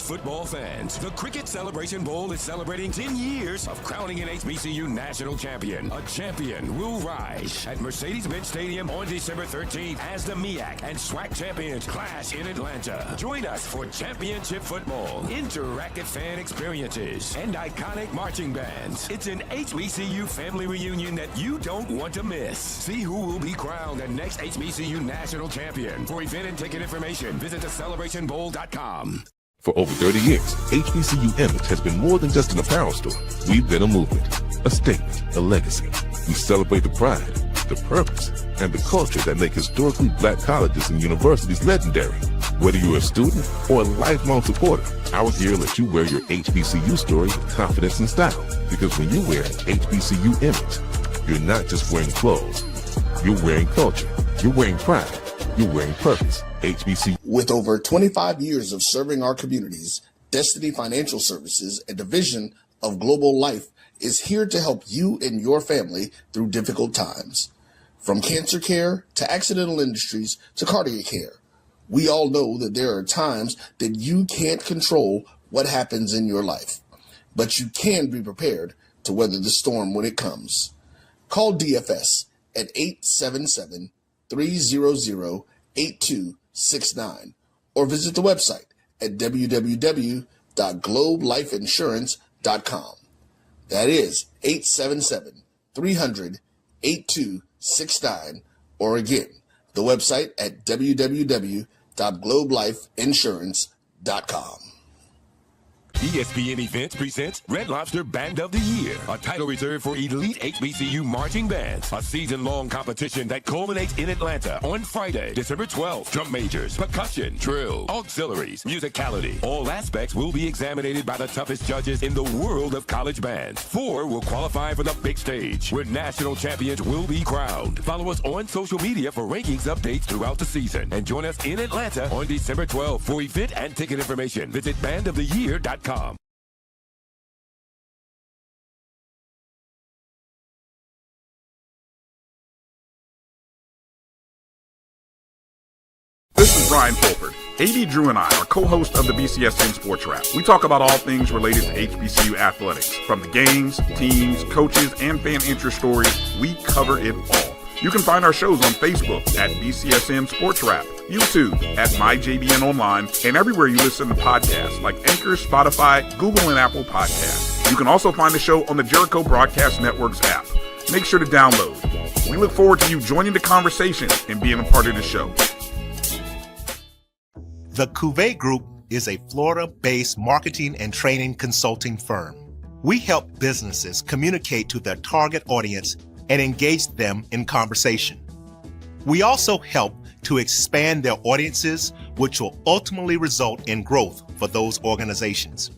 football fans, the Cricket Celebration Bowl is celebrating 10 years of crowning an HBCU national champion. A champion will rise at Mercedes-Benz Stadium on December 13th as the MEAC and SWAC champions clash in Atlanta. Join us for championship football, interactive fan experiences, and iconic marching bands. It's an HBCU family reunion that you don't want to miss. See who will be crowned the next HBCU national champion. For event and ticket information, visit thecelebrationbowl.com. For over 30 years, HBCU Image has been more than just an apparel store. We've been a movement, a statement, a legacy. We celebrate the pride, the purpose, and the culture that make historically black colleges and universities legendary. Whether you're a student or a lifelong supporter, our gear lets you wear your HBCU story with confidence and style. Because when you wear HBCU Image, you're not just wearing clothes. You're wearing culture. You're wearing pride. You're wearing purpose. HBCU. With over 25 years of serving our communities, Destiny Financial Services, a division of Global Life, is here to help you and your family through difficult times. From cancer care to accidental industries to cardiac care, we all know that there are times that you can't control what happens in your life, but you can be prepared to weather the storm when it comes. Call DFS at 877-300-8269 or visit the website at www.globelifeinsurance.com. That is 877-300-8269, or again, the website at www.globelifeinsurance.com. ESPN Events presents Red Lobster Band of the Year, a title reserved for elite HBCU marching bands. A season-long competition that culminates in Atlanta on Friday, December 12th. Drum majors, percussion, drill, auxiliaries, musicality. All aspects will be examined by the toughest judges in the world of college bands. 4 will qualify for the big stage, where national champions will be crowned. Follow us on social media for rankings updates throughout the season. And join us in Atlanta on December 12th. For event and ticket information, visit bandoftheyear.com. This is Brian Fulford. AD Drew and I are co-hosts of the BCSN Sports Wrap. We talk about all things related to HBCU athletics. From the games, teams, coaches, and fan interest stories, we cover it all. You can find our shows on Facebook at BCSN Sports Wrap, YouTube at MyJBN Online, and everywhere you listen to podcasts like Anchor, Spotify, Google, and Apple Podcasts. You can also find the show on the Jericho Broadcast Network's app. Make sure to download. We look forward to you joining the conversation and being a part of the show. The Cuvée Group is a Florida-based marketing and training consulting firm. We help businesses communicate to their target audience and engage them in conversation. We also help to expand their audiences, which will ultimately result in growth for those organizations.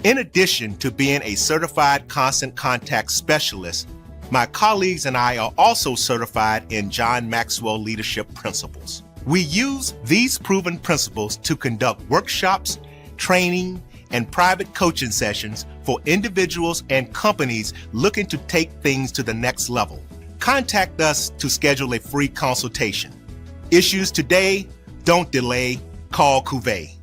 In addition to being a certified constant contact specialist, my colleagues and I are also certified in John Maxwell Leadership Principles. We use these proven principles to conduct workshops, training, and private coaching sessions for individuals and companies looking to take things to the next level. Contact us to schedule a free consultation. Issues today, don't delay, call Cuvée.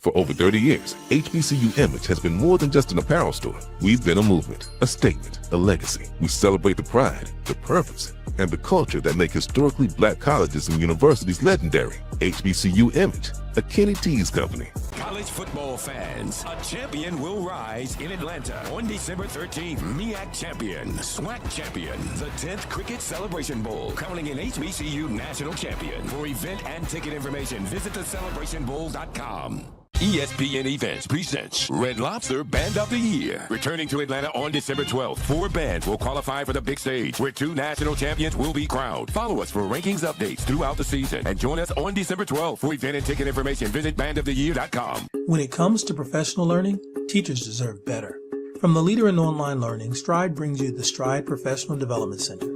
For over 30 years, HBCU Image has been more than just an apparel store. We've been a movement, a statement, a legacy. We celebrate the pride, the purpose, and the culture that make historically black colleges and universities legendary. HBCU Image, a Kenny T's company. College football fans, a champion will rise in Atlanta on December 13th. MEAC champion, SWAC champion, the 10th Cricket Celebration Bowl, crowning an HBCU national champion. For event and ticket information, visit thecelebrationbowl.com. ESPN Events presents Red Lobster Band of the Year. Returning to Atlanta on December 12th, 4 bands will qualify for the big stage, where 2 national champions will be crowned. Follow us for rankings updates throughout the season, and join us on December 12th. For event and ticket information, visit bandoftheyear.com. When it comes to professional learning, teachers deserve better. From the leader in online learning, Stride brings you the Stride Professional Development Center,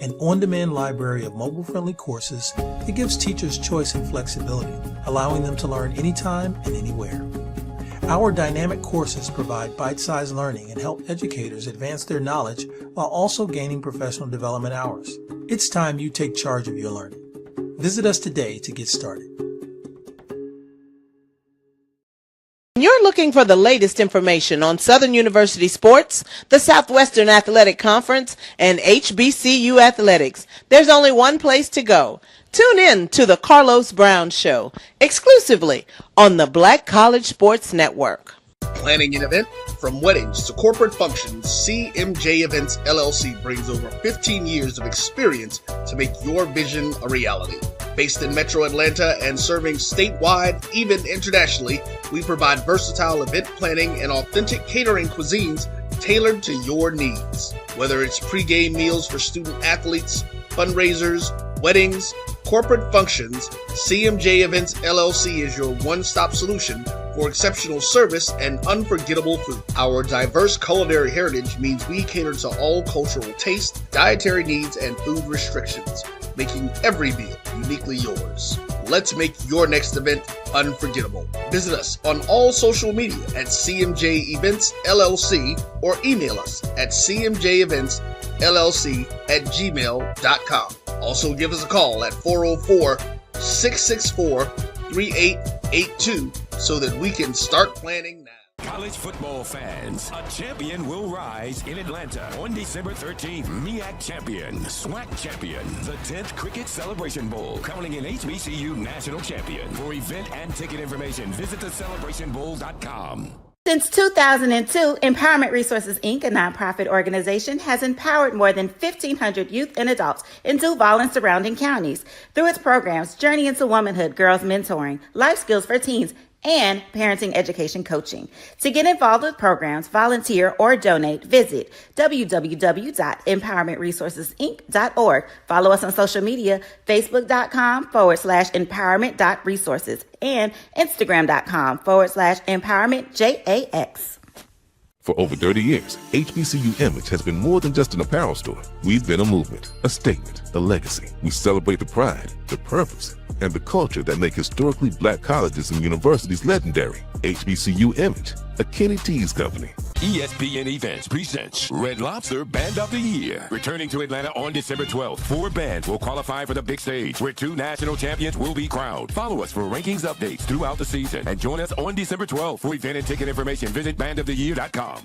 an on-demand library of mobile-friendly courses that gives teachers choice and flexibility, allowing them to learn anytime and anywhere. Our dynamic courses provide bite-sized learning and help educators advance their knowledge while also gaining professional development hours. It's time you take charge of your learning. Visit us today to get started. You're looking for the latest information on Southern University sports, the Southwestern Athletic Conference, and HBCU athletics. There's only one place to go. Tune in to the Carlos Brown Show, exclusively on the Black College Sports Network. Planning an event? From weddings to corporate functions, CMJ Events LLC brings over 15 years of experience to make your vision a reality. Based in Metro Atlanta and serving statewide, even internationally, we provide versatile event planning and authentic catering cuisines tailored to your needs. Whether it's pre-game meals for student athletes, fundraisers, weddings, corporate functions, CMJ Events LLC is your one-stop solution for exceptional service and unforgettable food. Our diverse culinary heritage means we cater to all cultural tastes, dietary needs, and food restrictions, making every meal uniquely yours. Let's make your next event unforgettable. Visit us on all social media at CMJ Events LLC or email us at cmjeventsllc@gmail.com. Also give us a call at 404-664-3882 so that we can start planning now. College football fans, a champion will rise in Atlanta on December 13th. MEAC champion, SWAC champion, the 10th Cricket Celebration Bowl, crowning an HBCU national champion. For event and ticket information, visit thecelebrationbowl.com. Since 2002, Empowerment Resources, Inc., a nonprofit organization, has empowered more than 1,500 youth and adults in Duval and surrounding counties. Through its programs, Journey into Womanhood, Girls Mentoring, Life Skills for Teens, and parenting education coaching. To get involved with programs, volunteer, or donate, visit www.empowermentresourcesinc.org. Follow us on social media, facebook.com/empowerment.resources and instagram.com/empowermentJAX. For over 30 years, HBCU Image has been more than just an apparel store. We've been a movement, a statement, a legacy. We celebrate the pride, the purpose, and the culture that make historically black colleges and universities legendary. HBCU Image, a Kenny T's company. ESPN Events presents Red Lobster Band of the Year. Returning to Atlanta on December 12th, 4 bands will qualify for the big stage, where 2 national champions will be crowned. Follow us for rankings updates throughout the season, and join us on December 12th. For event and ticket information, visit bandoftheyear.com.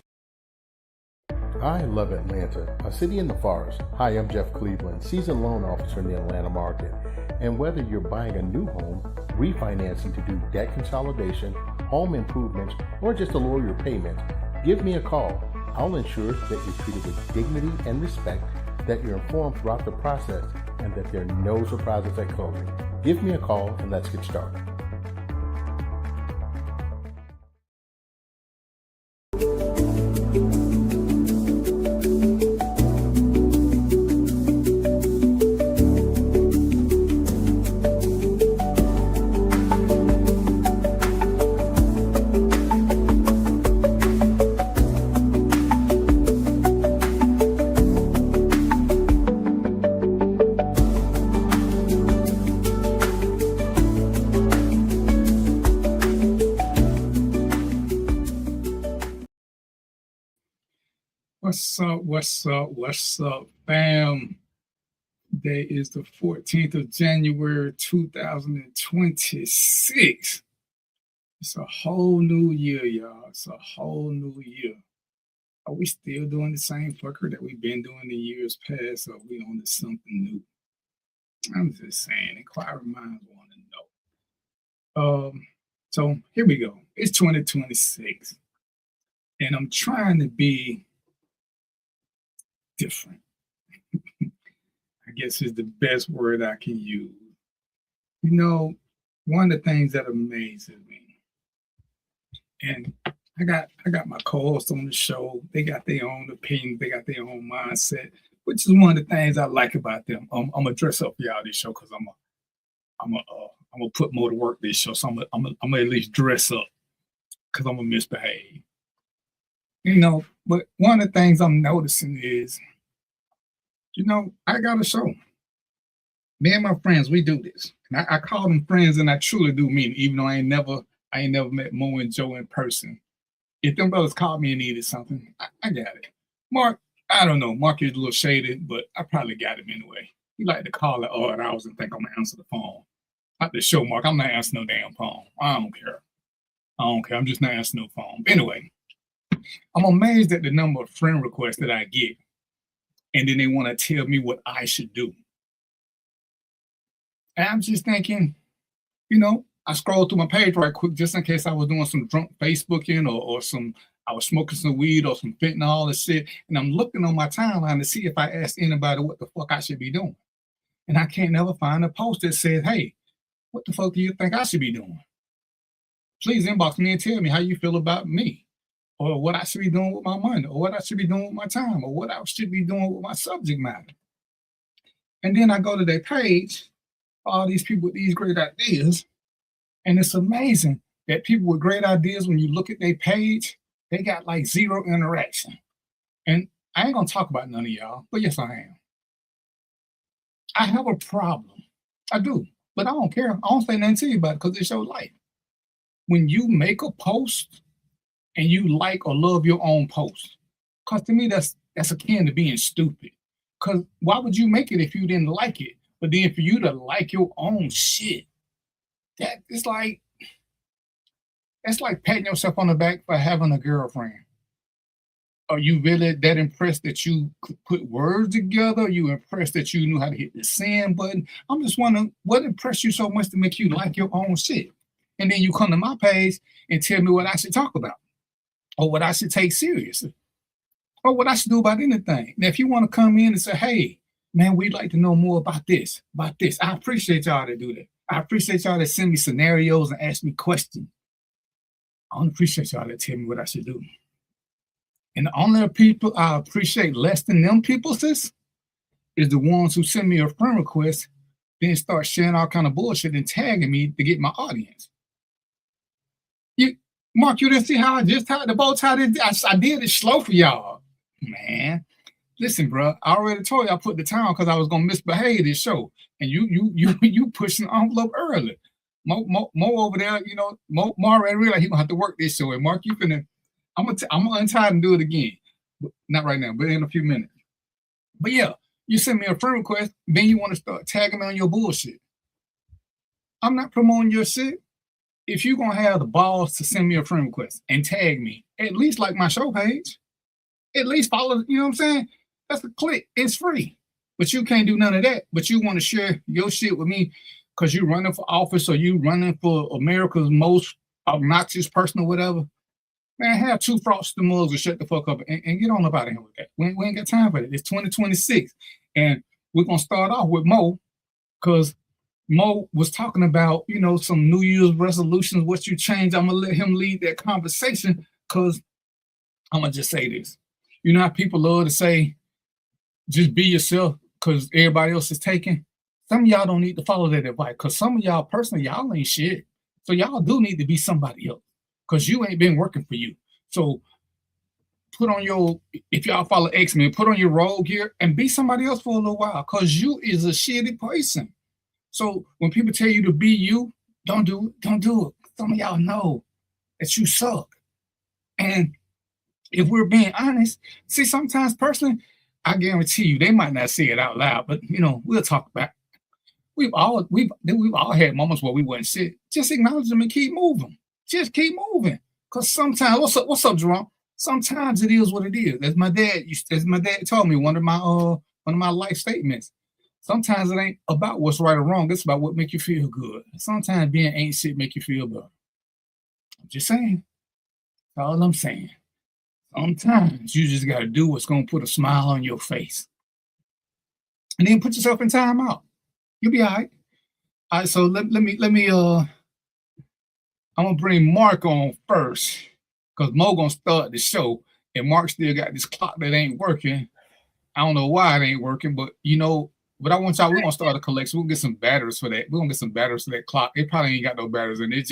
I love Atlanta, a city in the forest. Hi, I'm Jeff Cleveland, seasoned loan officer in the Atlanta market. And whether you're buying a new home, refinancing to do debt consolidation, home improvements, or just to lower your payment, give me a call. I'll ensure that you're treated with dignity and respect, that you're informed throughout the process, and that there are no surprises at closing. Give me a call and let's get started. What's up, fam? Today is the 14th of January, 2026. It's a whole new year, y'all. It's a whole new year. Are we still doing the same fucker that we've been doing in years past, or are we on to something new? I'm just saying, inquiring minds want to know. So here we go. It's 2026, and I'm trying to be different. I guess is the best word I can use. You know, one of the things that amazes me, and I got my co-hosts on the show. They got their own opinions. They got their own mindset, which is one of the things I like about them. I'm gonna dress up for y'all this show because I'm gonna put more to work this show. So I'm gonna at least dress up because I'm gonna misbehave. You know, but one of the things I'm noticing is, you know, I got a show. Me and my friends, we do this. And I call them friends, and I truly do mean it, even though I ain't never met Mo and Joe in person. If them brothers called me and needed something, I got it. Mark, I don't know. Mark is a little shaded, but I probably got him anyway. He like to call at odd hours and think I'm gonna answer the phone. At the show, Mark, I'm not answering no damn phone. I don't care. I don't care. I'm just not answering no phone. Anyway, I'm amazed at the number of friend requests that I get. And then they want to tell me what I should do. And I'm just thinking, I scrolled through my page right quick just in case I was doing some drunk Facebooking or I was smoking some weed or some fentanyl and shit. And I'm looking on my timeline to see if I asked anybody what the fuck I should be doing. And I can't never find a post that says, hey, what the fuck do you think I should be doing? Please inbox me and tell me how you feel about me, or what I should be doing with my money, or what I should be doing with my time, or what I should be doing with my subject matter. And then I go to their page, all these people with these great ideas, and it's amazing that people with great ideas, when you look at their page, they got like zero interaction. And I ain't gonna talk about none of y'all, but yes, I am. I have a problem. I do, but I don't care. I don't say nothing to you about it because it's your life. When you make a post and you like or love your own post, because to me, that's akin to being stupid. Because why would you make it if you didn't like it? But then for you to like your own shit, that's like patting yourself on the back for having a girlfriend. Are you really that impressed that you could put words together? Are you impressed that you knew how to hit the send button? I'm just wondering what impressed you so much to make you like your own shit. And then you come to my page and tell me what I should talk about, or what I should take seriously, or what I should do about anything. Now, if you want to come in and say, hey, man, we'd like to know more about this. I appreciate y'all that do that. I appreciate y'all that send me scenarios and ask me questions. I don't appreciate y'all that tell me what I should do. And the only people I appreciate less than them people, sis, is the ones who send me a friend request, then start sharing all kind of bullshit and tagging me to get my audience. Mark, you didn't see how I just tied the bow tie? I did it slow for y'all. Man, listen, bro, I already told you I put the time because I was going to misbehave this show. And you pushing the envelope early. Mo over there, Mo already realized he going to have to work this show. And Mark, I'm going to untie and do it again. But not right now, but in a few minutes. But yeah, you send me a friend request, then you want to start tagging me on your bullshit. I'm not promoting your shit. If you're going to have the balls to send me a friend request and tag me, at least like my show page, at least follow, you know what I'm saying? That's a click. It's free. But you can't do none of that. But you want to share your shit with me because you're running for office or you running for America's most obnoxious person or whatever. Man, have two frosted mugs and shut the fuck up and get on up out of here with that. We ain't got time for that. It's 2026. And we're going to start off with Mo because Mo was talking about, some New Year's resolutions, what you change. I'm going to let him lead that conversation because I'm going to just say this. You know how people love to say, just be yourself because everybody else is taking? Some of y'all don't need to follow that advice because some of y'all personally, y'all ain't shit. So y'all do need to be somebody else because you ain't been working for you. So put on if y'all follow X-Men, put on your rogue gear and be somebody else for a little while because you is a shitty person. So when people tell you to be you, don't do it. Don't do it. Some of y'all know that you suck. And if we're being honest, see, sometimes personally, I guarantee you, they might not say it out loud, but we'll talk about it. We've all had moments where we wasn't shit. Just acknowledge them and keep moving. Just keep moving. Cause sometimes, what's up, Jerome? Sometimes it is what it is. As my dad told me, one of my life statements. Sometimes it ain't about what's right or wrong. It's about what make you feel good. Sometimes being ain't shit make you feel better. I'm just saying. That's all I'm saying. Sometimes you just got to do what's going to put a smile on your face. And then put yourself in time out. You'll be all right. All right, so let me I'm going to bring Mark on first because Mo going to start the show and Mark still got this clock that ain't working. I don't know why it ain't working, but but I want y'all, we're going to start a collection. We'll get some batteries for that. We're going to get some batteries for that clock. It probably ain't got no batteries in it.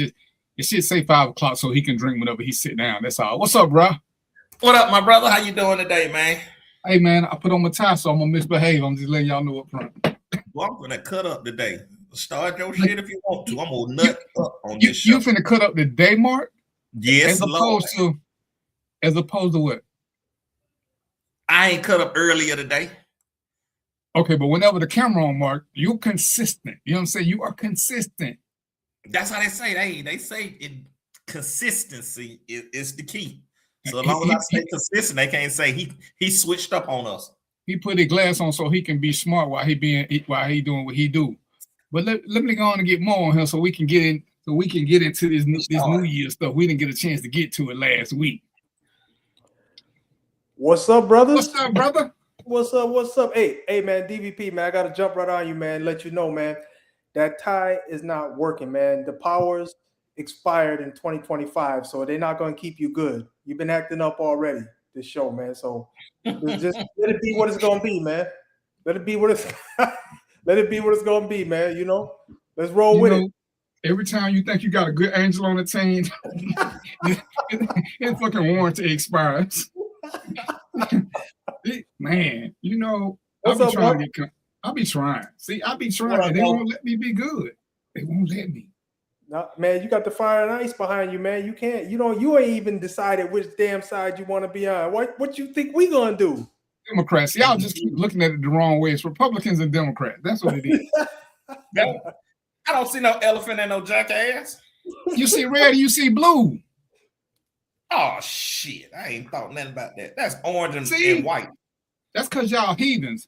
It should say 5 o'clock so he can drink whenever he sit down. That's all. What's up, bro? What up, my brother? How you doing today, man? Hey, man, I put on my tie, so I'm going to misbehave. I'm just letting y'all know up front. Well, I'm going to cut up today. Start your shit if you want to. I'm going to nut up on this show. You finna cut up the day, Mark? Yes, As opposed to what? I ain't cut up earlier today. Okay, but whenever the camera on, Mark, you're consistent. You know what I'm saying? You are consistent. That's how they say. They say it. consistency is the key. So as long as I stay consistent, they can't say he switched up on us. He put his glass on so he can be smart while he doing what he do. But let me go on and get more on him so we can get into this New Year stuff. We didn't get a chance to get to it last week. What's up, brothers? What's up, brother? What's up? Hey, man, DVP, man, I gotta jump right on you, man. Let you know, man, that tie is not working, man. The powers expired in 2025, so they're not gonna keep you good. You've been acting up already this show, man. So just let it be what it's gonna be, man. Let it be what it's let it be what it's gonna be, man. You know, let's roll with it. Every time you think you got a good angel on the team, his fucking warranty expires. Man, you know, I'll be trying. See, I'll be trying. They won't let me be good. They won't let me. No, man, you got the fire and ice behind you, man. You can't, you ain't even decided which damn side you want to be on. What you think we gonna do? Democrats. Y'all just keep looking at it the wrong way. It's Republicans and Democrats. That's what it is. I don't see no elephant and no jackass. You see red, you see blue. Oh shit! I ain't thought nothing about that. That's orange and white. That's because y'all heathens.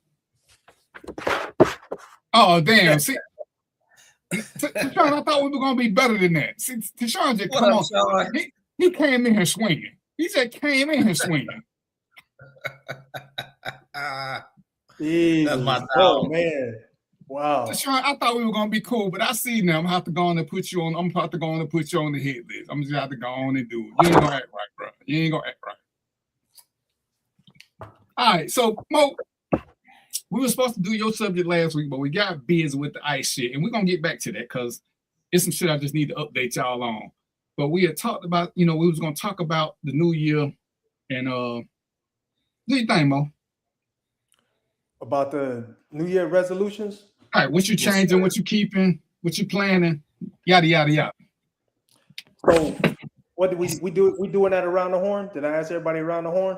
Oh damn! See, Tashawn, I thought we were gonna be better than that. See, Tashawn just come on. He came in here swinging. He said came in here swinging. That's my dog. Oh man! Wow. Tashawn, I thought we were gonna be cool, but I see now. I'm gonna have to go on and put you on. I'm about to go on and put you on the hit list. I'm just have to go on and do it. You ain't gonna act right, bro. You ain't gonna act right. All right, so Mo, we were supposed to do your subject last week, but we got busy with the ice shit, and we're gonna get back to that because it's some shit I just need to update y'all on. But we had talked about, we was gonna talk about the new year, and what do you think, Mo? About the New Year resolutions? All right, what you changing, what you keeping, what you planning, yada yada yada. So, what do we do? We doing that around the horn? Did I ask everybody around the horn?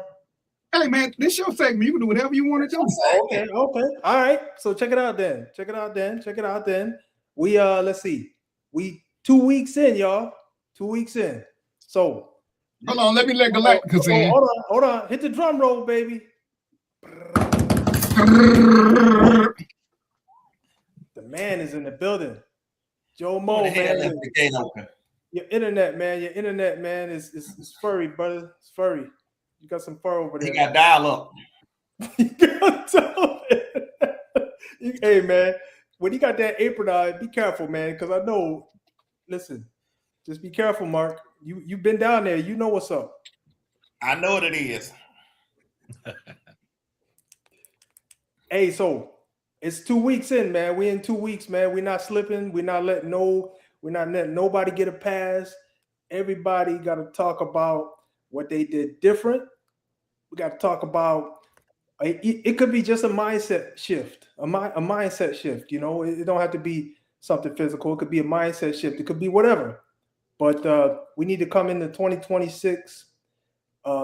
Hey man, this your segment. You can do whatever you want to do. Okay. All right. So check it out then. We let's see. We 2 weeks in, y'all. 2 weeks in. So hold on, let me let Galacticus in. Hold on. Hit the drum roll, baby. The man is in the building. Joe Mo, man. Your internet, man, is furry, brother. It's furry. You got some fur over there. He got dial up. Hey, man, when you got that apron on, be careful, man, because I know. Listen, just be careful, Mark. You've been down there. You know what's up. I know what it is. Hey, so it's 2 weeks in, man. We in 2 weeks, man. We're not slipping. We're not letting nobody get a pass. Everybody got to talk about what they did different. We got to talk about it could be just a mindset shift, a mindset shift. It don't have to be something physical. It could be a mindset shift. It could be whatever. But we need to come into 2026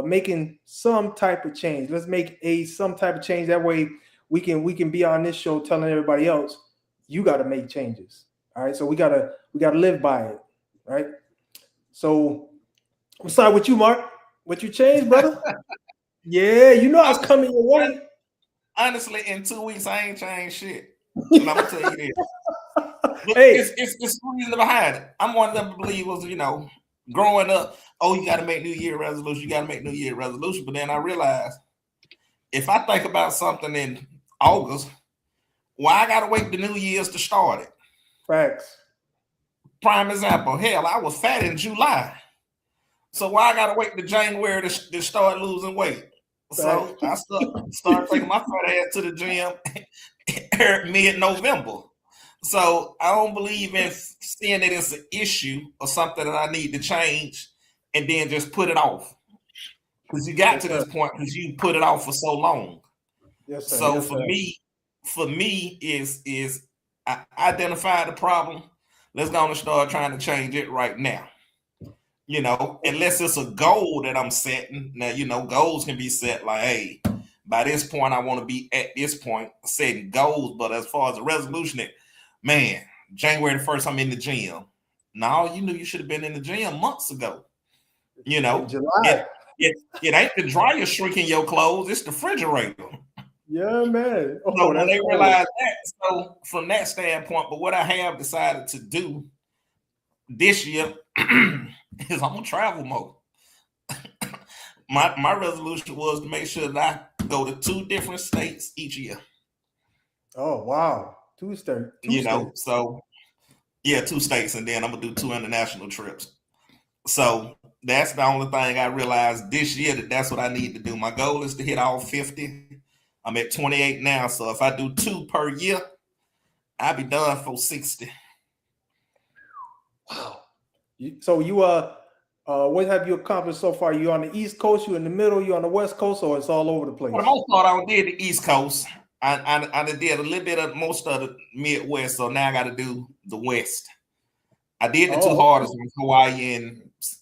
making some type of change. Let's make some type of change. That way we can be on this show telling everybody else, you got to make changes. All right. So we gotta live by it. Right. So I'm sorry with you, Mark. What you changed, brother? Yeah, I was coming your way. Honestly, in 2 weeks, I ain't changed shit. And I'm gonna tell you this. Hey, it's the reason behind it. I'm one of them believers, growing up, you got to make New Year resolution. But then I realized if I think about something in August, why I got to wait the New Year's to start it? Facts. Prime example, hell, I was fat in July. So why I got to wait to January to start losing weight? So I start taking my fat ass to the gym mid-November. So I don't believe in seeing it as an issue or something that I need to change and then just put it off. Because you got to this point because you put it off for so long. Yes, sir. So for me is I identify the problem. Let's go and start trying to change it right now. Unless it's a goal that I'm setting. Now, goals can be set like, hey, by this point, I want to be at this point, setting goals. But as far as the resolution, man, January the 1st, I'm in the gym. No, you knew you should have been in the gym months ago. You know, In July. It ain't the dryer shrinking your clothes, it's the refrigerator. Yeah, man. Oh, So when they cool. realize that, so from that standpoint, but what I have decided to do this year is I'm gonna travel more. My resolution was to make sure that I go to 2 different states each year. Oh, wow. 2 states. So yeah, 2 states, and then I'm gonna do 2 international trips. So that's the only thing I realized this year that's what I need to do. My goal is to hit all 50. I'm at 28 now, so if I do 2 per year, I'll be done for 60. Wow. So you what have you accomplished so far? You on the East Coast? You in the middle? You on the West Coast? Or it's all over the place? For the most part, I did the East Coast. I did a little bit of most of the Midwest, so now I got to do the West. I did the 2 hardest ones, Hawaii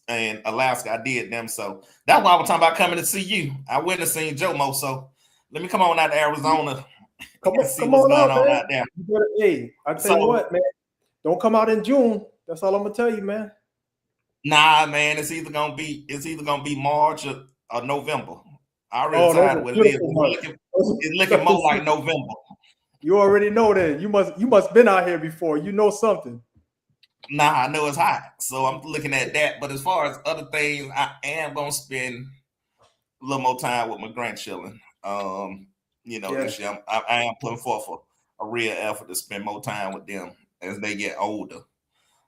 and Alaska. I did them, so that's why I was talking about coming to see you. I went and seen Jomo, so let me come on out to Arizona. Come on out there. Hey, I tell you what, man, don't come out in June. That's all I'm gonna tell you, man. Nah, man, it's either gonna be March or November. I already decided what it is. It's looking more like November. You already know that. You must been out here before. You know something. Nah, I know it's hot, so I'm looking at that. But as far as other things, I am gonna spend a little more time with my grandchildren. This year I am putting forth a real effort to spend more time with them as they get older.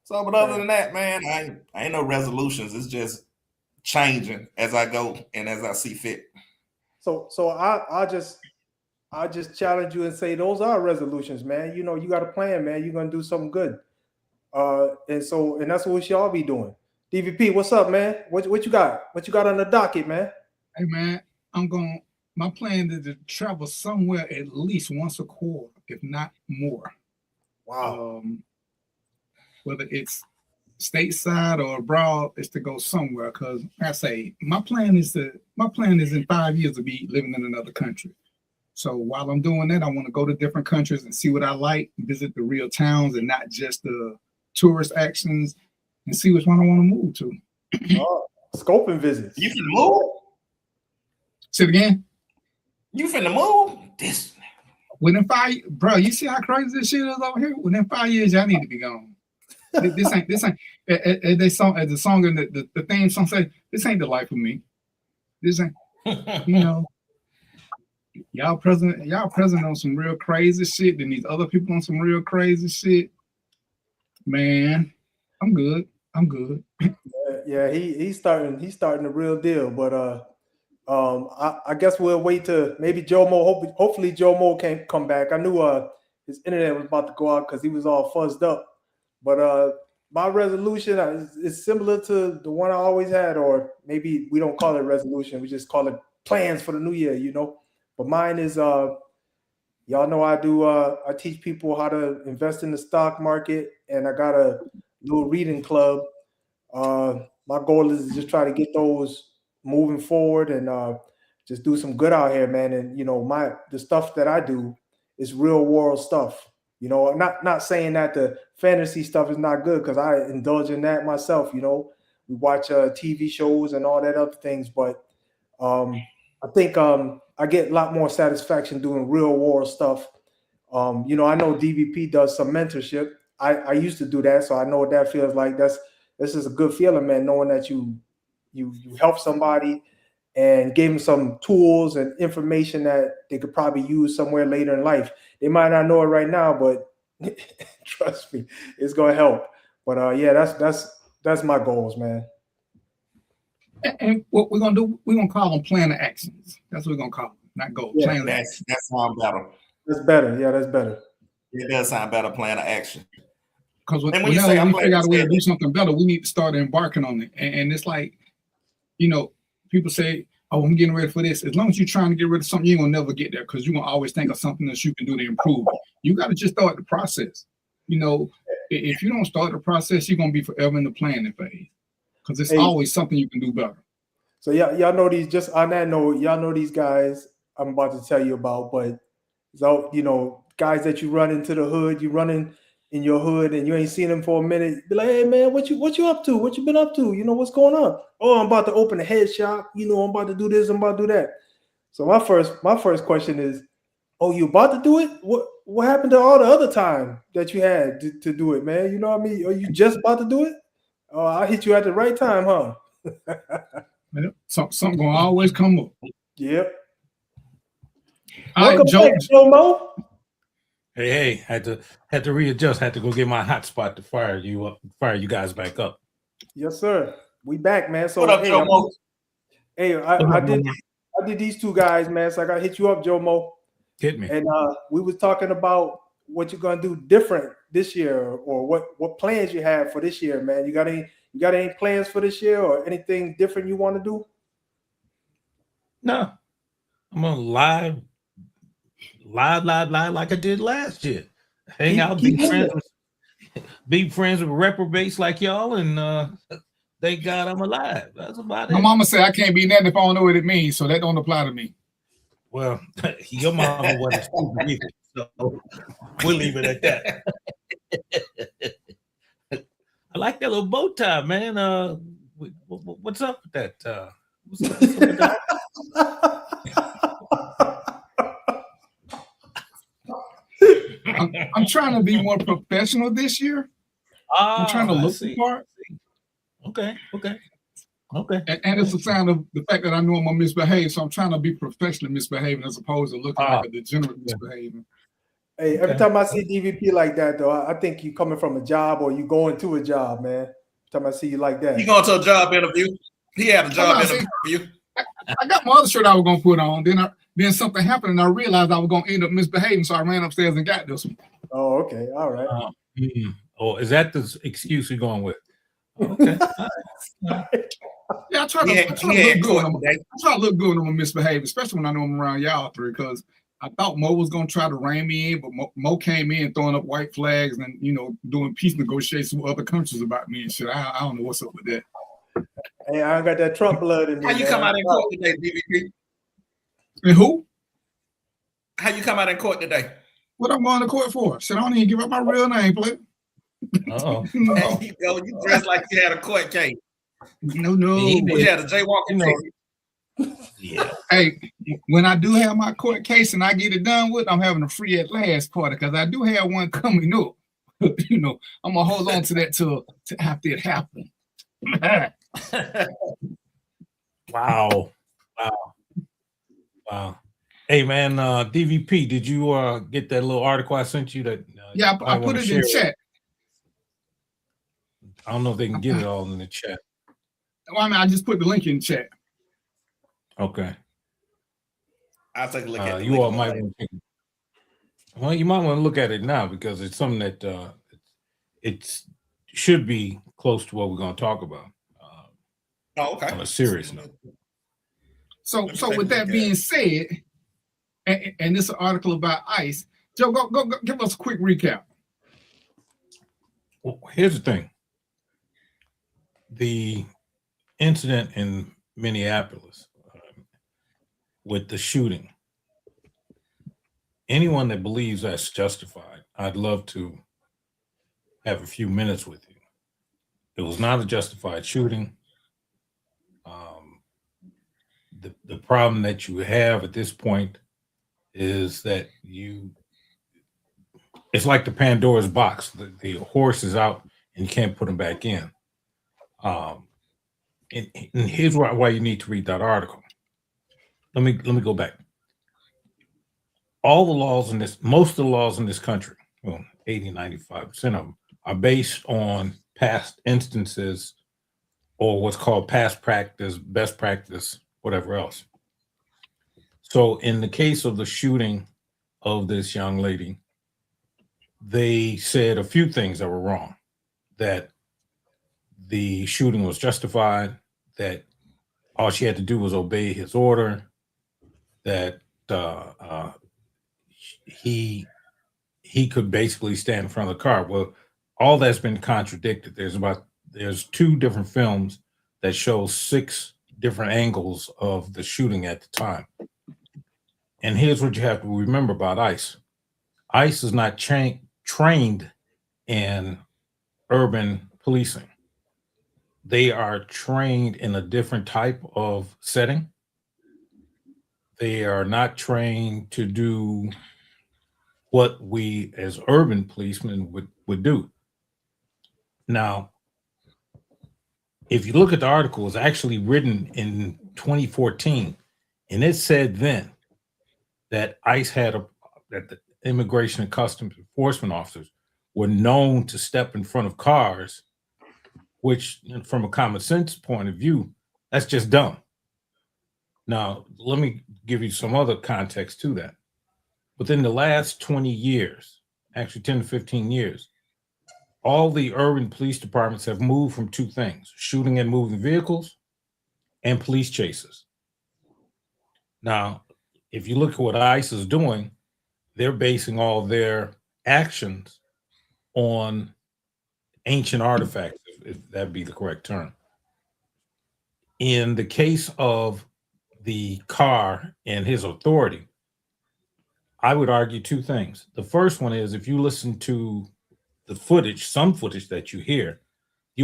So, but other than that, man, I ain't no resolutions. It's just changing as I go and as I see fit. So I just challenge you and say those are resolutions, man. You know, you got a plan, man. You're gonna do something good. And that's what we should all be doing. DVP, what's up, man? What you got? What you got on the docket, man? Hey, man, my plan is to travel somewhere at least once a quarter, if not more. Wow. Whether it's stateside or abroad, is to go somewhere. Because I say my plan is in 5 years to be living in another country. So while I'm doing that, I want to go to different countries and see what I like, visit the real towns and not just the tourist actions, and see which one I want to move to. Scoping visits. You finna move? Say it again. You finna move? This within 5, bro. You see how crazy this shit is over here? Within 5 years, y'all need to be gone. This ain't. As the song and the theme song say, this ain't the life of me. This ain't. Y'all present on some real crazy shit. Then these other people on some real crazy shit. Man, I'm good. Yeah, he's starting the real deal. But I guess we'll wait to maybe Jomo. Hopefully Jomo can come back. I knew his internet was about to go out because he was all fuzzed up. But my resolution is similar to the one I always had, or maybe we don't call it resolution. We just call it plans for the new year, But mine is, y'all know I do. I teach people how to invest in the stock market, and I got a little reading club. My goal is to just try to get those moving forward and just do some good out here, man. And the stuff that I do is real world stuff. Not saying that the fantasy stuff is not good, because I indulge in that myself. We watch TV shows and all that other things, but I think I get a lot more satisfaction doing real world stuff. I know DVP does some mentorship. I used to do that, so I know what that feels like. This is a good feeling, man, knowing that you help somebody and gave them some tools and information that they could probably use somewhere later in life. They might not know it right now, but trust me, it's gonna help. But yeah, that's my goals, man. And what we're gonna do, we're gonna call them plan of actions. That's what we're gonna call them, not goals. Yeah, plan of that sounds better. That's better. Yeah, that's better. It does sound better, plan of action. Because whenever we figure out a way to do something better, we need to start embarking on it. And it's like, people say, oh, I'm getting ready for this. As long as you're trying to get rid of something, you're going to never get there, because you're going to always think of something that you can do to improve. You got to just start the process. If you don't start the process, you're going to be forever in the planning phase, because it's always something you can do better. So y'all know these, just on that note, y'all know these guys I'm about to tell you about, but so, guys that you run into the hood, you running in your hood and you ain't seen them for a minute, be like, hey man, what you up to? What you been up to? You know, what's going on? Oh, I'm about to open a head shop. You know, I'm about to do this, I'm about to do that. So my first question is, oh, you about to do it? What happened to all the other time that you had to do it, man? You know what I mean? Are you just about to do it? Oh, I hit you at the right time, huh? Something gonna always come up. Yep. All Welcome right, back, Joe Mo. Hey, had to readjust. Had to go get my hotspot to fire you guys back up. Yes, sir. We back, man. So What up, hey, Joe Mo? I did these two guys, man. So I gotta hit you up, Joe Mo. Hit me. And we was talking about what you're gonna do different this year, or what plans you have for this year, man. You got any plans for this year, or anything different you want to do? No, I'm gonna live like I did last year. Hang out, be friends with reprobates like y'all, and thank God I'm alive. That's about it. My mama said I can't be nothing if I don't know what it means, so that don't apply to me. Well, your mama wasn't stupid either, so we'll leave it at that. I like that little bow tie, man. What's up with that? What's up with that? I'm trying to be more professional this year. I'm trying to look the part. Okay. And it's a sign of the fact that I know I'm gonna misbehave, so I'm trying to be professionally misbehaving as opposed to looking like a degenerate misbehaving. Hey, every time I see DVP like that, though, I think you coming from a job or you going to a job, man. Every time I see you like that. He going to a job interview. He had a job interview. I got my other shirt I was gonna put on. Then something happened, and I realized I was gonna end up misbehaving, so I ran upstairs and got this one. Oh, okay, all right. Oh, is that the excuse you're going with? Okay. Yeah, I try to look good when I'm misbehaving, especially when I know I'm around y'all three, because I thought Mo was gonna try to rein me in, but Mo came in throwing up white flags and doing peace negotiations with other countries about me and shit. I don't know what's up with that. Hey, I got that Trump blood in me. How you come out in court today, DVP? And who? How you come out in court today? What I'm going to court for? Shit, I don't even give up my real name, play. Oh, no. You dressed like you had a court case. No. You had a jaywalking ticket. Yeah. Hey, when I do have my court case and I get it done with, I'm having a free at last party because I do have one coming up. I'm gonna hold on to that till after it happens. Wow. Hey man, DVP, did you get that little article I sent you? That yeah, I put it in chat. I don't know if they can get it all in the chat. Well, I mean, I just put the link in chat. Okay. I'll take a look at it. You all might want to. Well, you might want to look at it now because it's something that it should be close to what we're going to talk about. Okay. On a serious note. So with that being said, and this is an article about ICE, Joe, go give us a quick recap. Well, here's the thing. The incident in Minneapolis with the shooting, anyone that believes that's justified, I'd love to have a few minutes with you. It was not a justified shooting. The problem that you have at this point is that it's like the Pandora's box. The horse is out and you can't put him back in. And here's why you need to read that article. Let me go back. All the laws most of the laws in this country, well, 80-95% of them are based on past instances or what's called past practice, best practice, whatever else. So in the case of the shooting of this young lady, they said a few things that were wrong. That the shooting was justified, that all she had to do was obey his order, that he could basically stand in front of the car. Well, all that's been contradicted. There's 2 different films that show 6 different angles of the shooting at the time. And here's what you have to remember about ICE. ICE is not trained in urban policing. They are trained in a different type of setting. They are not trained to do what we as urban policemen would do. Now, if you look at the article, it was actually written in 2014, and it said then that ICE that the Immigration and Customs Enforcement officers were known to step in front of cars, which, from a common sense point of view, that's just dumb. Now, let me give you some other context to that. Within the last 20 years, actually 10 to 15 years, all the urban police departments have moved from two things: shooting and moving vehicles and police chases. Now, if you look at what ICE is doing, they're basing all their actions on ancient artifacts, if that be the correct term. In the case of the car and his authority, I would argue two things. The first one is, if you listen to the footage, some footage that you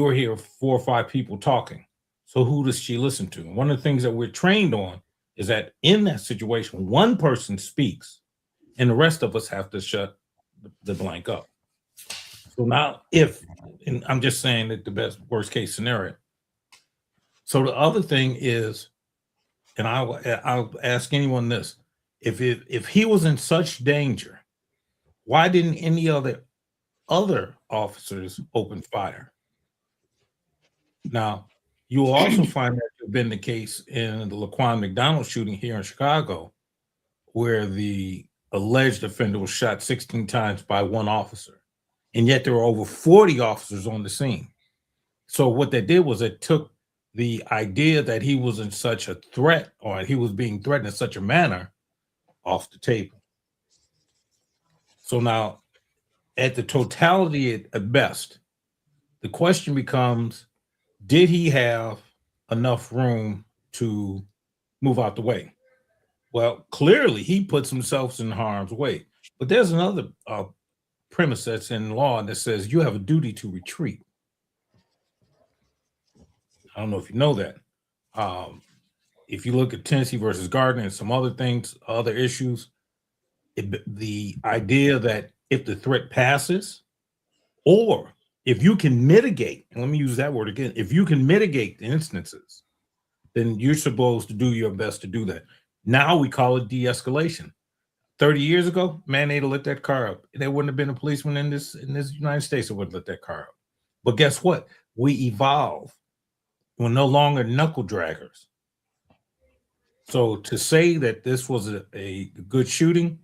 will hear 4 or 5 people talking. So who does she listen to? And one of the things that we're trained on is that in that situation, one person speaks and the rest of us have to shut the blank up. So now and I'm just saying that the worst case scenario. So the other thing is, and I'll ask anyone this, if he was in such danger, why didn't any other officers open fire? Now, you will also find that to have been the case in the Laquan McDonald shooting here in Chicago, where the alleged offender was shot 16 times by one officer, and yet there were over 40 officers on the scene. So what they did was it took the idea that he was in such a threat, or he was being threatened in such a manner, off the table. So now, at the totality at best, the question becomes, did he have enough room to move out the way? Well, clearly he puts himself in harm's way. But there's another premise that's in law that says you have a duty to retreat. I don't know if you know that. If you look at Tennessee versus Gardner and some other things, other issues, the idea that if the threat passes, or if you can mitigate, and let me use that word again, if you can mitigate the instances, then you're supposed to do your best to do that. Now we call it de-escalation. 30 years ago, man, they'd have lit that car up. There wouldn't have been a policeman in this United States that would let that car up. But guess what? We evolve. We're no longer knuckle draggers. So to say that this was a good shooting,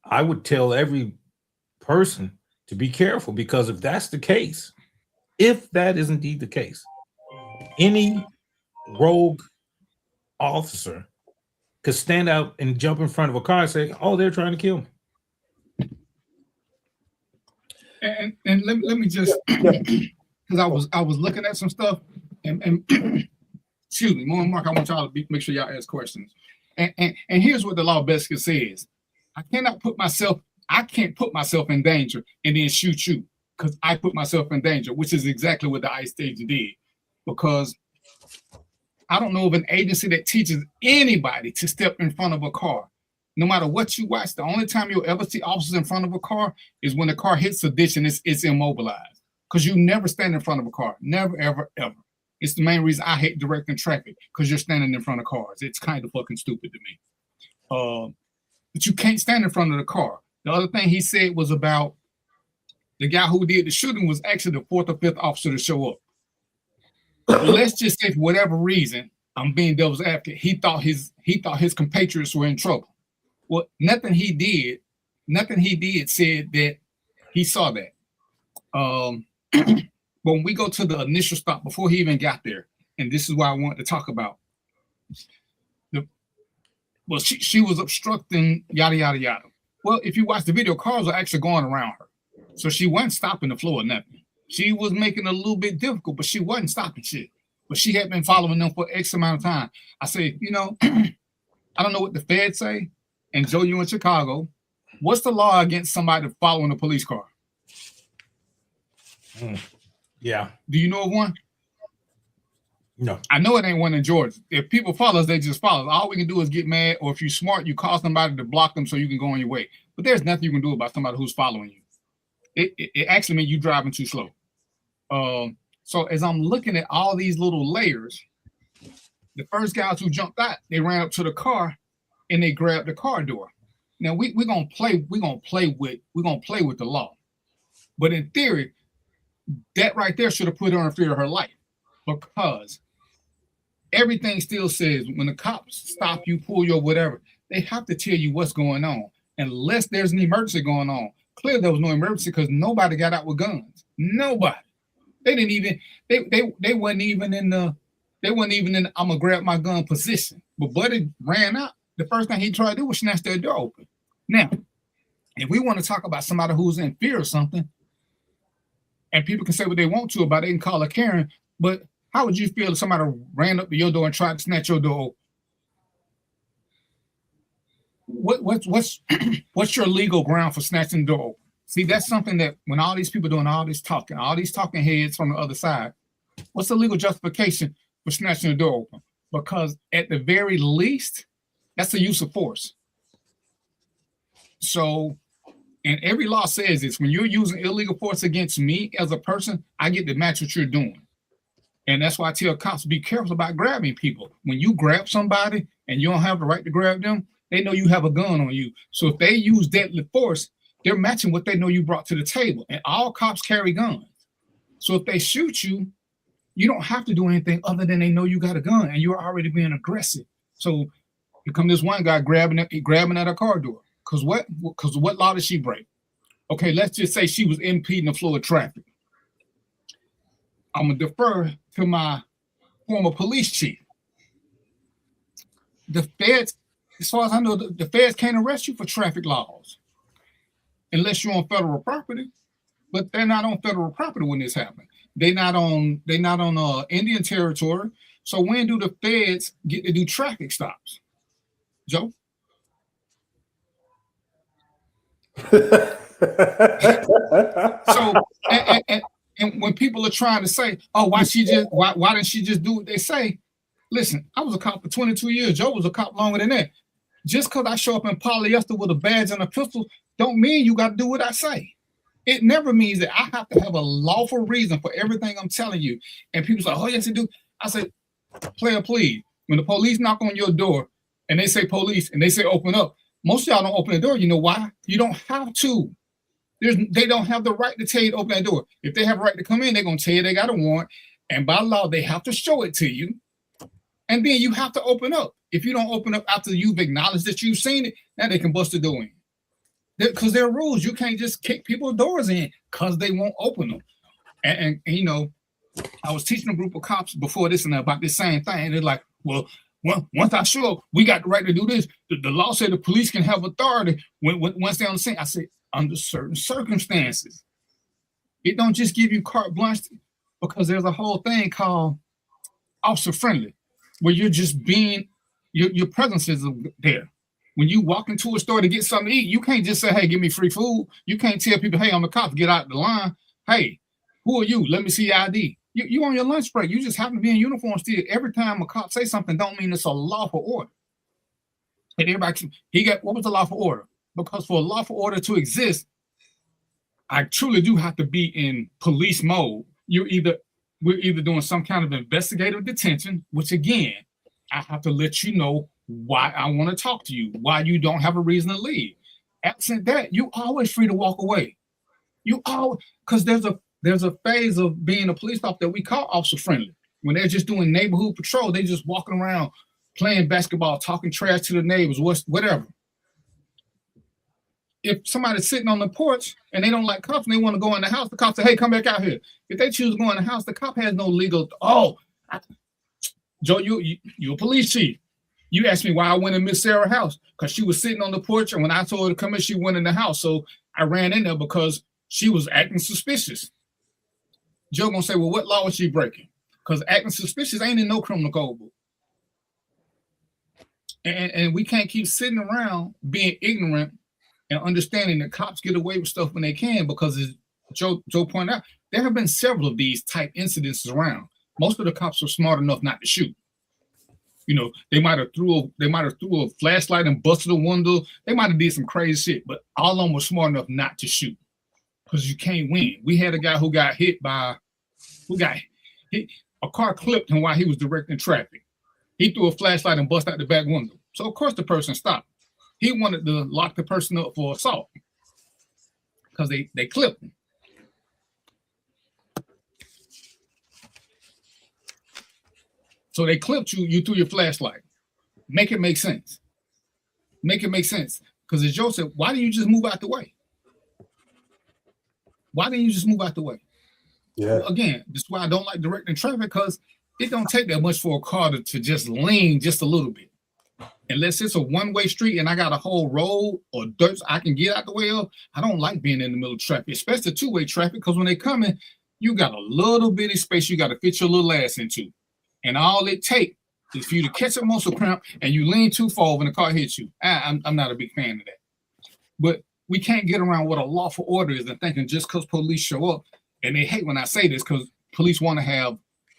I would tell every person to be careful, because if that's the case, if that is indeed the case, any rogue officer could stand out and jump in front of a car and say, "Oh, they're trying to kill me." And let me just, because I was looking at some stuff, and excuse me, Mark, I want y'all to make sure y'all ask questions. And here's what the law basically says: I can't put myself in danger and then shoot you because I put myself in danger, which is exactly what the ICE agent did. Because I don't know of an agency that teaches anybody to step in front of a car. No matter what you watch, the only time you'll ever see officers in front of a car is when the car hits a ditch and it's immobilized. Because you never stand in front of a car. Never, ever, ever. It's the main reason I hate directing traffic, because you're standing in front of cars. It's kind of fucking stupid to me. But you can't stand in front of the car. The other thing he said was about the guy who did the shooting was actually the 4th or 5th officer to show up. Let's just say, for whatever reason, I'm being devil's advocate, he thought his compatriots were in trouble. Well, nothing he did said that he saw that. But when we go to the initial stop before he even got there, and this is why I want to talk about, she was obstructing, yada, yada, yada. Well, if you watch the video, cars are actually going around her. So she wasn't stopping the flow or nothing. She was making it a little bit difficult, but she wasn't stopping shit. But she had been following them for X amount of time. I say, I don't know what the feds say. And Joe, you in Chicago, what's the law against somebody following a police car? Yeah. Do you know of one? No. I know it ain't one in Georgia. If people follow us, they just follow us. All we can do is get mad, or if you're smart, you call somebody to block them so you can go on your way. But there's nothing you can do about somebody who's following you. It actually means you driving too slow. So as I'm looking at all these little layers, the first guys who jumped out, they ran up to the car and they grabbed the car door. Now we're gonna play with the law. But in theory, that right there should have put her in fear of her life, because everything still says when the cops stop you, pull you, or whatever, they have to tell you what's going on, unless there's an emergency going on. Clearly, there was no emergency because nobody got out with guns. Nobody. They didn't even. They wasn't even in the. They wasn't even in. I'm gonna grab my gun position. But Buddy ran out. The first thing he tried to do was snatch their door open. Now, if we want to talk about somebody who's in fear of something, and people can say what they want to about it and call a Karen, but how would you feel if somebody ran up to your door and tried to snatch your door open? What's your legal ground for snatching the door open? See, that's something that when all these people doing all these talking heads from the other side, what's the legal justification for snatching the door open? Because at the very least, that's the use of force. So, and every law says this: when you're using illegal force against me as a person, I get to match what you're doing. And that's why I tell cops, be careful about grabbing people. When you grab somebody and you don't have the right to grab them, they know you have a gun on you. So if they use deadly force, they're matching what they know you brought to the table. And all cops carry guns. So if they shoot you, you don't have to do anything other than they know you got a gun and you're already being aggressive. So here come this one guy grabbing at a car door. Because what law did she break? Okay, let's just say she was impeding the flow of traffic. I'm going to defer to my former police chief. The feds, as far as I know, the feds can't arrest you for traffic laws unless you're on federal property. But they're not on federal property when this happened. They're not on Indian territory. So when do the feds get to do traffic stops? Joe? So and when people are trying to say, oh, why didn't she just do what they say? Listen, I was a cop for 22 years. Joe was a cop longer than that. Just because I show up in polyester with a badge and a pistol don't mean you got to do what I say. It never means that I have to have a lawful reason for everything I'm telling you. And people say, oh, yes, you do. I say, player, please. When the police knock on your door and they say police and they say open up, most of y'all don't open the door. You know why? You don't have to. They don't have the right to tell you to open that door. If they have a right to come in, they're going to tell you they got a warrant. And by law, they have to show it to you. And then you have to open up. If you don't open up after you've acknowledged that you've seen it, now they can bust the door in. Because there are rules. You can't just kick people's doors in because they won't open them. And you know, I was teaching a group of cops before this and about this same thing. And they're like, well, once I show up, we got the right to do this. The law said the police can have authority once they're on the scene. I said, under certain circumstances. It don't just give you carte blanche, because there's a whole thing called officer friendly, where you're just being, your presence is there. When you walk into a store to get something to eat, you can't just say, hey, give me free food. You can't tell people, hey, I'm the cop, get out the line. Hey, who are you? Let me see your ID. You on your lunch break. You just happen to be in uniform still. Every time a cop say something, don't mean it's a lawful order. And everybody, what was the lawful order? Because for a lawful order to exist, I truly do have to be in police mode. We're either doing some kind of investigative detention, which again, I have to let you know why I want to talk to you, why you don't have a reason to leave. Absent that, you always free to walk away. Because there's a phase of being a police officer that we call officer friendly. When they're just doing neighborhood patrol, they just walking around playing basketball, talking trash to the neighbors, whatever. If somebody's sitting on the porch and they don't like cops and they want to go in the house, the cop say, hey, come back out here. If they choose to go in the house, the cop has no legal, Joe, you're a police chief. You asked me why I went in Miss Sarah's house, because she was sitting on the porch, and when I told her to come in, she went in the house. So I ran in there because she was acting suspicious. Joe gonna say, well, what law was she breaking? Because acting suspicious ain't in no criminal code book. And we can't keep sitting around being ignorant and understanding that cops get away with stuff when they can, because Joe pointed out, there have been several of these type incidences around. Most of the cops are smart enough not to shoot. You know, they might have threw a flashlight and busted a window. They might have did some crazy shit, but all of them were smart enough not to shoot because you can't win. We had a guy who got hit. A car clipped him while he was directing traffic. He threw a flashlight and busted out the back window. So of course the person stopped. He wanted to lock the person up for assault because they clipped him. So they clipped you, you threw your flashlight. Make it make sense. Make it make sense. Because as Joe said, why didn't you just move out the way? Why didn't you just move out the way? Yeah. Well, again, this is why I don't like directing traffic, because it don't take that much for a car to just lean just a little bit. Unless it's a one-way street and I got a whole road or dirt I can get out the way of, I don't like being in the middle of traffic, especially two-way traffic, because when they come in, you got a little bitty space you got to fit your little ass into. And all it takes is for you to catch a muscle cramp and you lean too far when the car hits you. I'm not a big fan of that. But we can't get around what a lawful order is and thinking just because police show up, and they hate when I say this because police want to have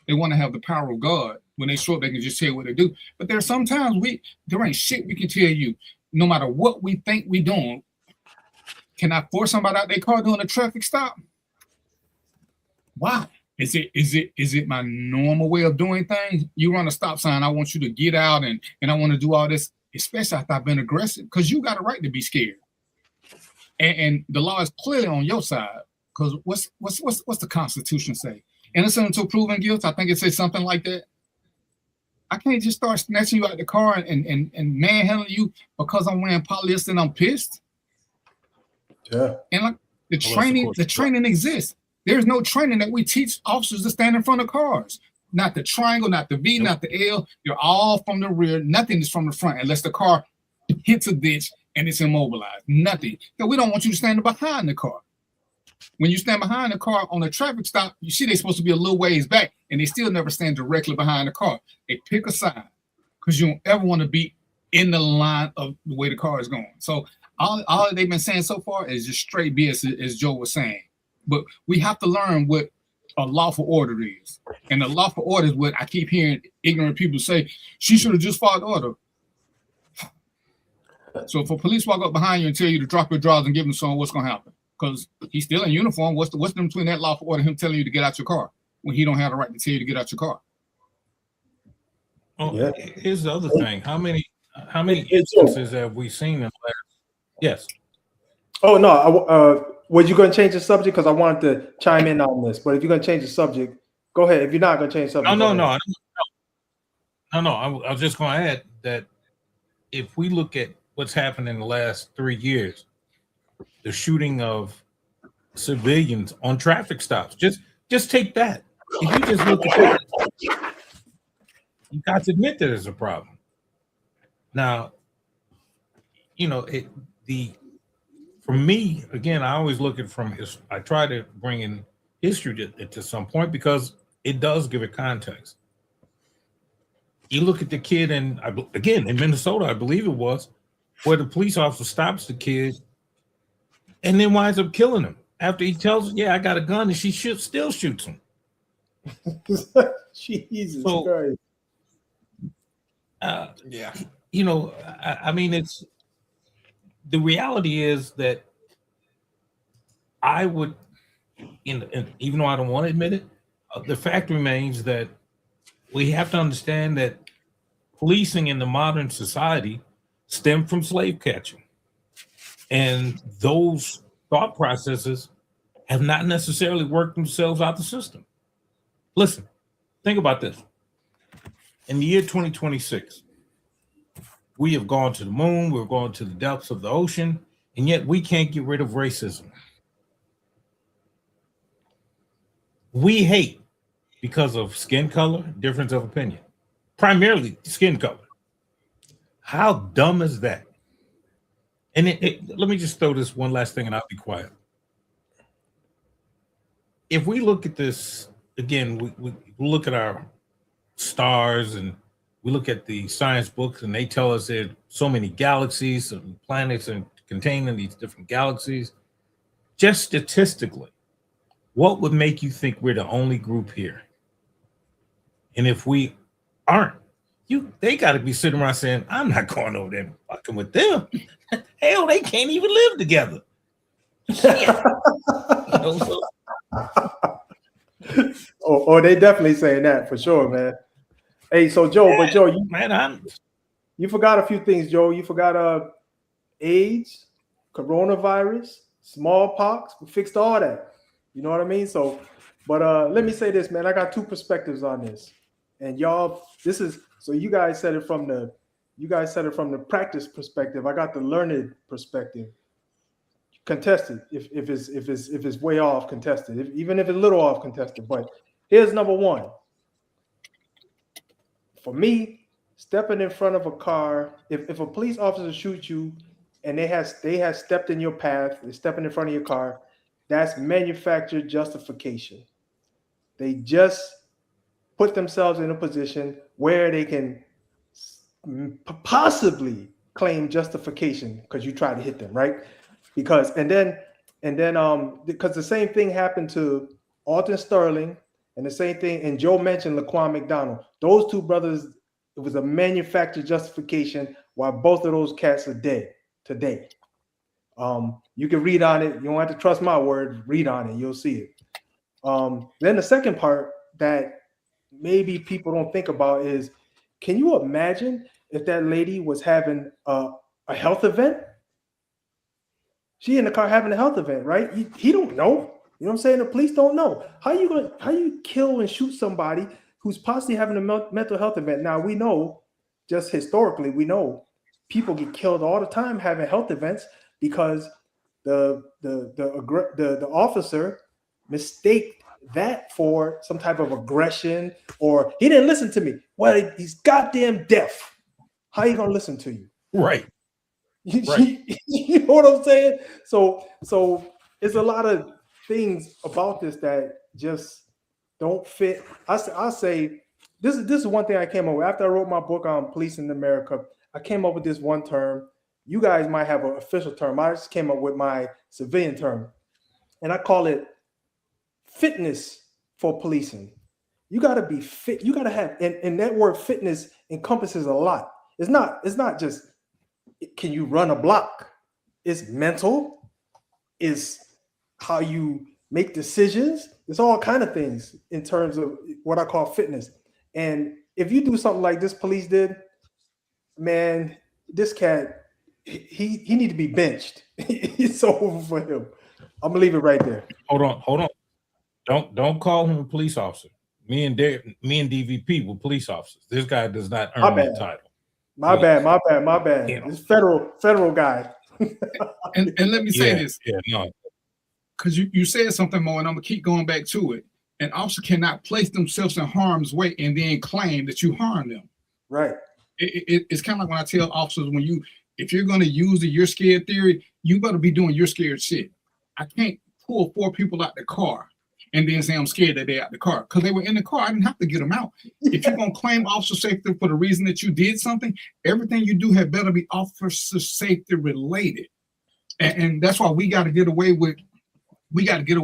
the power of God. When they show up, they can just tell you what they do. But there are sometimes there ain't shit we can tell you, no matter what we think we doing. Can I force somebody out their car doing a traffic stop? Why? Is it my normal way of doing things? You run a stop sign, I want you to get out and I want to do all this, especially after I've been aggressive, because you got a right to be scared. And the law is clearly on your side, because what's the Constitution say? Innocent until proven guilty. I think it says something like that. I can't just start snatching you out the car and manhandling you because I'm wearing polyester and I'm pissed. Yeah. And like the training exists. There's no training that we teach officers to stand in front of cars. Not the triangle, not the V, not the L. They're all from the rear. Nothing is from the front unless the car hits a ditch and it's immobilized. Nothing. So we don't want you to stand behind the car. When you stand behind the car on a traffic stop, you see they're supposed to be a little ways back, and they still never stand directly behind the car. They pick a side because you don't ever want to be in the line of the way the car is going. So all they've been saying so far is just straight BS, as Joe was saying. But we have to learn what a lawful order is. And the lawful order is what I keep hearing ignorant people say, she should have just followed the order. So if a police walk up behind you and tell you to drop your drawers and give him some, what's going to happen? Because he's still in uniform. What's the difference between that lawful order and him telling you to get out your car when he don't have the right to tell you to get out your car? Oh, yeah. Here's the other thing. How many instances have we seen in the last? Yes. Oh no. Were you going to change the subject? Because I wanted to chime in on this. But if you're going to change the subject, go ahead. If you're not going to change the subject, no. I was just going to add that if we look at what's happened in the last 3 years, the shooting of civilians on traffic stops. Just take that. If you just look at that, you got to admit that there's a problem. Now, for me, again, I always look at I try to bring in history to some point because it does give it context. You look at the kid in Minnesota, I believe it was, where the police officer stops the kid and then winds up killing him after he tells her, yeah, I got a gun, and she still shoots him. Jesus Christ. Yeah. I mean, it's the reality is that I would, even though I don't want to admit it, the fact remains that we have to understand that policing in the modern society stemmed from slave catching. And those thought processes have not necessarily worked themselves out the system. Listen, think about this. In the year 2026, we have gone to the moon, we're going to the depths of the ocean, and yet we can't get rid of racism. We hate because of skin color, difference of opinion, primarily skin color. How dumb is that? And let me just throw this one last thing and I'll be quiet. If we look at this, again, we look at our stars and we look at the science books and they tell us there are so many galaxies and planets and contained in these different galaxies. Just statistically, What would make you think we're the only group here? And if we aren't, they got to be sitting around saying, I'm not going over there fucking with them. Hell, they can't even live together. Or they definitely saying that for sure, man. Hey, so Joe, but Joe, you forgot a few things, Joe. You forgot AIDS, coronavirus, smallpox. We fixed all that. You know what I mean? So, but let me say this, man. I got two perspectives on this, and y'all, this is so you guys said it from the practice perspective. I got the learned perspective. Contested, if it's way off, contested. Even if it's a little off, contested. But here's number one. For me, stepping in front of a car, if a police officer shoots you and they have stepped in your path, they're stepping in front of your car, that's manufactured justification. They just put themselves in a position where they can possibly claim justification because you try to hit them, right? Because because the same thing happened to Alton Sterling, and the same thing, and Joe mentioned Laquan McDonald. Those two brothers, it was a manufactured justification why both of those cats are dead today. You can read on it. You don't have to trust my word. Read on it. You'll see it. Then the second part that maybe people don't think about is, can you imagine if that lady was having a health event? She in the car having a health event, right? He don't know. You know what I'm saying? The police don't know. How you kill and shoot somebody who's possibly having a mental health event? Now we know, just historically, we know people get killed all the time having health events because the officer mistaked that for some type of aggression, or he didn't listen to me. Well, he's goddamn deaf. How you gonna listen to you? Right. Right. You know what I'm saying? So it's a lot of things about this that just don't fit. I say this is one thing I came up with after I wrote my book on policing in America. I came up with this one term. You guys might have an official term. I just came up with my civilian term, and I call it fitness for policing. You got to be fit. You got to have, and that word fitness encompasses a lot. It's not just, can you run a block? It's mental. It's how you make decisions. It's all kind of things in terms of what I call fitness. And if you do something like this police did, man, this cat, he need to be benched. It's over for him. I'm gonna leave it right there. Hold on. Don't call him a police officer. Me and DVP were police officers. This guy does not earn that title. My bad. You know. It's federal guy. and let me say this. Yeah, no. Because you said something more, and I'm gonna keep going back to it. An officer cannot place themselves in harm's way and then claim that you harmed them. Right. It's kind of like when I tell officers, if you're gonna use the you're scared theory, you better be doing your scared shit. I can't pull 4 people out the car and then say I'm scared that they're out the car because they were in the car. I didn't have to get them out. If you're gonna claim officer safety for the reason that you did something, everything you do had better be officer safety related. And that's why we got to get away with. We got to get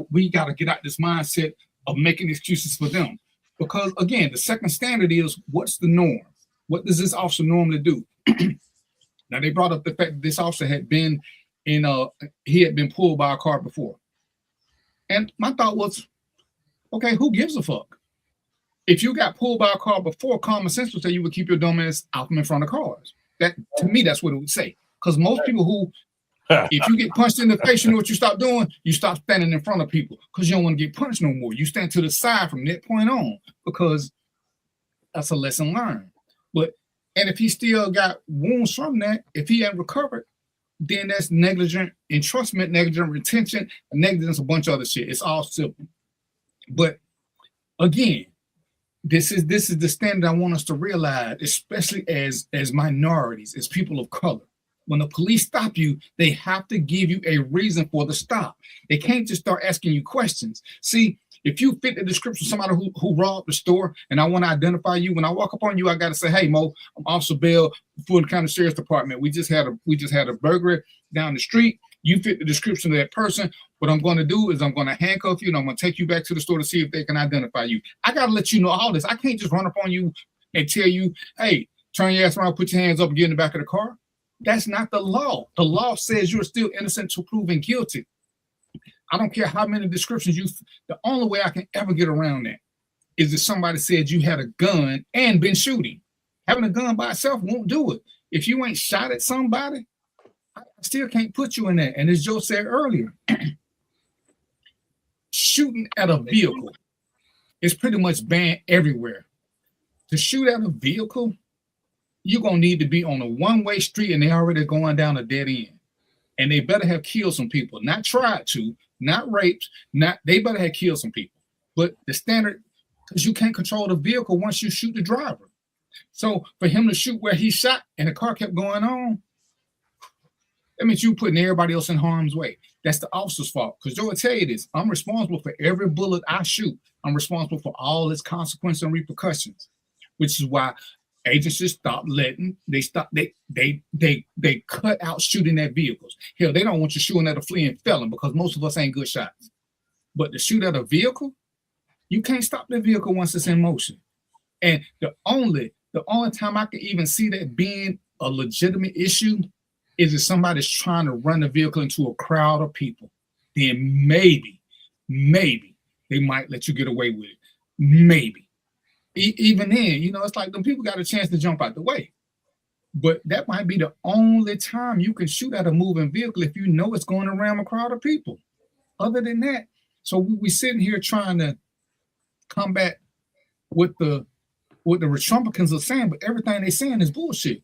out this mindset of making excuses for them, because again, the second standard is what's the norm? What does this officer normally do? Now they brought up the fact that this officer had been he had been pulled by a car before, and my thought was, okay, who gives a fuck? If you got pulled by a car before, common sense would say you would keep your dumb ass out from in front of cars. That, to me, that's what it would say. Because most people who, if you get punched in the face, you know what you stop doing? You stop standing in front of people because you don't want to get punched no more. You stand to the side from that point on because that's a lesson learned. And if he still got wounds from that, if he hadn't recovered, then that's negligent entrustment, negligent retention, negligence, a bunch of other shit. It's all simple. But again, this is the standard I want us to realize, especially as minorities, as people of color. When the police stop you, they have to give you a reason for the stop. They can't just start asking you questions. See, if you fit the description of somebody who robbed the store and I want to identify you, when I walk up on you, I got to say, hey, Mo, I'm Officer Bell, Fulton County Sheriff's Department. We just had a burglary down the street. You fit the description of that person. What I'm going to do is I'm going to handcuff you and I'm going to take you back to the store to see if they can identify you. I got to let you know all this. I can't just run up on you and tell you, hey, turn your ass around, put your hands up, and get in the back of the car. That's not the law. The law says you're still innocent till proven guilty. I don't care how many descriptions the only way I can ever get around that is if somebody said you had a gun and been shooting. Having a gun by itself won't do it. If you ain't shot at somebody, I still can't put you in that. And as Joe said earlier, shooting at a vehicle is pretty much banned everywhere. To shoot at a vehicle, you're going to need to be on a one-way street and they're already going down a dead end. And they better have killed some people, not tried to, not raped, they better have killed some people. But the standard, because you can't control the vehicle once you shoot the driver. So for him to shoot where he shot and the car kept going on, that means you putting everybody else in harm's way. That's the officer's fault. Because Joe will tell you this, I'm responsible for every bullet I shoot. I'm responsible for all its consequences and repercussions, which is why agencies they cut out shooting at vehicles. Hell, they don't want you shooting at a fleeing felon because most of us ain't good shots. But to shoot at a vehicle, you can't stop the vehicle once it's in motion. And the only time I can even see that being a legitimate issue is if somebody's trying to run the vehicle into a crowd of people. Then maybe they might let you get away with it. Maybe. Even then, it's like them people got a chance to jump out the way. But that might be the only time you can shoot at a moving vehicle if you know it's going around a crowd of people. Other than that, so we sitting here trying to combat what the Republicans are saying, but everything they're saying is bullshit.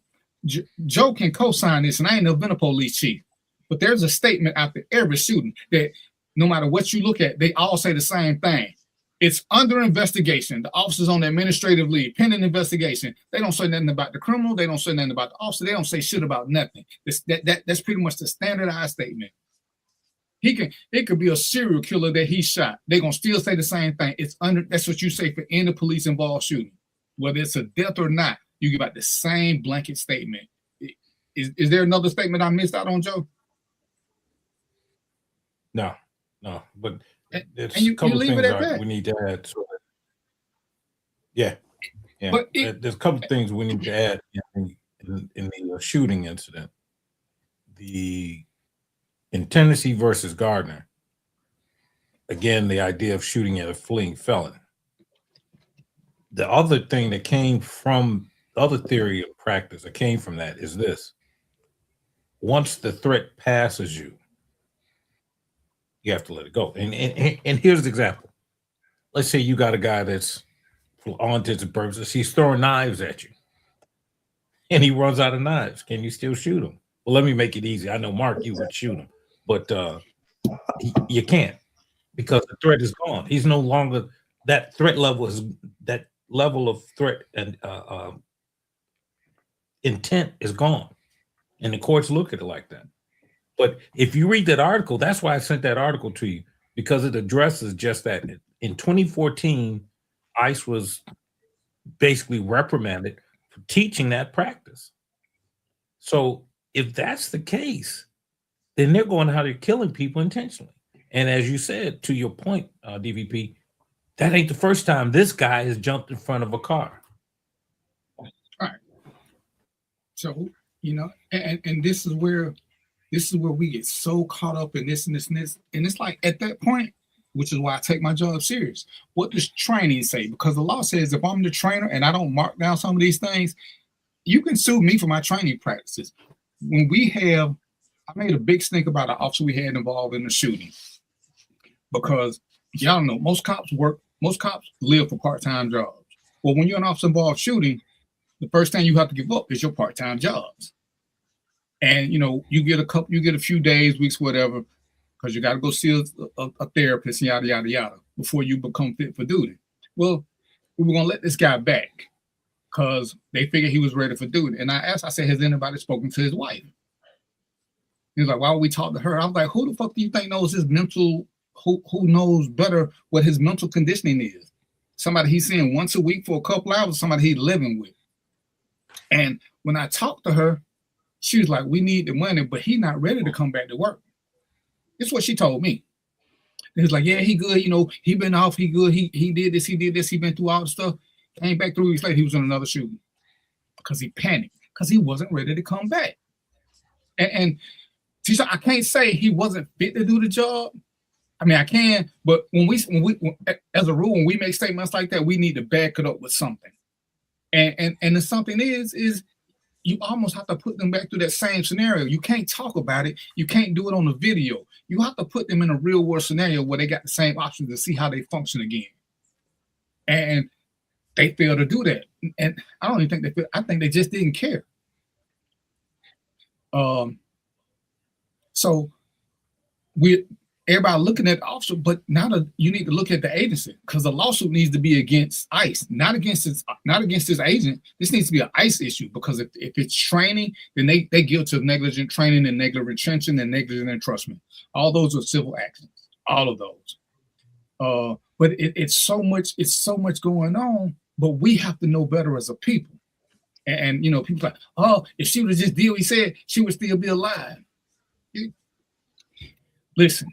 Joe can co-sign this, and I ain't never been a police chief, but there's a statement after every shooting that no matter what you look at, they all say the same thing. It's under investigation. The officer's on the administrative leave, pending investigation. They don't say nothing about the criminal. They don't say nothing about the officer. They don't say shit about nothing. That's pretty much the standardized statement. It could be a serial killer that he shot. They're gonna still say the same thing. That's what you say for any police involved shooting. Whether it's a death or not, you give out the same blanket statement. Is there another statement I missed out on, Joe? No, but there's a couple of things we need to add. Yeah. But there's a couple of things we need to add in the shooting incident. In Tennessee versus Gardner, again, the idea of shooting at a fleeing felon. The other thing that came from the other theory of practice that came from that is this. Once the threat passes you, you have to let it go. And here's the example. Let's say you got a guy that's, for all intents and purposes, he's throwing knives at you. And he runs out of knives. Can you still shoot him? Well, let me make it easy. I know, Mark, you would shoot him. But you can't, because the threat is gone. He's no longer, that level of threat and intent is gone. And the courts look at it like that. But if you read that article, that's why I sent that article to you, because it addresses just that. In 2014, ICE was basically reprimanded for teaching that practice. So if that's the case, then they're going how they're killing people intentionally. And as you said, to your point, DVP, that ain't the first time this guy has jumped in front of a car. All right. So, and this is where we get so caught up in this and this and this. And it's like at that point, which is why I take my job serious. What does training say? Because the law says if I'm the trainer and I don't mark down some of these things, you can sue me for my training practices. When I made a big stink about an officer we had involved in the shooting, because y'all know most cops live for part-time jobs. Well, when you're an officer involved shooting, the first thing you have to give up is your part-time jobs. And you get a few days, weeks, whatever, because you got to go see a therapist, yada yada yada, before you become fit for duty. Well, we were gonna let this guy back because they figured he was ready for duty. And I said, has anybody spoken to his wife? He was like, why would we talk to her? I was like, who the fuck do you think knows his mental? Who knows better what his mental conditioning is? Somebody he's seeing once a week for a couple hours, somebody he's living with. And when I talked to her, she was like, we need the money, but he's not ready to come back to work. This is what she told me. He was like, yeah, he good. You know, he been off. He good. He did this. He did this. He been through all the stuff. Came back 3 weeks later. He was in another shooting because he panicked because he wasn't ready to come back. And she said, I can't say he wasn't fit to do the job. I mean, I can, but when as a rule, when we make statements like that, we need to back it up with something. And the something is you almost have to put them back through that same scenario. You can't talk about it. You can't do it on the video. You have to put them in a real world scenario where they got the same options to see how they function again. And they fail to do that. And I don't even think they feel, I think they just didn't care. So everybody looking at the officer, but now you need to look at the agency, because the lawsuit needs to be against ICE, not against this agent. This needs to be an ICE issue, because if it's training, then they guilty of negligent training and negligent retention and negligent entrustment. All those are civil actions. All of those. But it's so much going on. But we have to know better as a people. And you know, people like, oh, if she would have just did what he said, she would still be alive. Listen.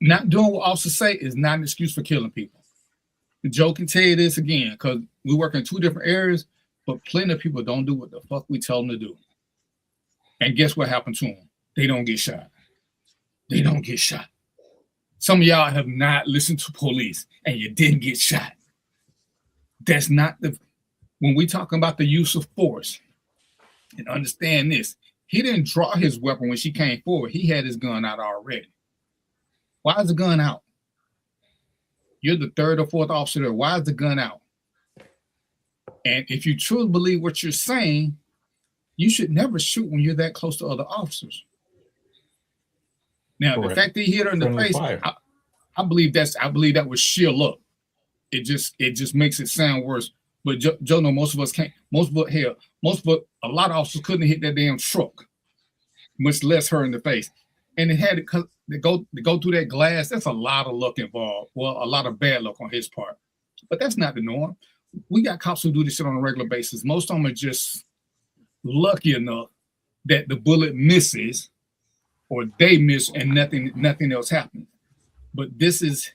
Not doing what officers say is not an excuse for killing people. Joe can tell you this again, because we work in two different areas, but plenty of people don't do what the fuck we tell them to do. And guess what happened to them? They don't get shot. They don't get shot. Some of y'all have not listened to police and you didn't get shot. That's not when we talking about the use of force, and understand this, he didn't draw his weapon when she came forward. He had his gun out already. Why is the gun out? You're the third or fourth officer there. Why is the gun out? And if you truly believe what you're saying, you should never shoot when you're that close to other officers. Now, correct. The fact that he hit her in the face, I believe that was sheer luck. It just makes it sound worse. But Joe, no, most of us can't. A lot of officers couldn't hit that damn truck, much less her in the face. And it had to go through that glass. That's a lot of luck involved. Well, a lot of bad luck on his part. But that's not the norm. We got cops who do this shit on a regular basis. Most of them are just lucky enough that the bullet misses, or they miss and nothing else happens. But this is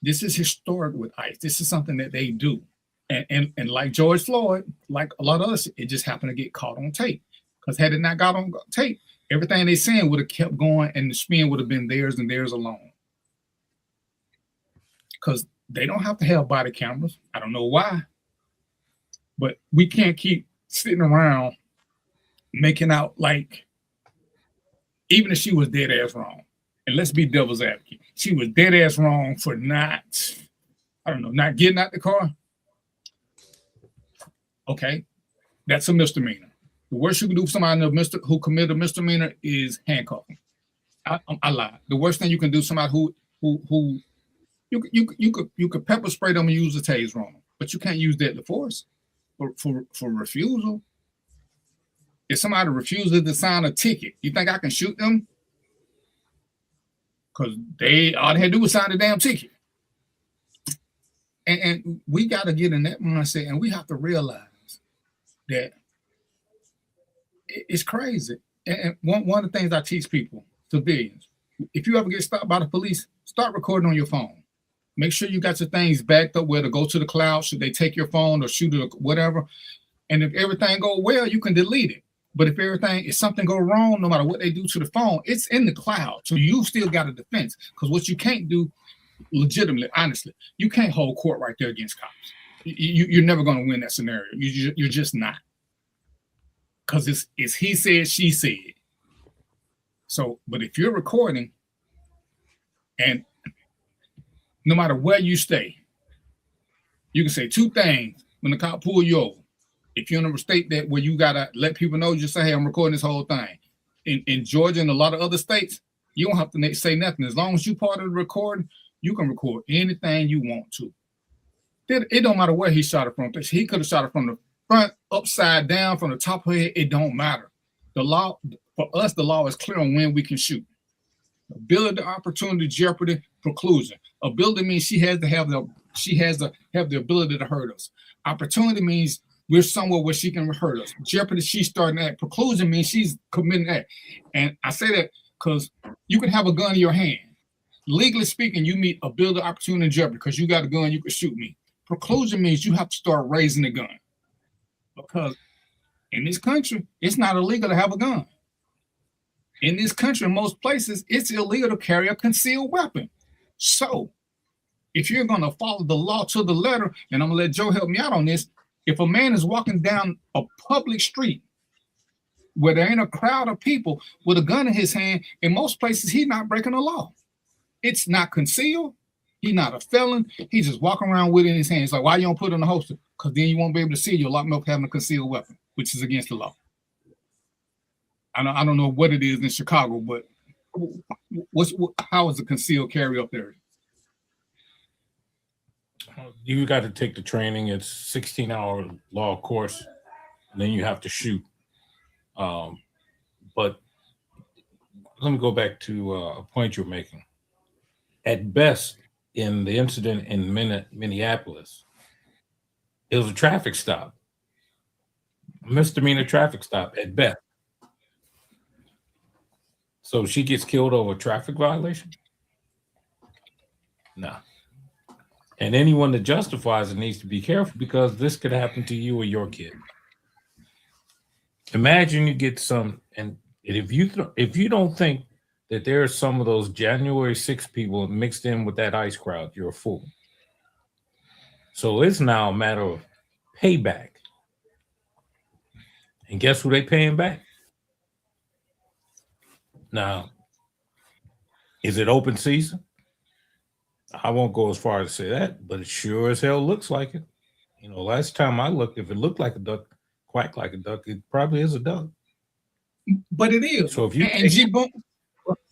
historic with ICE. This is something that they do. And like George Floyd, like a lot of us, it just happened to get caught on tape. Because had it not got on tape, everything they saying would have kept going, and the spin would have been theirs and theirs alone. Because they don't have to have body cameras. I don't know why. But we can't keep sitting around making out like, even if she was dead ass wrong, and let's be devil's advocate, she was dead ass wrong for not getting out the car. Okay, that's a misdemeanor. The worst you can do for somebody who committed a misdemeanor is handcuffing. I lied. The worst thing you can do somebody who you could pepper spray them and use a taser on them, but you can't use deadly force for refusal. If somebody refuses to sign a ticket, you think I can shoot them? Because all they had to do was sign the damn ticket. And we got to get in that mindset, and we have to realize that it's crazy. And one of the things I teach people, civilians, if you ever get stopped by the police, start recording on your phone. Make sure you got your things backed up where to go to the cloud. Should they take your phone or shoot it or whatever? And if everything go well, you can delete it. But if something go wrong, no matter what they do to the phone, it's in the cloud. So you still got a defense. Because what you can't do, legitimately, honestly, you can't hold court right there against cops. You're never going to win that scenario. You're just not. Because it's he said, she said. So, but if you're recording, and no matter where you stay, you can say two things when the cop pull you over. If you're in a state that where you gotta let people know, just say, hey, I'm recording this whole thing. In Georgia and a lot of other states, you don't have to say nothing. As long as you're part of the recording, you can record anything you want to. It don't matter where he shot it from. He could have shot it from the front, upside down, from the top of her head. It don't matter. The law, for us, the law is clear on when we can shoot. Ability, opportunity, jeopardy, preclusion. Ability means she has to have the ability to hurt us. Opportunity means we're somewhere where she can hurt us. Jeopardy, she's starting that. Preclusion means she's committing that. And I say that because you can have a gun in your hand. Legally speaking, you meet a builder opportunity in jeopardy because you got a gun, you can shoot me. Preclusion means you have to start raising the gun. Because in this country, it's not illegal to have a gun. In this country, in most places, it's illegal to carry a concealed weapon. So if you're going to follow the law to the letter, and I'm going to let Joe help me out on this, if a man is walking down a public street where there ain't a crowd of people with a gun in his hand, in most places, he's not breaking the law. It's not concealed. He's not a felon. He's just walking around with it in his hand. It's like, why you don't put it in the holster? Because then you won't be able to see you a lot more having a concealed weapon, which is against the law. I don't know what it is in Chicago, but how is the concealed carry up there? You got to take the training. It's 16-hour law course, and then you have to shoot. But let me go back to a point you're making. At best, in the incident in Minneapolis, it was a traffic stop, a misdemeanor traffic stop at best. So she gets killed over a traffic violation? No. And anyone that justifies it needs to be careful because this could happen to you or your kid. Imagine you get some, and if you don't think that there are some of those January 6th people mixed in with that ICE crowd, you're a fool. So it's now a matter of payback. And guess who they paying back? Now, is it open season? I won't go as far as to say that, but it sure as hell looks like it. You know, last time I looked, if it looked like a duck, quacked like a duck, it probably is a duck. But it is. So if you and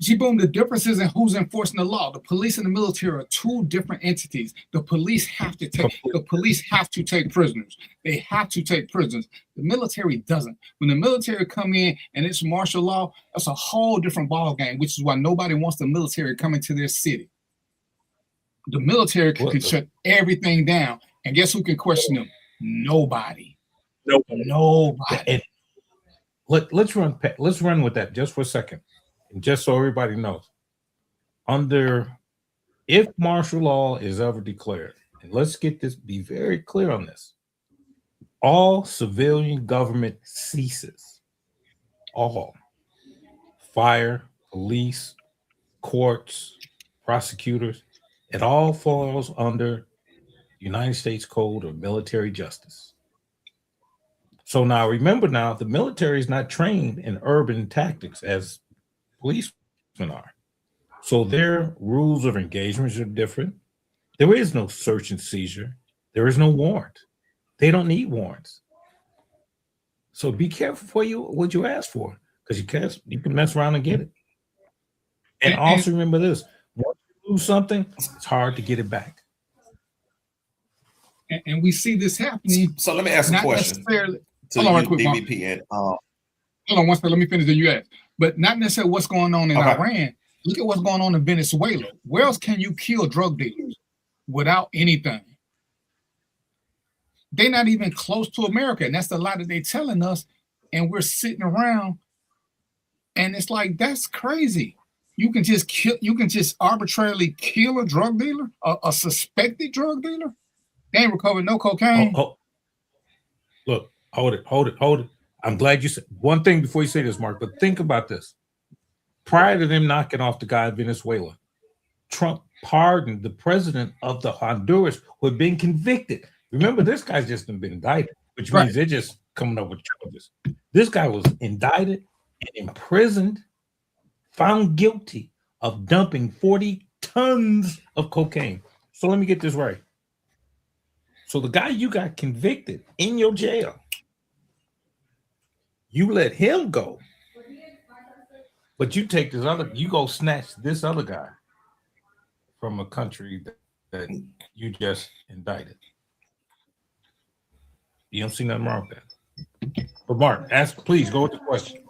G-Boom, the difference is in who's enforcing the law. The police and the military are two different entities. The police have to take prisoners. They have to take prisoners. The military doesn't. When the military come in and it's martial law, that's a whole different ball game, which is why nobody wants the military coming to their city. The military can shut everything down. And guess who can question them? Nobody. Nobody. And let's run with that just for a second. And just so everybody knows, if martial law is ever declared, and let's be very clear on this, all civilian government ceases. All. Fire, police, courts, prosecutors, it all falls under United States Code of Military Justice. So now remember the military is not trained in urban tactics as policemen are. So their rules of engagement are different. There is no search and seizure. There is no warrant. They don't need warrants. So be careful what you ask for, because you can mess around and get it. And also remember this: once you lose something, it's hard to get it back. And we see this happening. So let me ask a question. Hold on, right quick, DVP. Hold on one second. Let me finish. Then you ask. But not necessarily what's going on in Iran. Look at what's going on in Venezuela. Where else can you kill drug dealers without anything? They're not even close to America, and that's the lie that they're telling us. And we're sitting around, and it's like, that's crazy. You can just arbitrarily kill a drug dealer, a suspected drug dealer. They ain't recovered no cocaine. Look, hold it. I'm glad you said one thing before you say this, Mark, but think about this. Prior to them knocking off the guy in Venezuela, Trump pardoned the president of the Honduras who had been convicted. Remember, this guy's just been indicted, which means they're just coming up with charges. This guy was indicted and imprisoned, found guilty of dumping 40 tons of cocaine. So let me get this right. So the guy you got convicted in your jail, you let him go, but you take you go snatch this other guy from a country that you just indicted. You don't see nothing wrong with that. But Mark, please go with the question.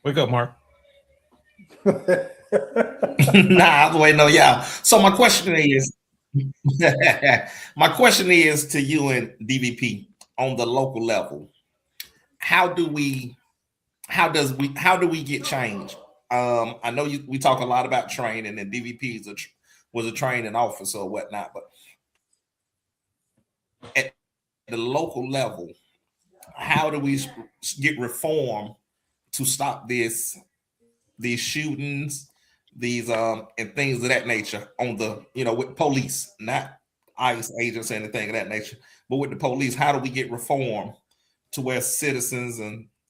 Wake up, Mark. Nah, I'm waiting on y'all. So my question is, My question is to you and DVP on the local level. How do we get change? I know we talk a lot about training, and DVP was a training officer or whatnot, but at the local level, how do we get reform to stop these shootings, these and things of that nature on the, with police, not ICE agents or anything of that nature, but with the police? How do we get reform to where citizens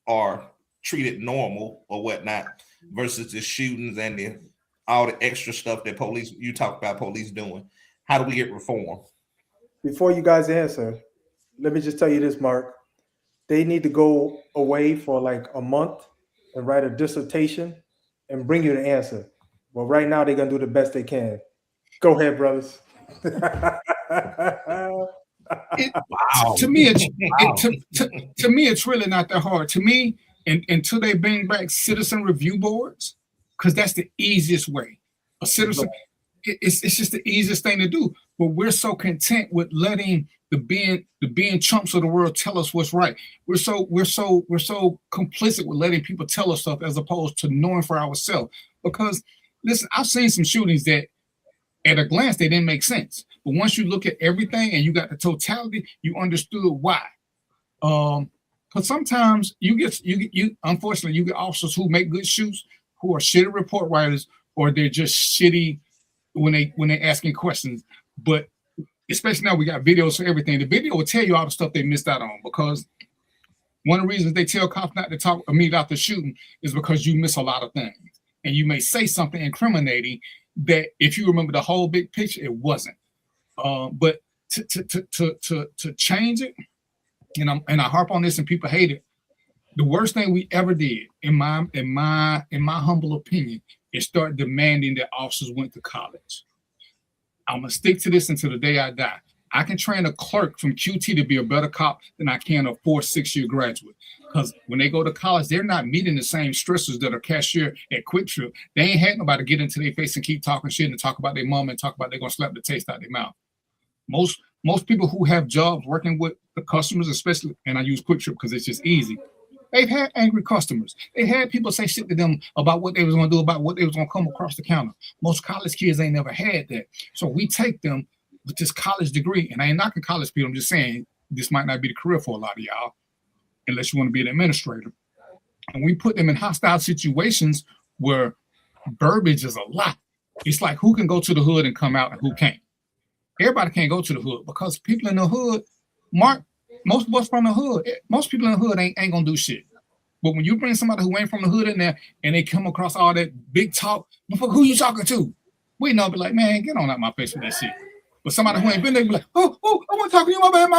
are treated normal or whatnot versus the shootings and all the extra stuff that you talk about police doing? How do we get reform? Before you guys answer, let me just tell you this, Mark. They need to go away for like a month and write a dissertation and bring you the answer. But right now, they're going to do the best they can. Go ahead, brothers. To me, it's really not that hard. To me, until they bring back citizen review boards, because that's the easiest way. A citizen, it's just the easiest thing to do. But we're so content with letting the being chumps of the world tell us what's right. We're so complicit with letting people tell us stuff as opposed to knowing for ourselves. Because listen, I've seen some shootings that at a glance they didn't make sense. But once you look at everything and you got the totality, you understood why. Because sometimes you unfortunately you get officers who make good shoots who are shitty report writers, or they're just shitty when they're asking questions. But especially now we got videos for everything. The video will tell you all the stuff they missed out on, because one of the reasons they tell cops not to talk immediately after shooting is because you miss a lot of things. And you may say something incriminating that if you remember the whole big picture, it wasn't. But to change it, and I harp on this and people hate it, the worst thing we ever did, in my humble opinion, is start demanding that officers went to college. I'm gonna stick to this until the day I die. I can train a clerk from QT to be a better cop than I can a 4-6-year graduate. Because when they go to college, they're not meeting the same stressors that a cashier at Quick Trip. They ain't had nobody get into their face and keep talking shit and talk about their mom and talk about they're gonna slap the taste out of their mouth. Most people who have jobs working with the customers, especially, and I use Quick Trip because it's just easy, they've had angry customers. They had people say shit to them about what they was going to do, about what they was going to come across the counter. Most college kids ain't never had that. So we take them with this college degree, and I ain't knocking college people. I'm just saying this might not be the career for a lot of y'all, unless you want to be an administrator. And we put them in hostile situations where verbiage is a lot. It's like who can go to the hood and come out and who can't. Everybody can't go to the hood because people in the hood, Mark, most of us from the hood, most people in the hood ain't gonna do shit. But when you bring somebody who ain't from the hood in there and they come across all that big talk, who you talking to? We know, be like, man, get on out my face with that shit. But somebody who ain't been there be like, oh, I want to talk to you, my bad.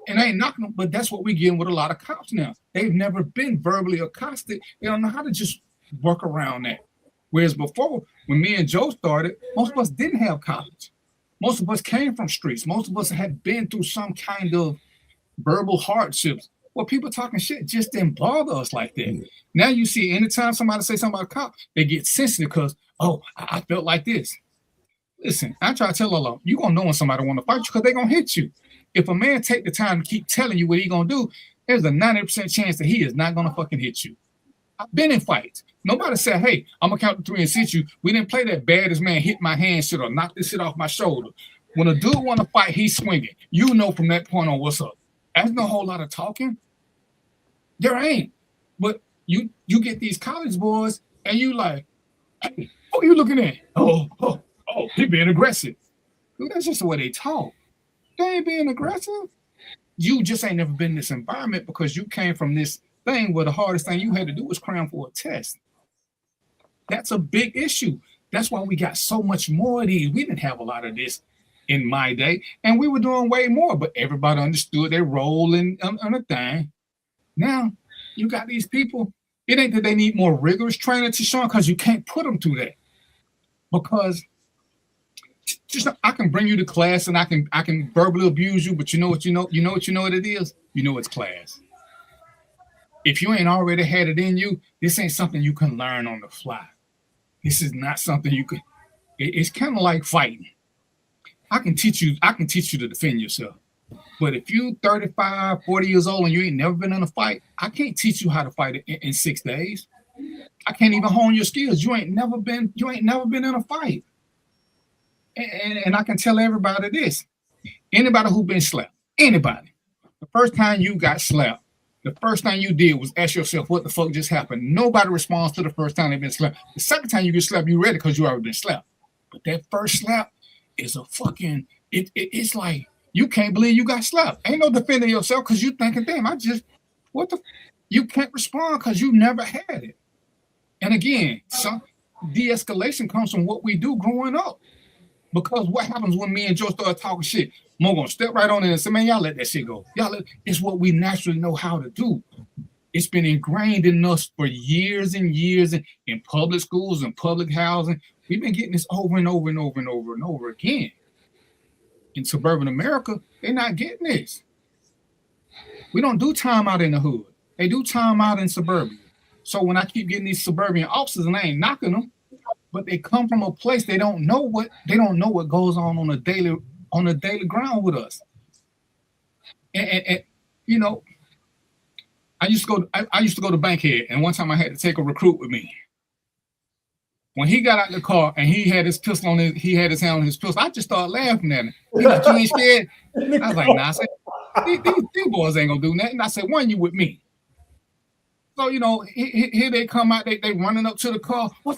And I ain't knocking them, but that's what we getting with a lot of cops now. They've never been verbally accosted. They don't know how to just work around that. Whereas before, when me and Joe started, most of us didn't have college. Most of us came from streets. Most of us had been through some kind of verbal hardships. Well, people talking shit just didn't bother us like that. Mm. Now you see, anytime somebody say something about a cop, they get sensitive because, oh, I felt like this. Listen, I try to tell Allah, you're going to know when somebody want to fight you because they're going to hit you. If a man take the time to keep telling you what he going to do, there's a 90% chance that he is not going to fucking hit you. I've been in fights. Nobody said, hey, I'm going to count to 3 and sit you. We didn't play that baddest man hit my hand shit or knock this shit off my shoulder. When a dude want to fight, he's swinging. You know from that point on what's up. There's no whole lot of talking. There ain't. But you get these college boys and you like, hey, what are you looking at? Oh, he being aggressive. Dude, that's just the way they talk. They ain't being aggressive. You just ain't never been in this environment because you came from this thing where the hardest thing you had to do was cram for a test. That's a big issue. That's why we got so much more of these. We didn't have a lot of this in my day, and we were doing way more, but everybody understood their role in a thing. Now, you got these people, it ain't that they need more rigorous training to show them because you can't put them through that. Because just I can bring you to class and I can verbally abuse you, but you know what it is? You know it's class. If you ain't already had it in you, this ain't something you can learn on the fly. This is not something you can. It's kind of like fighting. I can teach you to defend yourself. But if you 35, 40 years old and you ain't never been in a fight, I can't teach you how to fight in 6 days. I can't even hone your skills. You ain't never been in a fight. And I can tell everybody this. Anybody who been slapped, anybody, the first time you got slapped, the first thing you did was ask yourself, what the fuck just happened? Nobody responds to the first time they've been slapped. The second time you get slapped, you ready because you already been slapped. But that first slap is a fucking, it's like, you can't believe you got slapped. Ain't no defending yourself because you thinking, damn, you can't respond because you never had it. And again, some de-escalation comes from what we do growing up. Because what happens when me and Joe start talking shit? Mo gonna step right on in and say, man, y'all let that shit go. It's what we naturally know how to do. It's been ingrained in us for years and years in public schools and public housing. We've been getting this over and over and over and over and over again. In suburban America, they're not getting this. We don't do time out in the hood. They do time out in suburbia. So when I keep getting these suburban officers, and I ain't knocking them, but they come from a place they don't know what goes on a daily ground with us. And you know, I used to go to Bankhead, and one time I had to take a recruit with me. When he got out the car and he had his pistol on he had his hand on his pistol, I just started laughing at him. He like, you ain't scared? I was like, nah. I said, these boys ain't gonna do nothing. I said, one, you with me. So, you know, here they come out, they running up to the car. What's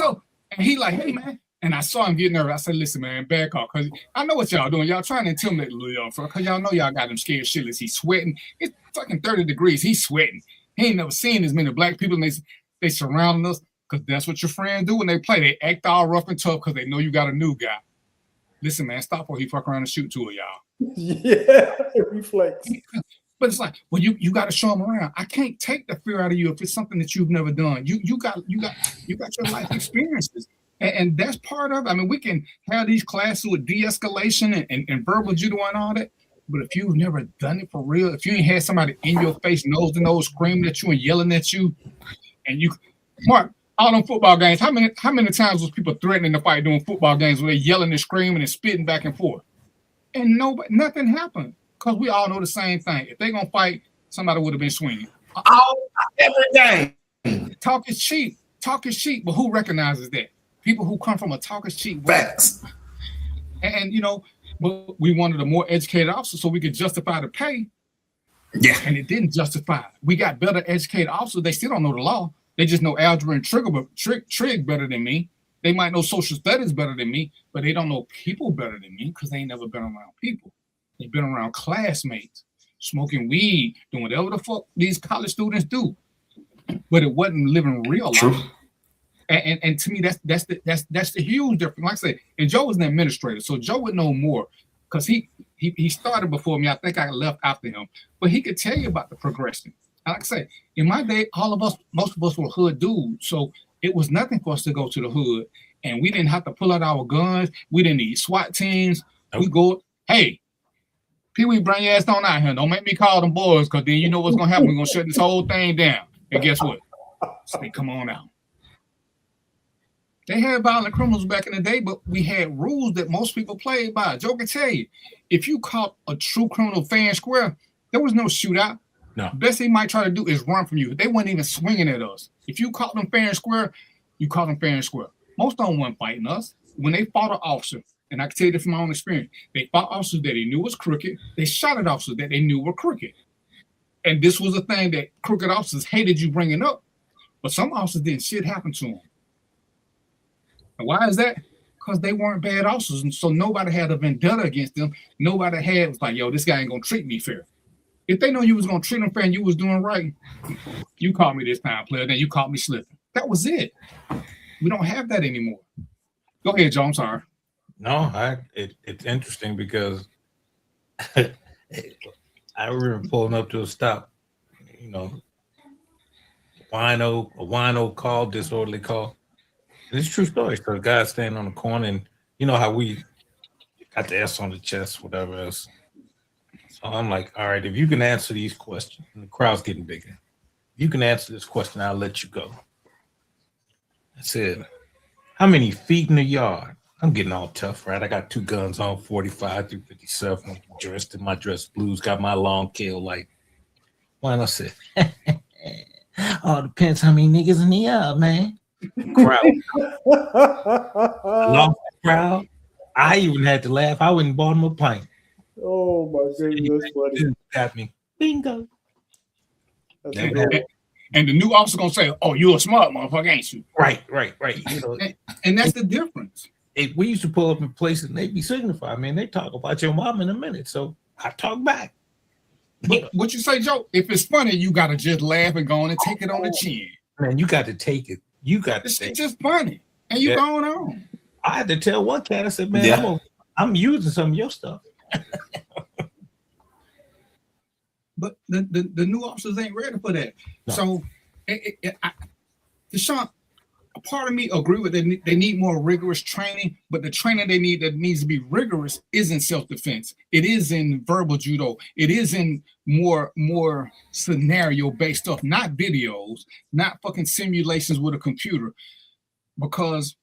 up? And he like, hey, man. And I saw him getting nervous. I said, listen, man, back off. Because I know what y'all doing. Y'all trying to intimidate the little young fella. Because y'all know y'all got him scared shitless. He's sweating. It's fucking 30 degrees. He's sweating. He ain't never seen as many black people. And they surrounding us. Because that's what your friends do when they play. They act all rough and tough because they know you got a new guy. Listen, man, stop or he fuck around and shoot two of y'all. Yeah, reflex. But it's like, well, you got to show them around. I can't take the fear out of you if it's something that you've never done. You got your life experiences, and that's part of it. I mean, we can have these classes with de-escalation and verbal judo and all that, but if you've never done it for real, if you ain't had somebody in your face, nose to nose, screaming at you and yelling at you, and you, Mark, all them football games, how many times was people threatening to fight doing football games where they yelling and screaming and spitting back and forth, and nothing happened. Because we all know the same thing. If they're going to fight, somebody would have been swinging. Every game. Talk is cheap. But who recognizes that? People who come from a talk is cheap. Facts. And you know, but we wanted a more educated officer so we could justify the pay. Yeah. And it didn't justify it. We got better educated officers. They still don't know the law. They just know algebra and trig better than me. They might know social studies better than me, but they don't know people better than me because they ain't never been around people. They've been around classmates, smoking weed, doing whatever the fuck these college students do. But it wasn't living real life. And to me, that's the huge difference. Like I said, and Joe was an administrator, so Joe would know more because he started before me. I think I left after him, but he could tell you about the progression. And like I say, in my day, most of us were hood dudes, so it was nothing for us to go to the hood, and we didn't have to pull out our guns. We didn't need SWAT teams. Nope. We go, hey. Pee-wee, bring your ass on out here. Don't make me call them boys, because then you know what's going to happen. We're going to shut this whole thing down. And guess what? Say, come on out. They had violent criminals back in the day, but we had rules that most people played by. Joe can tell you, if you caught a true criminal fair and square, there was no shootout. No. The best they might try to do is run from you. They weren't even swinging at us. If you caught them fair and square, you caught them fair and square. Most of them weren't fighting us. When they fought an officer, and I can tell you this from my own experience, they fought officers that they knew was crooked. They shot at officers that they knew were crooked. And this was a thing that crooked officers hated you bringing up. But some officers didn't shit happen to them. And why is that? Because they weren't bad officers. And so nobody had a vendetta against them. Nobody was like, yo, this guy ain't going to treat me fair. If they know you was going to treat them fair and you was doing right, you caught me this time, player. Then you caught me slipping. That was it. We don't have that anymore. Go ahead, Joe. I'm sorry. No, it's interesting because I remember pulling up to a stop, you know, a wino call, disorderly call. And it's a true story. So the guy standing on the corner, and you know how we got the S on the chest, whatever else. So I'm like, all right, if you can answer these questions, and the crowd's getting bigger. If you can answer this question, I'll let you go. That's it. How many feet in the yard? I'm getting all tough, right? I got 2 guns on, 45 through 57. Dressed in my dress blues, got my long kill like. Why I said, all depends how many niggas in the yard, man. Crowd. Lost the crowd. I even had to laugh. I went and bought him a pint. Oh my goodness, that's funny. Got me. Bingo. And the new officer gonna say, "Oh, you're a smart motherfucker, ain't you?" Right. You know, and that's the difference. We used to pull up in places and they be signified, man. They talk about your mom in a minute, so I talk back. But what you say, Joe? If it's funny, you gotta just laugh and go on and take it on the chin. Man, you got to take it. You got to take it. It's just funny, and you going on. I had to tell one cat. I said, "Man, I'm using some of your stuff." But the new officers ain't ready for that. No. So, Deshaun, a part of me agree with that. They need more rigorous training, but the training they need that needs to be rigorous is in self-defense. It is in verbal judo. It is in more scenario-based stuff, not videos, not fucking simulations with a computer. Because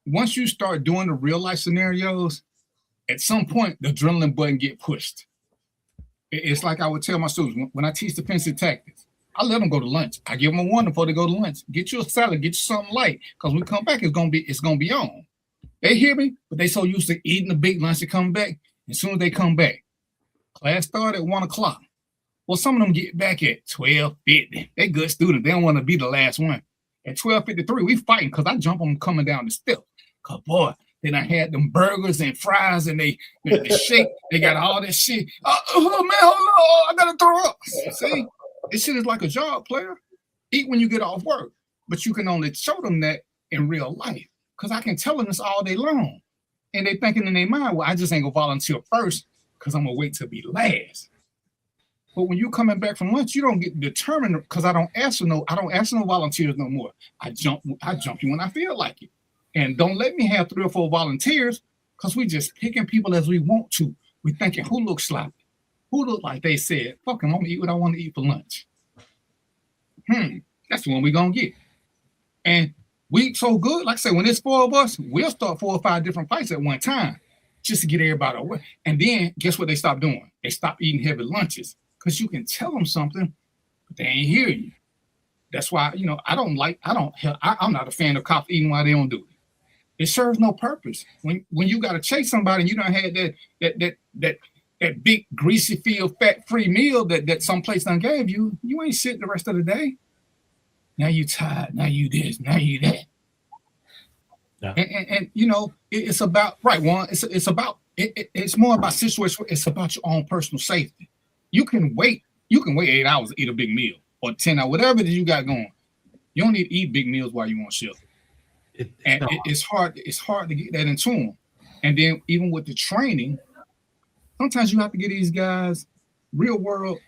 once you start doing the real-life scenarios, at some point, the adrenaline button get pushed. It's like I would tell my students when I teach defensive tactics, I let them go to lunch. I give them a warning before they go to lunch. Get you a salad, get you something light, because when we come back, it's gonna be on. They hear me, but they so used to eating the big lunch to come back. As soon as they come back, class start at 1:00. Well, some of them get back at 12:50. They good students. They don't want to be the last one. At 12:53, we fighting because I jump them coming down the step. Cause boy, then I had them burgers and fries and they shake. They got all this shit. Oh man, hold on, I gotta throw up. See, this shit is like a job, player. Eat when you get off work, but you can only show them that in real life. Cause I can tell them this all day long, and they thinking in their mind, well, I just ain't gonna volunteer first, cause I'm gonna wait to be last. But when you coming back from lunch, you don't get determined because I don't ask for no volunteers no more. I jump you when I feel like it. And don't let me have 3 or 4 volunteers because we just picking people as we want to. We thinking who looks sloppy, who look like they said, fuck him, I'm gonna eat what I want to eat for lunch. That's the one we gonna get. And we so good, like I said, when it's 4 of us, we'll start 4 or 5 different fights at one time just to get everybody away. And then guess what they stop doing? They stop eating heavy lunches because you can tell them something, but they ain't hear you. That's why, I'm not a fan of cops eating while they don't do it. It serves no purpose. When you got to chase somebody and you don't have that big greasy filled fat free meal that some place done gave you, you ain't sitting the rest of the day. Now you tired. Now you this. Now you that. Yeah. And it's about right one. It's more about situation. It's about your own personal safety. You can wait 8 hours to eat a big meal or 10 hours, whatever it is you got going. You don't need to eat big meals while you on shift. It's hard to get that into them. And then even with the training, sometimes you have to get these guys real world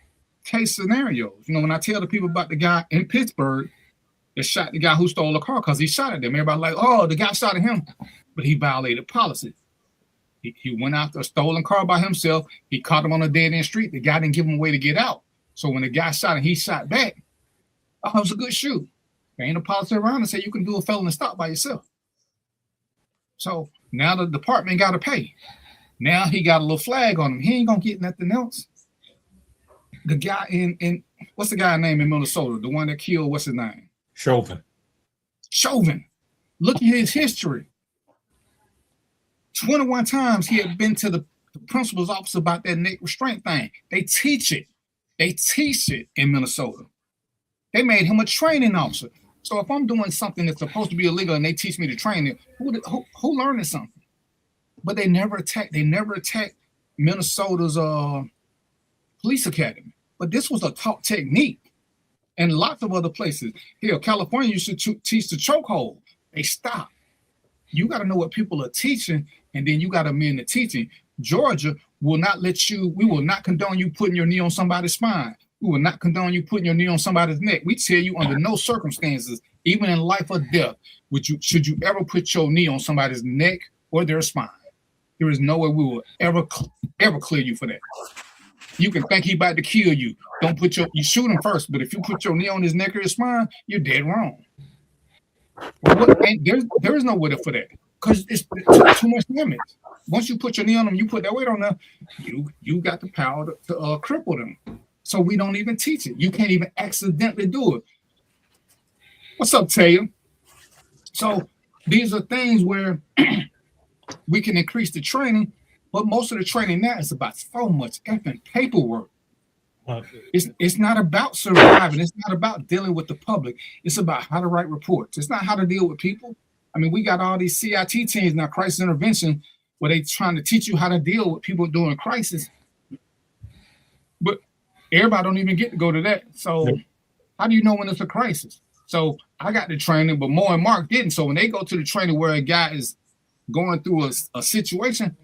case scenarios. When I tell the people about the guy in Pittsburgh that shot the guy who stole a car because he shot at them, everybody like, oh, the guy shot at him, but he violated policy. He went after a stolen car by himself. He caught him on a dead end street. The guy didn't give him a way to get out. So when the guy shot him, he shot back. Oh, it was a good shoot. There ain't a policy around and say you can do a felony stop by yourself. So now the department got to pay. Now he got a little flag on him. He ain't gonna get nothing else. The guy in what's the guy's name in Minnesota? The one that killed, what's his name? Chauvin. Look at his history. 21 times he had been to the principal's office about that neck restraint thing. They teach it in Minnesota. They made him a training officer. So if I'm doing something that's supposed to be illegal and they teach me to train it, who learning something? But they never attacked Minnesota's police academy. But this was a taught technique. And lots of other places. Here, California used to teach the chokehold. They stopped. You got to know what people are teaching, and then you got to amend the teaching. Georgia will not we will not condone you putting your knee on somebody's spine. We will not condone you putting your knee on somebody's neck. We tell you under no circumstances, even in life or death, should you ever put your knee on somebody's neck or their spine. There is no way we will ever clear you for that. You can think he about to kill you. You shoot him first, but if you put your knee on his neck or his spine, you're dead wrong. Well, there is no way for that because it's too much limits. Once you put your knee on them, you put that weight on them, you got the power to cripple them. So we don't even teach it. You can't even accidentally do it. What's up, Taylor? So these are things where we can increase the training, but most of the training now is about so much effing paperwork. It's not about surviving. It's not about dealing with the public. It's about how to write reports. It's not how to deal with people. I mean, we got all these CIT teams now, crisis intervention, where they trying to teach you how to deal with people during crisis. But everybody don't even get to go to that. So how do you know when it's a crisis? So I got the training, but Mo and Mark didn't. So when they go to the training where a guy is going through a situation,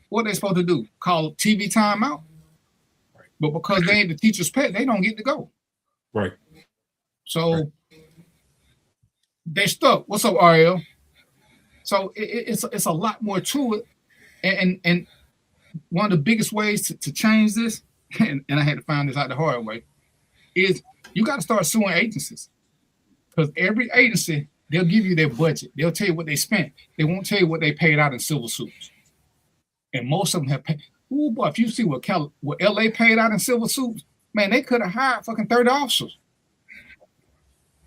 what are they supposed to do? Call TV timeout? But because they ain't the teacher's pet, they don't get to go. Right. So they stuck. What's up, Ariel? So it's a lot more to it. And one of the biggest ways to change this, and I had to find this out the hard way, is you got to start suing agencies. Because every agency, they'll give you their budget. They'll tell you what they spent. They won't tell you what they paid out in civil suits. And most of them have paid. Ooh, boy, if you see what LA paid out in civil suits, man, they could have hired fucking 30 officers.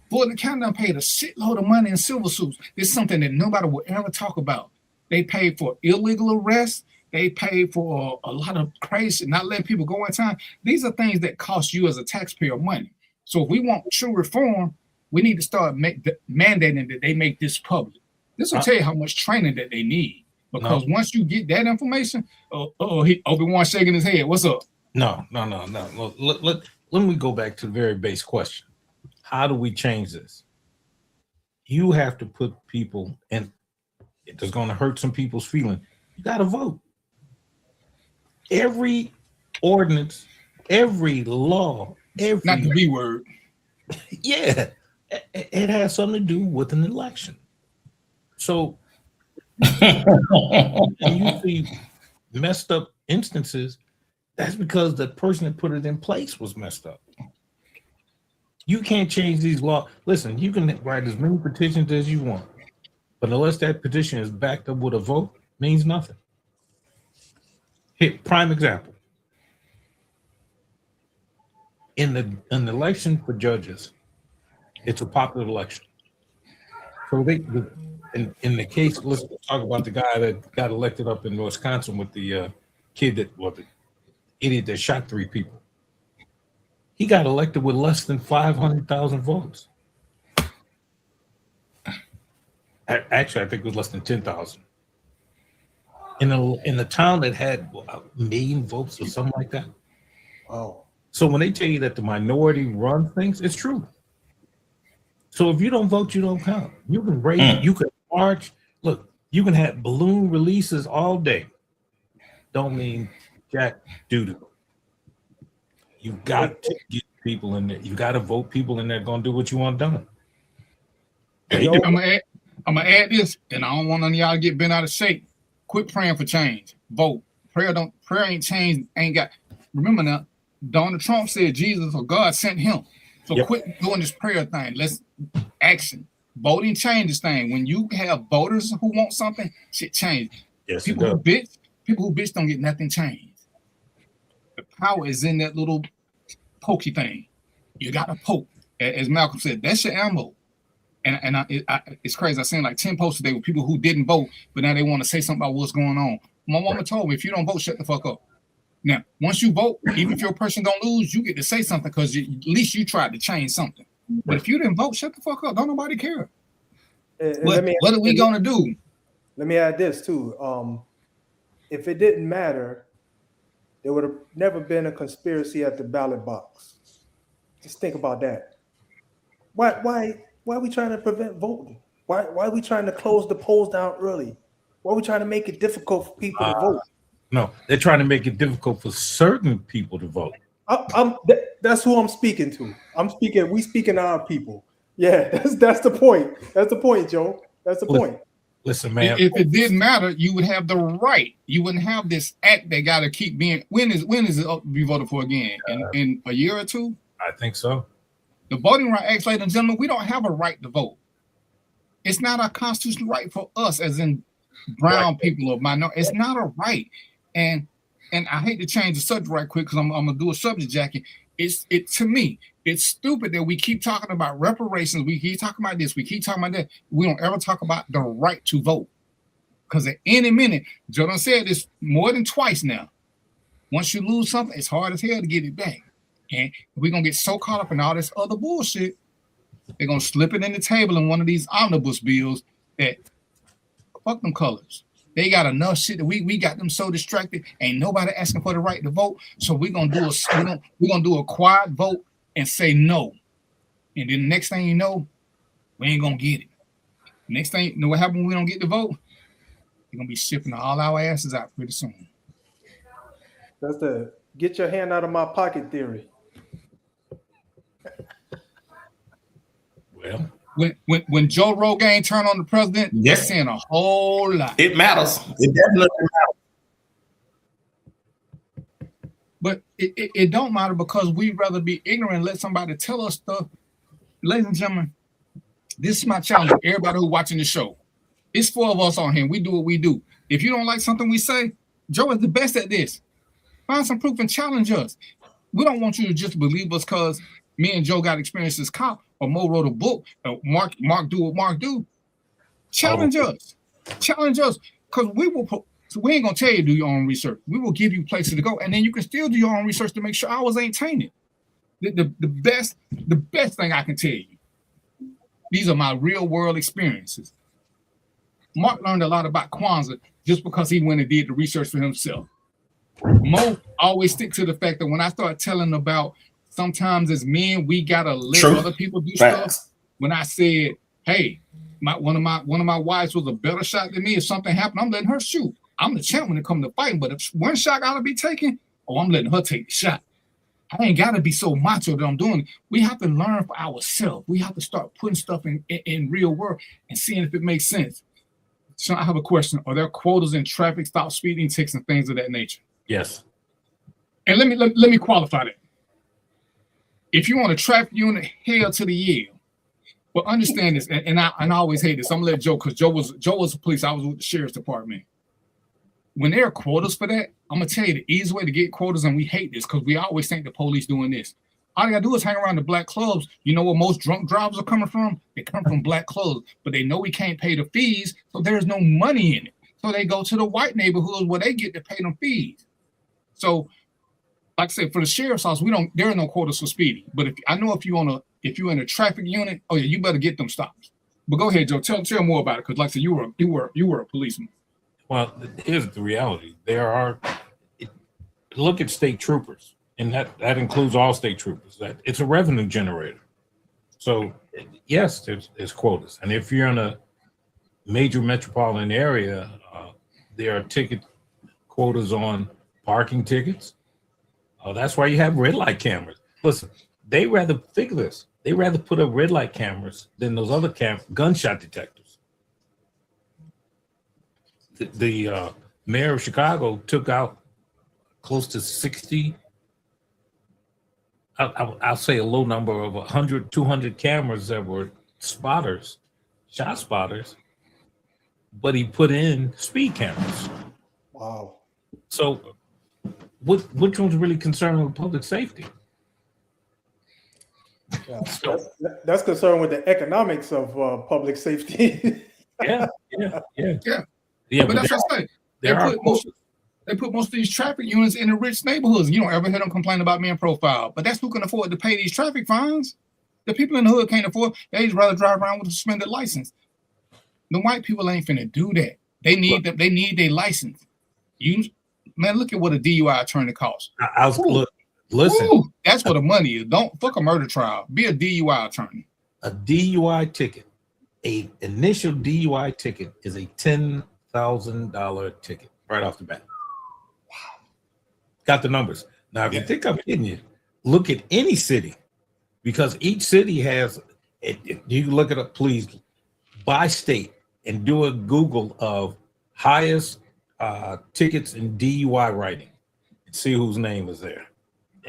Fulton County done paid a shitload of money in civil suits. It's something that nobody will ever talk about. They paid for illegal arrests. They paid for a lot of crazy, not letting people go in time. These are things that cost you as a taxpayer money. So if we want true reform, we need to start mandating that they make this public. This will tell you how much training that they need. Because once you get that information, Obi-Wan shaking his head. What's up? No. Let me go back to the very base question. How do we change this? You have to put people, and it's going to hurt some people's feelings. You got to vote. Every ordinance, every law, not the B word. Yeah, it has something to do with an election. So you see messed up instances, that's because the person that put it in place was messed up. You can't change these laws. Listen, you can write as many petitions as you want, but unless that petition is backed up with a vote, means nothing. Here, prime example. In an election for judges, it's a popular election. So in the case, let's talk about the guy that got elected up in Wisconsin with the the idiot that shot 3 people. He got elected with less than 500,000 votes. Actually, I think it was less than 10,000. In a town that had a million votes or something like that. Oh. So when they tell you that the minority run things, it's true. So if you don't vote, you don't count. You can raise, you can march. Look, you can have balloon releases all day. Don't mean jack doo-doo. You got to get people in there. You got to vote people in there going to do what you want done. I'm gonna add this, and I don't want none of y'all to get bent out of shape. Quit praying for change. Vote. Prayer ain't changed. Ain't got. Remember now, Donald Trump said Jesus or God sent him. So quit doing this prayer thing. Let's action. Voting changes thing. When you have voters who want something, shit change. Yes, people who bitch don't get nothing changed. The power is in that little pokey thing. You got to poke. As Malcolm said, that's your ammo. And it's crazy. I seen like 10 posts today with people who didn't vote, but now they want to say something about what's going on. My mama told me, if you don't vote, shut the fuck up. Now, once you vote, even if your person don't lose, you get to say something because at least you tried to change something. But if you didn't vote, shut the fuck up. Don't nobody care. What are we going to do? Let me add this too. If it didn't matter, there would have never been a conspiracy at the ballot box. Just think about that. Why are we trying to prevent voting? Why are we trying to close the polls down early? Why are we trying to make it difficult for people to vote? No, they're trying to make it difficult for certain people to vote. That's who I'm speaking to. We speaking to our people. Yeah, that's the point. That's the point, Joe. That's the point. Listen, man. If it didn't matter, you would have the right. You wouldn't have this act that got to keep being. When is it up to be voted for again? In a year or two? I think so. The Voting Rights Act, ladies and gentlemen, we don't have a right to vote. It's not a constitutional right for us, as in brown people or minority. It's not a right. And I hate to change the subject right quick because I'm gonna do a subject jacket. To me, it's stupid that we keep talking about reparations. We keep talking about this. We keep talking about that. We don't ever talk about the right to vote. Because at any minute, Jordan said this more than twice now. Once you lose something, it's hard as hell to get it back. And we're gonna get so caught up in all this other bullshit, they're gonna slip it in the table in one of these omnibus bills that fuck them colors. They got enough shit that we got them so distracted. Ain't nobody asking for the right to vote. So we're gonna do a quiet vote and say no. And then the next thing you know, we ain't gonna get it. Next thing you know what happens when we don't get the vote? They're gonna be shipping all our asses out pretty soon. That's the get your hand out of my pocket theory. Well, when Joe Rogan turned on the president, that's saying a whole lot. It matters. It definitely matters. But it don't matter because we'd rather be ignorant and let somebody tell us stuff. Ladies and gentlemen, this is my challenge to everybody who's watching the show. It's 4 of us on here. We do what we do. If you don't like something we say, Joe is the best at this. Find some proof and challenge us. We don't want you to just believe us because me and Joe got experience as cop, or Mo wrote a book, or Mark do what Mark do. Challenge us. Challenge us. Because so we ain't gonna tell you to do your own research. We will give you places to go, and then you can still do your own research to make sure ours ain't tainted. The best thing I can tell you. These are my real world experiences. Mark learned a lot about Kwanzaa just because he went and did the research for himself. Mo always stick to the fact that when I start telling about sometimes as men we gotta let other people do stuff. When I said, "Hey, one of my wives was a better shot than me. If something happened, I'm letting her shoot. I'm the champ when it comes to fighting. But if one shot gotta be taken, I'm letting her take the shot. I ain't gotta be so macho that I'm doing it. We have to learn for ourselves. We have to start putting stuff in real world and seeing if it makes sense." So I have a question. Are there quotas in traffic stop, speeding tickets, and things of that nature? Yes. And let me qualify that. If you want a traffic unit, hell to the yeah. But understand this, and I always hate this. I'm gonna let Joe, because Joe was a police. I was with the sheriff's department. When there are quotas for that, I'm gonna tell you the easy way to get quotas, and we hate this because we always think the police doing this. All they gotta do is hang around the black clubs. You know where most drunk drivers are coming from? They come from black clubs, but they know we can't pay the fees, so there's no money in it. So they go to the white neighborhoods where they get to pay them fees. So, like I said, for the sheriff's office, there are no quotas for speeding. But if you're in a traffic unit, oh yeah, you better get them stops. But go ahead, Joe. Tell more about it, because like I said, you were a policeman. Well, here's the reality. Look at state troopers, and that includes all state troopers. It's a revenue generator. So yes, there's quotas, and if you're in a major metropolitan area, there are ticket quotas on parking tickets. That's why you have red light cameras. Listen, they rather put up red light cameras than those other gunshot detectors. The mayor of Chicago took out close to 60, I'll say a low number of 100, 200 cameras that were shot spotters, but he put in speed cameras. Wow. So which one's really concerned with public safety? Yeah, that's concerned with the economics of public safety. Yeah. But that's what I say. They put most of these traffic units in the rich neighborhoods. You don't ever hear them complain about being profiled. But that's who can afford to pay these traffic fines. The people in the hood can't afford. They'd rather drive around with a suspended license. The white people ain't finna do that. They need their license. Man, look at what a DUI attorney costs. Listen. Ooh, that's what the money is. Don't fuck a murder trial. Be a DUI attorney. A DUI ticket, an initial DUI ticket is a $10,000 ticket right off the bat. Wow. Got the numbers. Now, if you think I'm kidding you, look at any city, because each city has, you can look it up, please, by state, and do a Google of highest tickets in DUI writing and see whose name is there.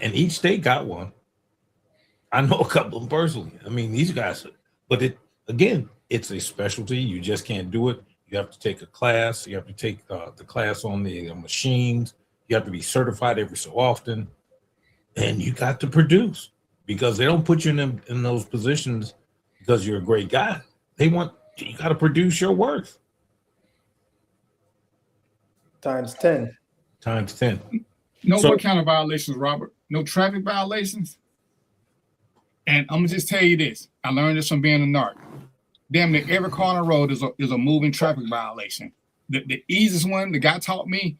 And each state got one. I know a couple of them personally. I mean, these guys, but It's a specialty. You just can't do it. You have to take a class. You have to take the class on the machines. You have to be certified every so often. And you got to produce, because they don't put you in those positions because you're a great guy. You got to produce your worth. Times 10. Times 10. No what kind of violations, Robert? No traffic violations? And I'm going to just tell you this. I learned this from being a narc. Damn near every car on the road is a moving traffic violation. The easiest one, the guy taught me,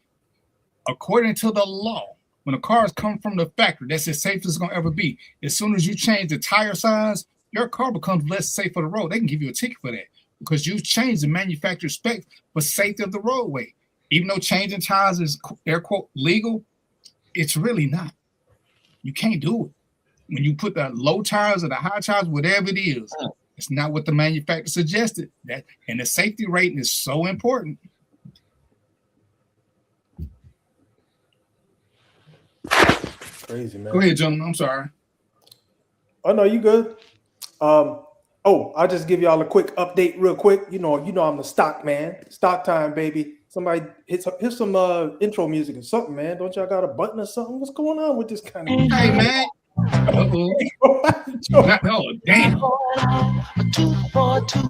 according to the law, when a car is coming from the factory, that's as safe as it's going to ever be. As soon as you change the tire size, your car becomes less safe for the road. They can give you a ticket for that because you've changed the manufacturer specs for safety of the roadway. Even though changing tires is, air quote, legal, it's really not. You can't do it. When you put the low tires or the high tires, whatever it is, it's not what the manufacturer suggested. And the safety rating is so important. Crazy, man. Go ahead, gentlemen. I'm sorry. Oh no, you good. I'll just give y'all a quick update real quick. You know I'm the stock man. Stock time, baby. Somebody hit some intro music or something, man. Don't y'all got a button or something? What's going on with this kind of Hey, man. Oh, damn. 2 for 2,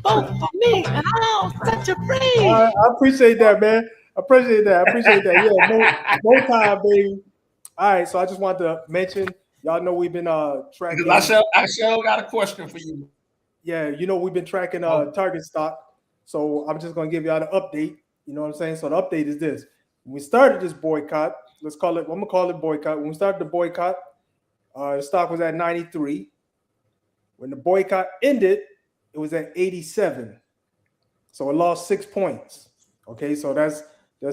both for me. Oh, such a breeze. I appreciate that, man. I appreciate that. Yeah, no time, baby. All right, so I just wanted to mention, y'all know we've been tracking. I sure got a question for you. Yeah, we've been tracking target stock. So I'm just gonna give y'all the update. You know what I'm saying? So the update is this. When we started this boycott, I'm gonna call it boycott. When we started the boycott, the stock was at 93. When the boycott ended, it was at 87. So it lost 6 points. Okay, so that's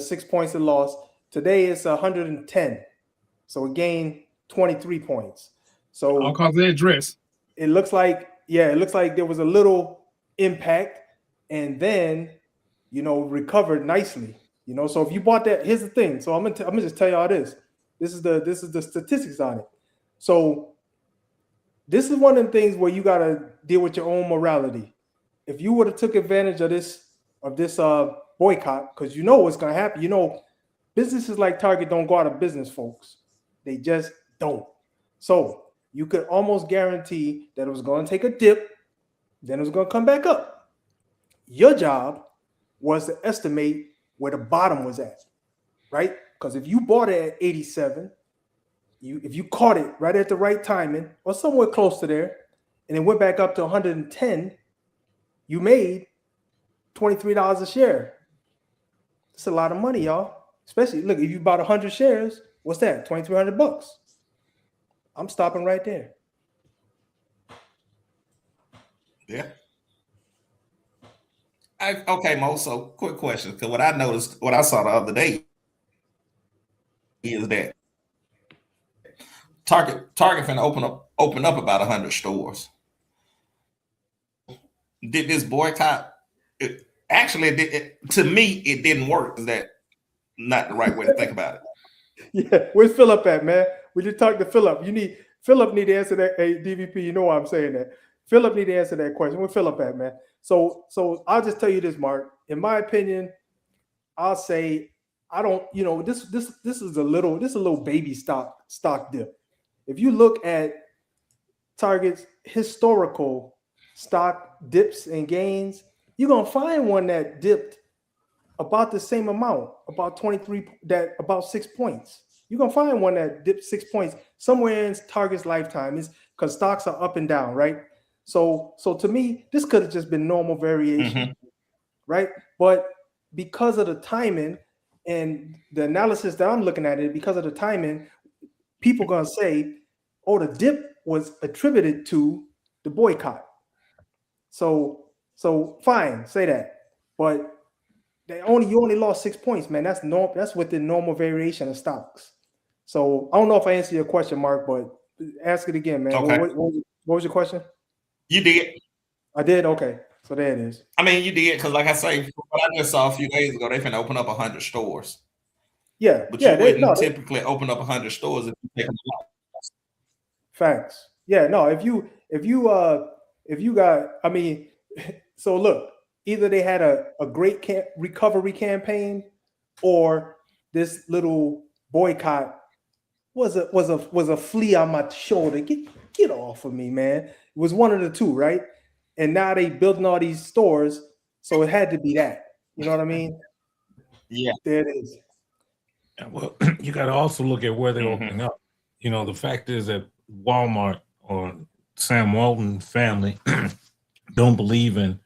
6 points it lost. Today it's 110. So it gained 23 points. So all cause of that dress. It looks like there was a little impact and then recovered nicely. So if you bought that, here's the thing. So I'm gonna just tell y'all this. This is the statistics on it. So this is one of the things where you gotta deal with your own morality. If you would have took advantage of this boycott, because you know what's gonna happen. Businesses like Target don't go out of business, folks. They just don't. So you could almost guarantee that it was going to take a dip, then it was going to come back up. Your job was to estimate where the bottom was at, right? Because if you bought it at 87, if you caught it right at the right timing or somewhere close to there, and it went back up to 110, you made $23 a share. That's a lot of money, y'all. Especially, look, if you bought 100 shares, what's that? $2,300. I'm stopping right there. Yeah. Okay, Mo. So, quick question, because what I saw the other day is that Target finna open up about 100 stores. Did this boycott? To me, it didn't work. Is that not the right way to think about it? Yeah, where's Philip at, man? We just talked to Philip. Philip need to answer that. Hey, DVP, you know why I'm saying that. Philip need to answer that question. Where's Philip at, man? So I'll just tell you this, Mark. In my opinion, I'll say I don't. This is a little baby stock dip. If you look at Target's historical stock dips and gains, you're gonna find one that dipped about the same amount, about 6 points. You're gonna find one that dipped 6 points somewhere in Target's lifetime. Is because stocks are up and down, right? So to me, this could have just been normal variation, right? But because of the timing and the analysis that I'm looking at it, because of the timing, people gonna say, "Oh, the dip was attributed to the boycott." So fine, say that, but you only lost 6 points, man. That's within normal variation of stocks. So I don't know if I answered your question, Mark, but ask it again, man. Okay. What was your question? You did. I did. Okay, so there it is. I mean, you did because, like I say, what I just saw a few days ago, they finna open up 100 stores. Yeah, but you wouldn't typically open up 100 stores if you take them out. Facts. Yeah, no. If you got, I mean, So look, either they had a great recovery campaign, or this little boycott was a flea on my shoulder. Get off of me, man. It was one of the two, right? And now they building all these stores, so it had to be that. You know what I mean? Yeah. There it is. Well, you got to also look at where they're opening up. You know, the fact is that Walmart or Sam Walton family don't believe in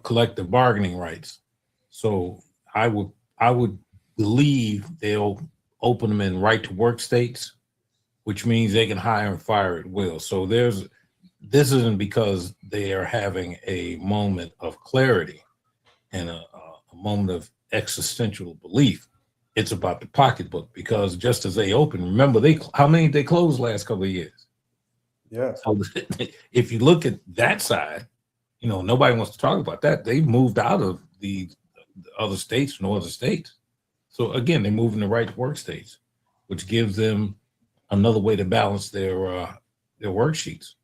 collective bargaining rights. So I would believe they'll open them in right to work states, which means they can hire and fire at will. So this isn't because they are having a moment of clarity and a moment of existential belief. It's about the pocketbook, because just as they open, remember how many did they closed last couple of years? Yeah. So if you look at that side, you know, nobody wants to talk about that. They've moved out of the other states, northern states. So again, they're moving to right to work states, which gives them another way to balance their worksheets.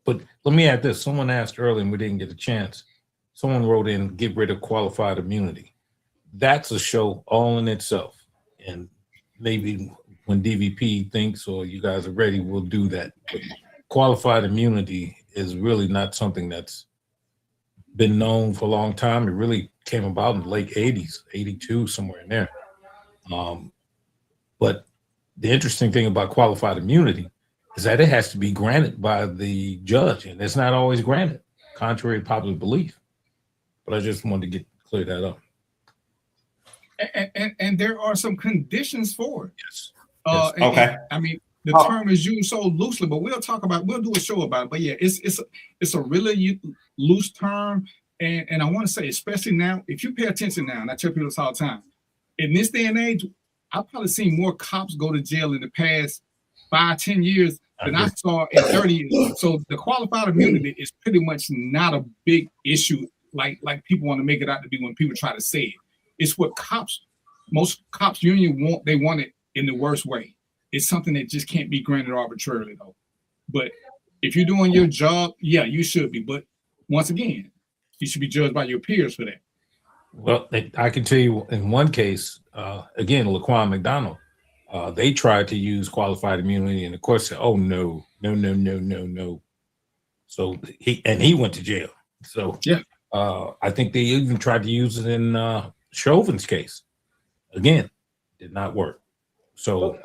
But let me add this. Someone asked earlier and we didn't get a chance. Someone wrote in, get rid of qualified immunity. That's a show all in itself. And maybe when DVP thinks or you guys are ready, we'll do that. But qualified immunity is really not something that's been known for a long time. It really came about in the late 80s, 82, somewhere in there. But the interesting thing about qualified immunity is that it has to be granted by the judge, and it's not always granted, contrary to popular belief. But I just wanted to clear that up. And there are some conditions for it. Yes. Okay. I mean, the term is used so loosely, but we'll do a show about it. But yeah, it's a really loose term. And I want to say, especially now, if you pay attention now, and I tell people this all the time, in this day and age, I've probably seen more cops go to jail in the past 5-10 years than I saw in 30 years. So the qualified immunity is pretty much not a big issue like people want to make it out to be when people try to say it. It's what most cops union want. They want it in the worst way. It's something that just can't be granted arbitrarily, though. But if you're doing your job, yeah, you should be. But once again, you should be judged by your peers for that. Well, I can tell you in one case, again, Laquan McDonald, they tried to use qualified immunity, and the court said, "Oh no." So he went to jail. So yeah, I think they even tried to use it in Chauvin's case. Again, did not work. So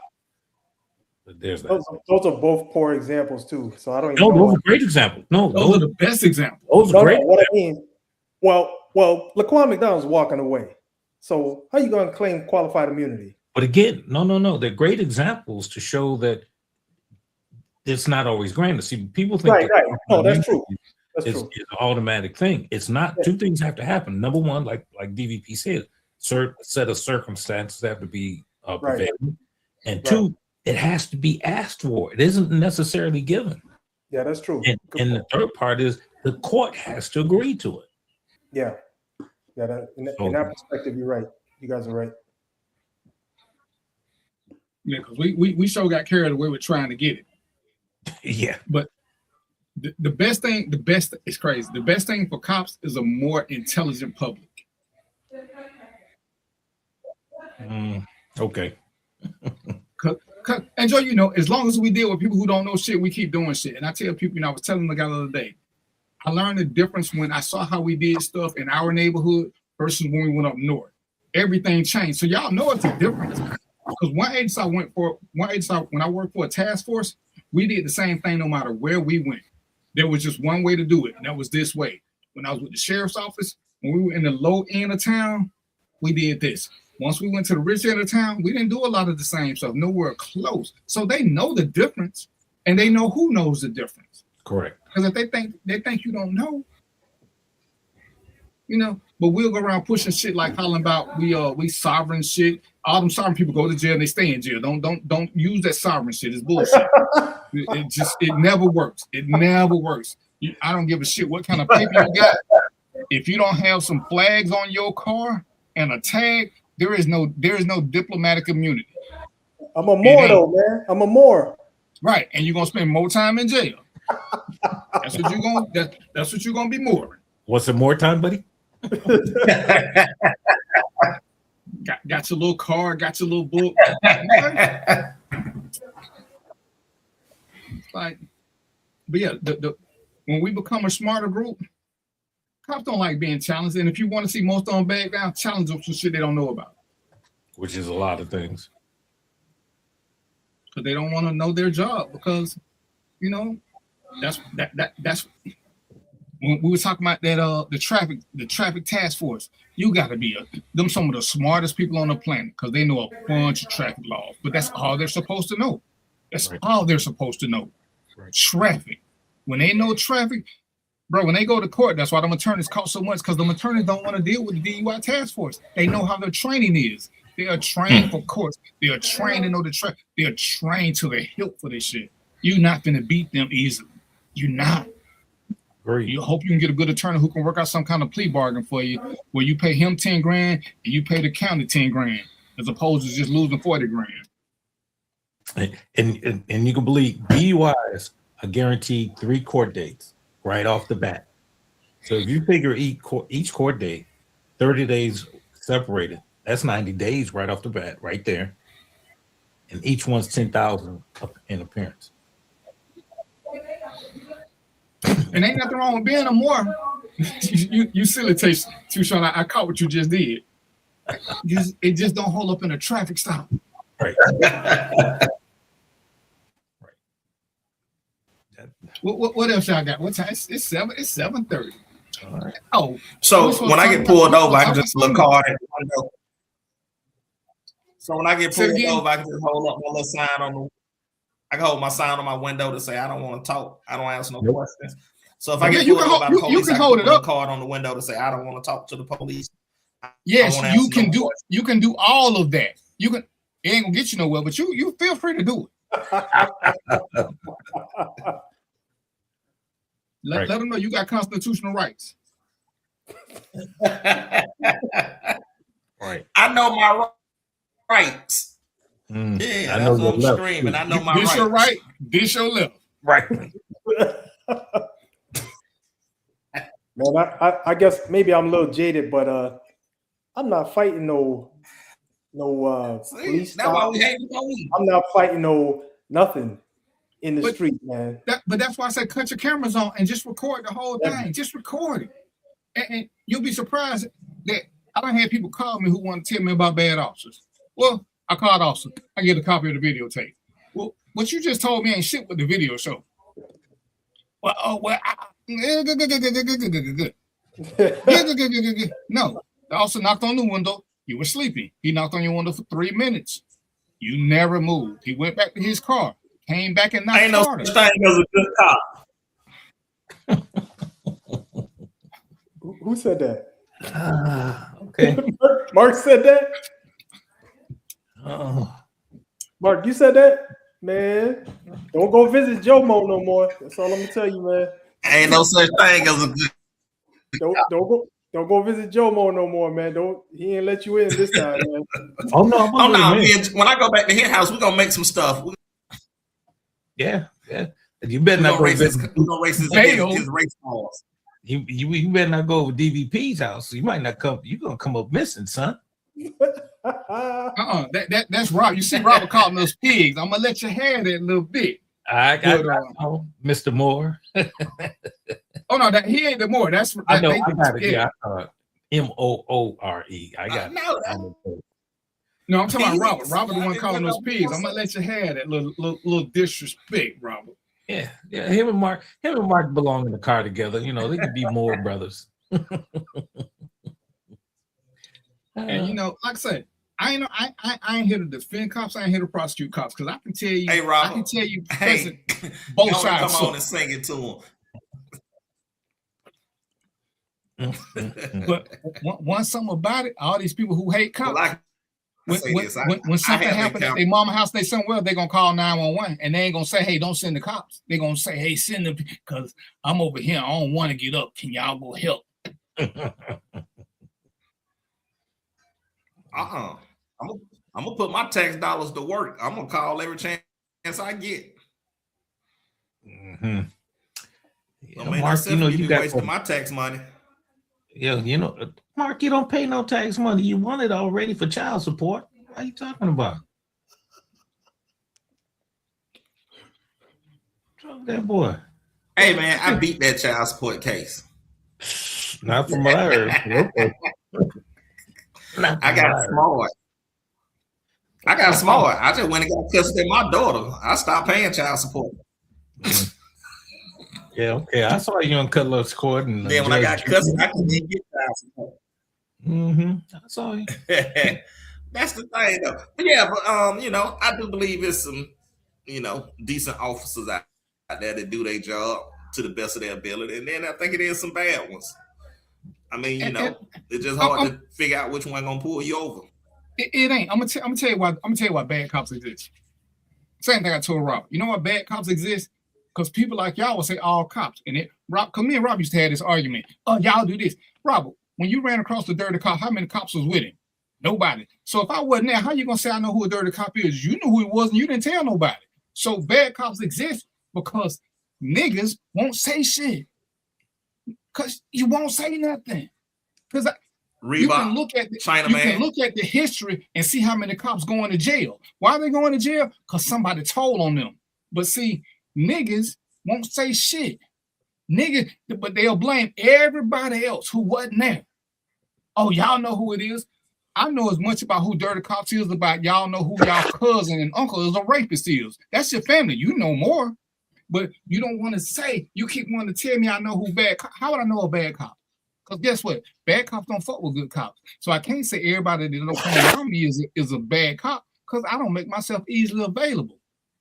there's that. Those are both poor examples too. So I don't even know. Those are great examples. No, those are the best examples. Those are great. What I mean, well, Laquan McDonald's walking away. So how are you going to claim qualified immunity? But again, no. They're great examples to show that it's not always granted. See, people think right. No, that's true. That's true. It's an automatic thing. It's not. Yeah. Two things have to happen. Number one, like DVP said, set of circumstances have to be prevailing, and two, it has to be asked for. It isn't necessarily given. Yeah, that's true. And the third part is the court has to agree to it. Yeah. In that perspective, you're right. You guys are right. Yeah, because we sure got carried away with trying to get it. Yeah. But the best thing for cops is a more intelligent public. Okay. And Joe, you know, as long as we deal with people who don't know shit, we keep doing shit. And I tell people, you know, I was telling the guy the other day, I learned the difference when I saw how we did stuff in our neighborhood versus when we went up north. Everything changed. So y'all know it's a difference. Because one agency when I worked for a task force, we did the same thing no matter where we went. There was just one way to do it, and that was this way. When I was with the sheriff's office, when we were in the low end of town, we did this. Once we went to the rich end of town, we didn't do a lot of the same stuff, nowhere close. So they know the difference, and they know who knows the difference. Correct. Because if they think you don't know, you know. But we'll go around pushing shit like hollering about we sovereign shit. All them sovereign people go to jail and they stay in jail. Don't use that sovereign shit. It's bullshit. It never works. It never works. I don't give a shit what kind of paper you got. If you don't have some flags on your car and a tag, there is no diplomatic immunity. I'm a Moor though, man. I'm a Moor. Right, and you're gonna spend more time in jail. That's what you're gonna be mooring. Want some more time, buddy? Got your little card, got your little book. Like, but yeah, when we become a smarter group, cops don't like being challenged. And if you want to see most of them back down, challenge them for shit they don't know about. Which is a lot of things. Because they don't want to know their job. Because, you know, that's when we were talking about that the traffic task force. You got to be some of the smartest people on the planet because they know a bunch of traffic laws. But that's all they're supposed to know. That's all they're supposed to know. Right. Traffic. When they know traffic, bro, when they go to court, that's why the attorneys cost so much because the attorneys don't want to deal with the DUI task force. They know how their training is. They are trained for courts. They are trained to know the traffic. They are trained to the hilt for this shit. You're not going to beat them easily. You're not. Great. You hope you can get a good attorney who can work out some kind of plea bargain for you where you pay him 10 grand and you pay the county 10 grand as opposed to just losing 40 grand. And you can believe DUIs are guaranteed 3 court dates right off the bat. So if you figure each court date, 30 days separated, that's 90 days right off the bat, right there. And each one's $10,000 in appearance. And ain't nothing wrong with being a more. You silly taste, Tucson. I caught what you just did. It just don't hold up in a traffic stop. Right. What else y'all got? What time? It's 7:30. All right. Oh, so when I get pulled over, I can just look hard at the window. So when I get pulled over, I can just hold up my little sign on the. I can hold my sign on my window to say I don't want to talk. I don't answer no questions. So if I get pulled over by the police, you can hold it up. Card on the window to say I don't want to talk to the police. Yes, you can do. You can do all of that. You can. It ain't gonna get you nowhere, but you feel free to do it. Let them know you got constitutional rights. Right. I know my rights. Yeah, I know your left. Screaming. I know my rights. This your right. This your left. Right. Man, I guess maybe I'm a little jaded, but I'm not fighting no police. That's why we hate the police. I'm not fighting nothing in the street, man. But that's why I said cut your cameras on and just record the whole thing. Just record it. And you'll be surprised that I don't have people call me who want to tell me about bad officers. Well, I called officer. I get a copy of the videotape. Well, what you just told me ain't shit with the video show. Well, no. The officer knocked on the window. You were sleeping. He knocked on your window for 3 minutes. You never moved. He went back to his car. Came back and knocked harder. Ain't no such thing as a good cop. Who said that? Okay. Mark said that? Oh. Mark, you said that? Man, don't go visit Jomo no more. That's all I'm gonna tell you, man. Ain't no such thing as a good Don't go visit Jomo no more, man. He ain't let you in this time, man. Oh no, when I go back to his house, we're gonna make some stuff. Yeah. You better not go visit. We're gonna race his race balls. You better not go over DVP's house. You might not come. You're gonna come up missing, son. That's Rob. You see, Robert calling those pigs. I'm gonna let you have that little bit. I Mr. Moore. Oh no, he ain't the Moore. That's I know. I got it. Yeah, Moore. I got it. No, I'm talking about Robert. Robert the one calling those pigs. I'm gonna let you have that little disrespect, Robert. Yeah. Him and Mark belong in the car together. You know, they could be more brothers. And like I said, I ain't here to defend cops. I ain't here to prosecute cops because I can tell you. Hey, Robert. I can tell you. Hey, both sides. Come on and sing it to him. But one something about it, all these people who hate cops. When something happens at their mama house, they somewhere, they're gonna call 911 and they ain't gonna say, hey, don't send the cops. They're gonna say, hey, send them because I'm over here. I don't want to get up. Can y'all go help? I'm gonna put my tax dollars to work. I'm gonna call every chance I get. Mm-hmm. I mean, Mark, that's you got wasting my tax money. Yeah, Mark, you don't pay no tax money. You want it already for child support. What are you talking about? What's that boy? Hey man, I beat that child support case. Not from what I heard. Okay. I got smart. I just went and got custody of my daughter. I stopped paying child support. Yeah, okay. I saw you on Cutler's Court, and then when I got custody, I couldn't even get child support. I saw you. That's the thing, though. But yeah, but I do believe it's some, decent officers out there that do their job to the best of their ability, and then I think it is some bad ones. I mean, it's just hard to figure out which one gonna pull you over. It ain't. I'm gonna tell you why. I'm gonna tell you why bad cops exist. Same thing I told Rob. You know why bad cops exist? Because people like y'all will say all cops. And Rob, because me and Rob used to have this argument. Oh, y'all do this. Rob, when you ran across the dirty cop, how many cops was with him? Nobody. So if I wasn't there, how you gonna say I know who a dirty cop is? You knew who he was, and you didn't tell nobody. So bad cops exist because niggas won't say shit. Because you won't say nothing. Because you can look at the history and see how many cops going to jail. Why are they going to jail? Because somebody told on them. But see, niggas won't say shit. Niggas, but they'll blame everybody else who wasn't there. Oh, y'all know who it is. I know as much about who dirty cops is about y'all know who y'all cousin and uncle is or rapist is. That's your family. You know more. But you don't want to say, you keep wanting to tell me I know who bad cop. How would I know a bad cop? Because guess what? Bad cops don't fuck with good cops. So I can't say everybody that don't come around me is a bad cop because I don't make myself easily available.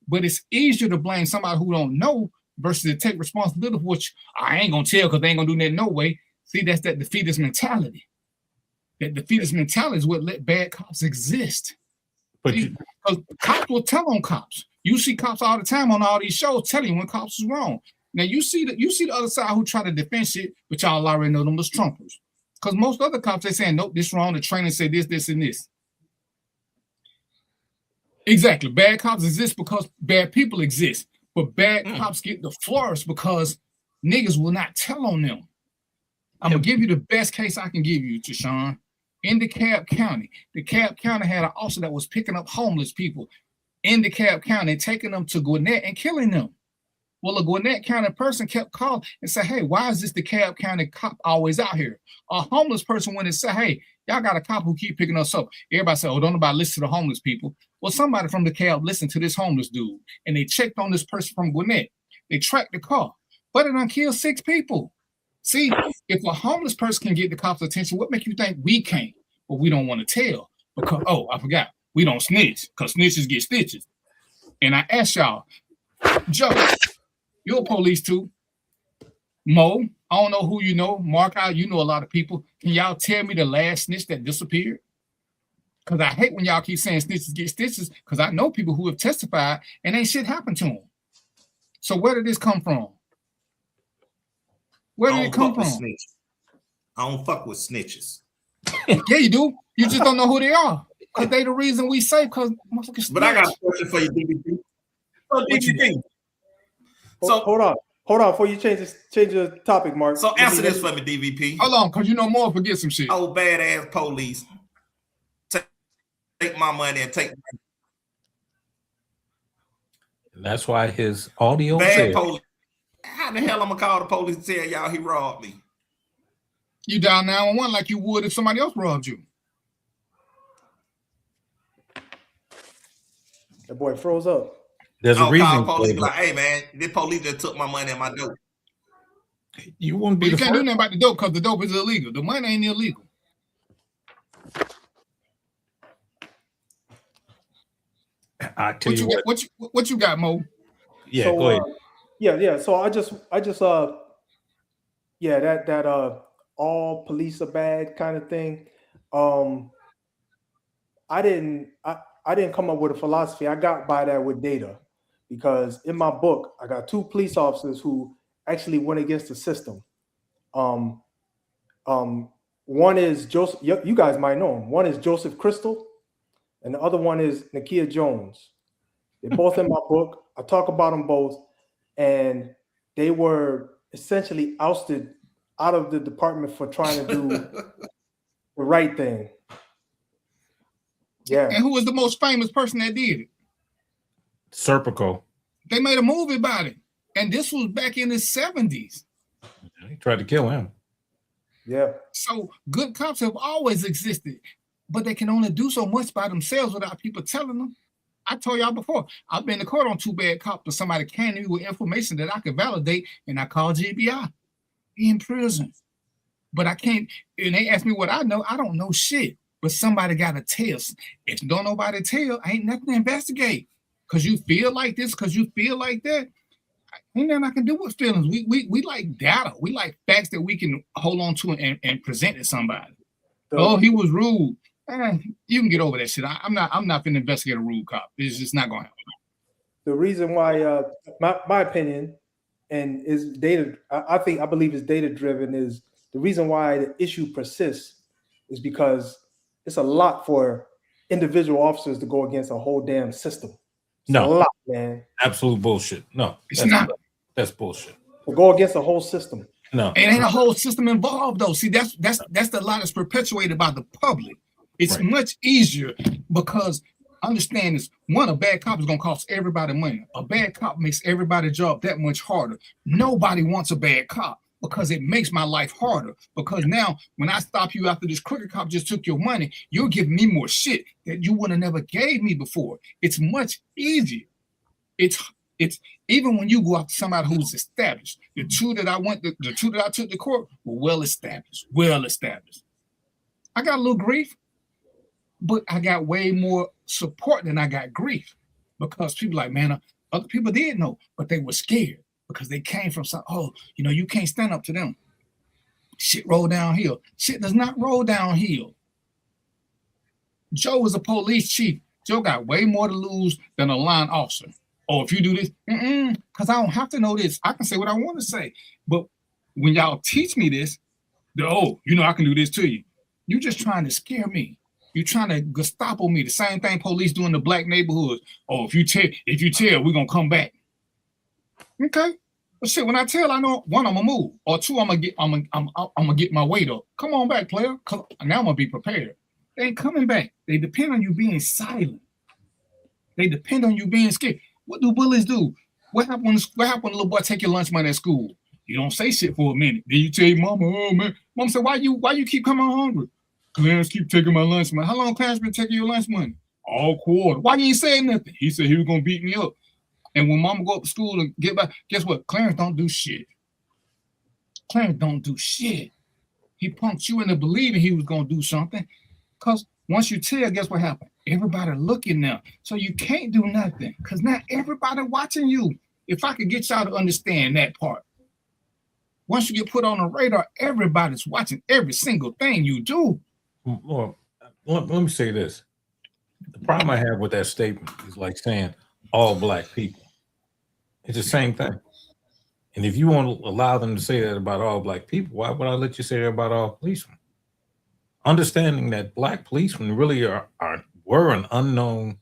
But it's easier to blame somebody who don't know versus to take responsibility for which I ain't gonna tell because they ain't gonna do that no way. See, that's that defeatist mentality. That defeatist mentality is what let bad cops exist. But because cops will tell on cops. You see cops all the time on all these shows telling you when cops is wrong. Now you see the other side who try to defend shit, but y'all already know them as Trumpers. Because most other cops they saying, nope, this wrong. The training say this, this, and this. Exactly. Bad cops exist because bad people exist. But bad cops get the flourish because niggas will not tell on them. I'm gonna give you the best case I can give you, Tashawn. In DeKalb County had an officer that was picking up homeless people in DeKalb County, taking them to Gwinnett and killing them. Well, a Gwinnett County person kept calling and said, hey, why is this DeKalb County cop always out here? A homeless person went and said, hey, y'all got a cop who keep picking us up. Everybody said, oh, don't nobody listen to the homeless people. Well, somebody from DeKalb listened to this homeless dude, and they checked on this person from Gwinnett. They tracked the car, but it done killed 6 people. See, if a homeless person can get the cops' attention, what makes you think we can't? But we don't want to tell because, oh, I forgot. We don't snitch because snitches get stitches. And I ask y'all, Joe, you're police too. Mo, I don't know who you know. Mark, you know a lot of people. Can y'all tell me the last snitch that disappeared? Because I hate when y'all keep saying snitches get stitches because I know people who have testified and ain't shit happened to them. So where did this come from? Where did it come from? I don't fuck with snitches. Yeah, you do. You just don't know who they are. Because they the reason we say because But I got a question for you, DVP. So DVP. So hold on before you change the topic, Mark. So answer this for me, DVP. Hold on, because you know more, forget some shit. Oh, badass police. Take my money and take money. That's why his audio bad police. How the hell I'm gonna call the police and tell y'all he robbed me? You dial 911 like you would if somebody else robbed you. That boy froze up. There's a reason. Police like, hey man, this police just took my money and my dope. You won't be. You can't do nothing about the dope because the dope is illegal. The money ain't illegal. I tell you what you got, Mo? Yeah, so, go ahead. Yeah. So I just that all police are bad kind of thing. I didn't come up with a philosophy. I got by that with data because in my book, I got 2 police officers who actually went against the system. One is Joseph, you guys might know him. One is Joseph Crystal and the other one is Nakia Jones. They're both in my book. I talk about them both and they were essentially ousted out of the department for trying to do the right thing. Yeah. And who was the most famous person that did it? Serpico. They made a movie about it. And this was back in the 70s. He tried to kill him. Yeah. So good cops have always existed, but they can only do so much by themselves without people telling them. I told y'all before, I've been to court on 2 bad cops, but somebody came to me with information that I could validate, and I called GBI in prison. But I can't, and they asked me what I know. I don't know shit, but somebody got to tell. If don't nobody tell, ain't nothing to investigate. Because you feel like this, because you feel like that. Ain't nothing I can do with feelings. We like data. We like facts that we can hold on to and present to somebody. Oh, he was rude. You can get over that shit. I'm not finna investigate a rude cop. It's just not gonna happen. The reason why my opinion and is data, I believe is data driven, is the reason why the issue persists is because it's a lot for individual officers to go against a whole damn system. It's a lot, man. Absolute bullshit. No, it's not. That's bullshit. To go against a whole system. No, it ain't a whole system involved though. See, that's the lie that's perpetuated by the public. It's much easier because understand this. One, a bad cop is gonna cost everybody money. A bad cop makes everybody's job that much harder. Nobody wants a bad cop because it makes my life harder. Because now when I stop you after this crooked cop just took your money, you're giving me more shit that you would have never gave me before. It's much easier. It's even when you go after somebody who's established. The two that I took to court were well established. I got a little grief, but I got way more support than I got grief because people like, man, other people did know, but they were scared because they came from some, you can't stand up to them. Shit roll downhill. Shit does not roll downhill. Joe was a police chief. Joe got way more to lose than a line officer. Oh, if you do this, because I don't have to know this. I can say what I want to say. But when y'all teach me this, I can do this to you. You just trying to scare me. You trying to Gestapo me. The same thing police do in the black neighborhoods. Oh, if you tell, we're gonna come back. Okay. But shit, when I tell, I know one, I'm gonna move, or two, I'm gonna get my weight up. Come on back, player. Now I'm gonna be prepared. They ain't coming back. They depend on you being silent. They depend on you being scared. What do bullies do? What happened when the little boy take your lunch money at school? You don't say shit for a minute. Then you tell your mama, oh man. Mom said, why you keep coming hungry? Clarence keep taking my lunch money. How long Clarence been taking your lunch money? All quarter. Why you ain't saying nothing? He said he was gonna beat me up. And when mama go up to school and get back, guess what? Clarence don't do shit. Clarence don't do shit. He punked you into believing he was gonna do something. Because once you tell, guess what happened? Everybody looking now. So you can't do nothing because not everybody watching you. If I could get y'all to understand that part. Once you get put on the radar, everybody's watching every single thing you do. Well, let me say this. The problem I have with that statement is like saying all black people. It's the same thing. And if you want to allow them to say that about all black people, why would I let you say that about all policemen? Understanding that black policemen really were an unknown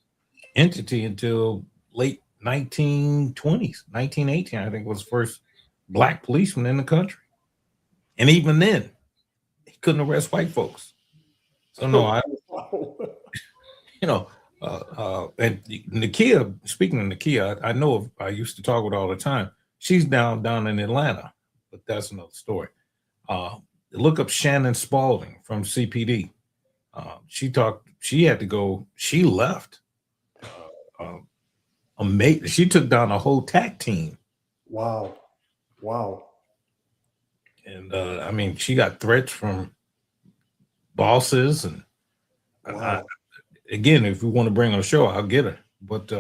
entity until late 1920s, 1918, I think was the first black policeman in the country. And even then, he couldn't arrest white folks. So no, and Nakia, speaking of Nakia, I know I used to talk with her all the time. She's down in Atlanta, but that's another story. Look up Shannon Spalding from CPD. She had to go, she left. She took down a whole TAC team. Wow. And she got threats from bosses. And again, if we want to bring her on a show, I'll get her. But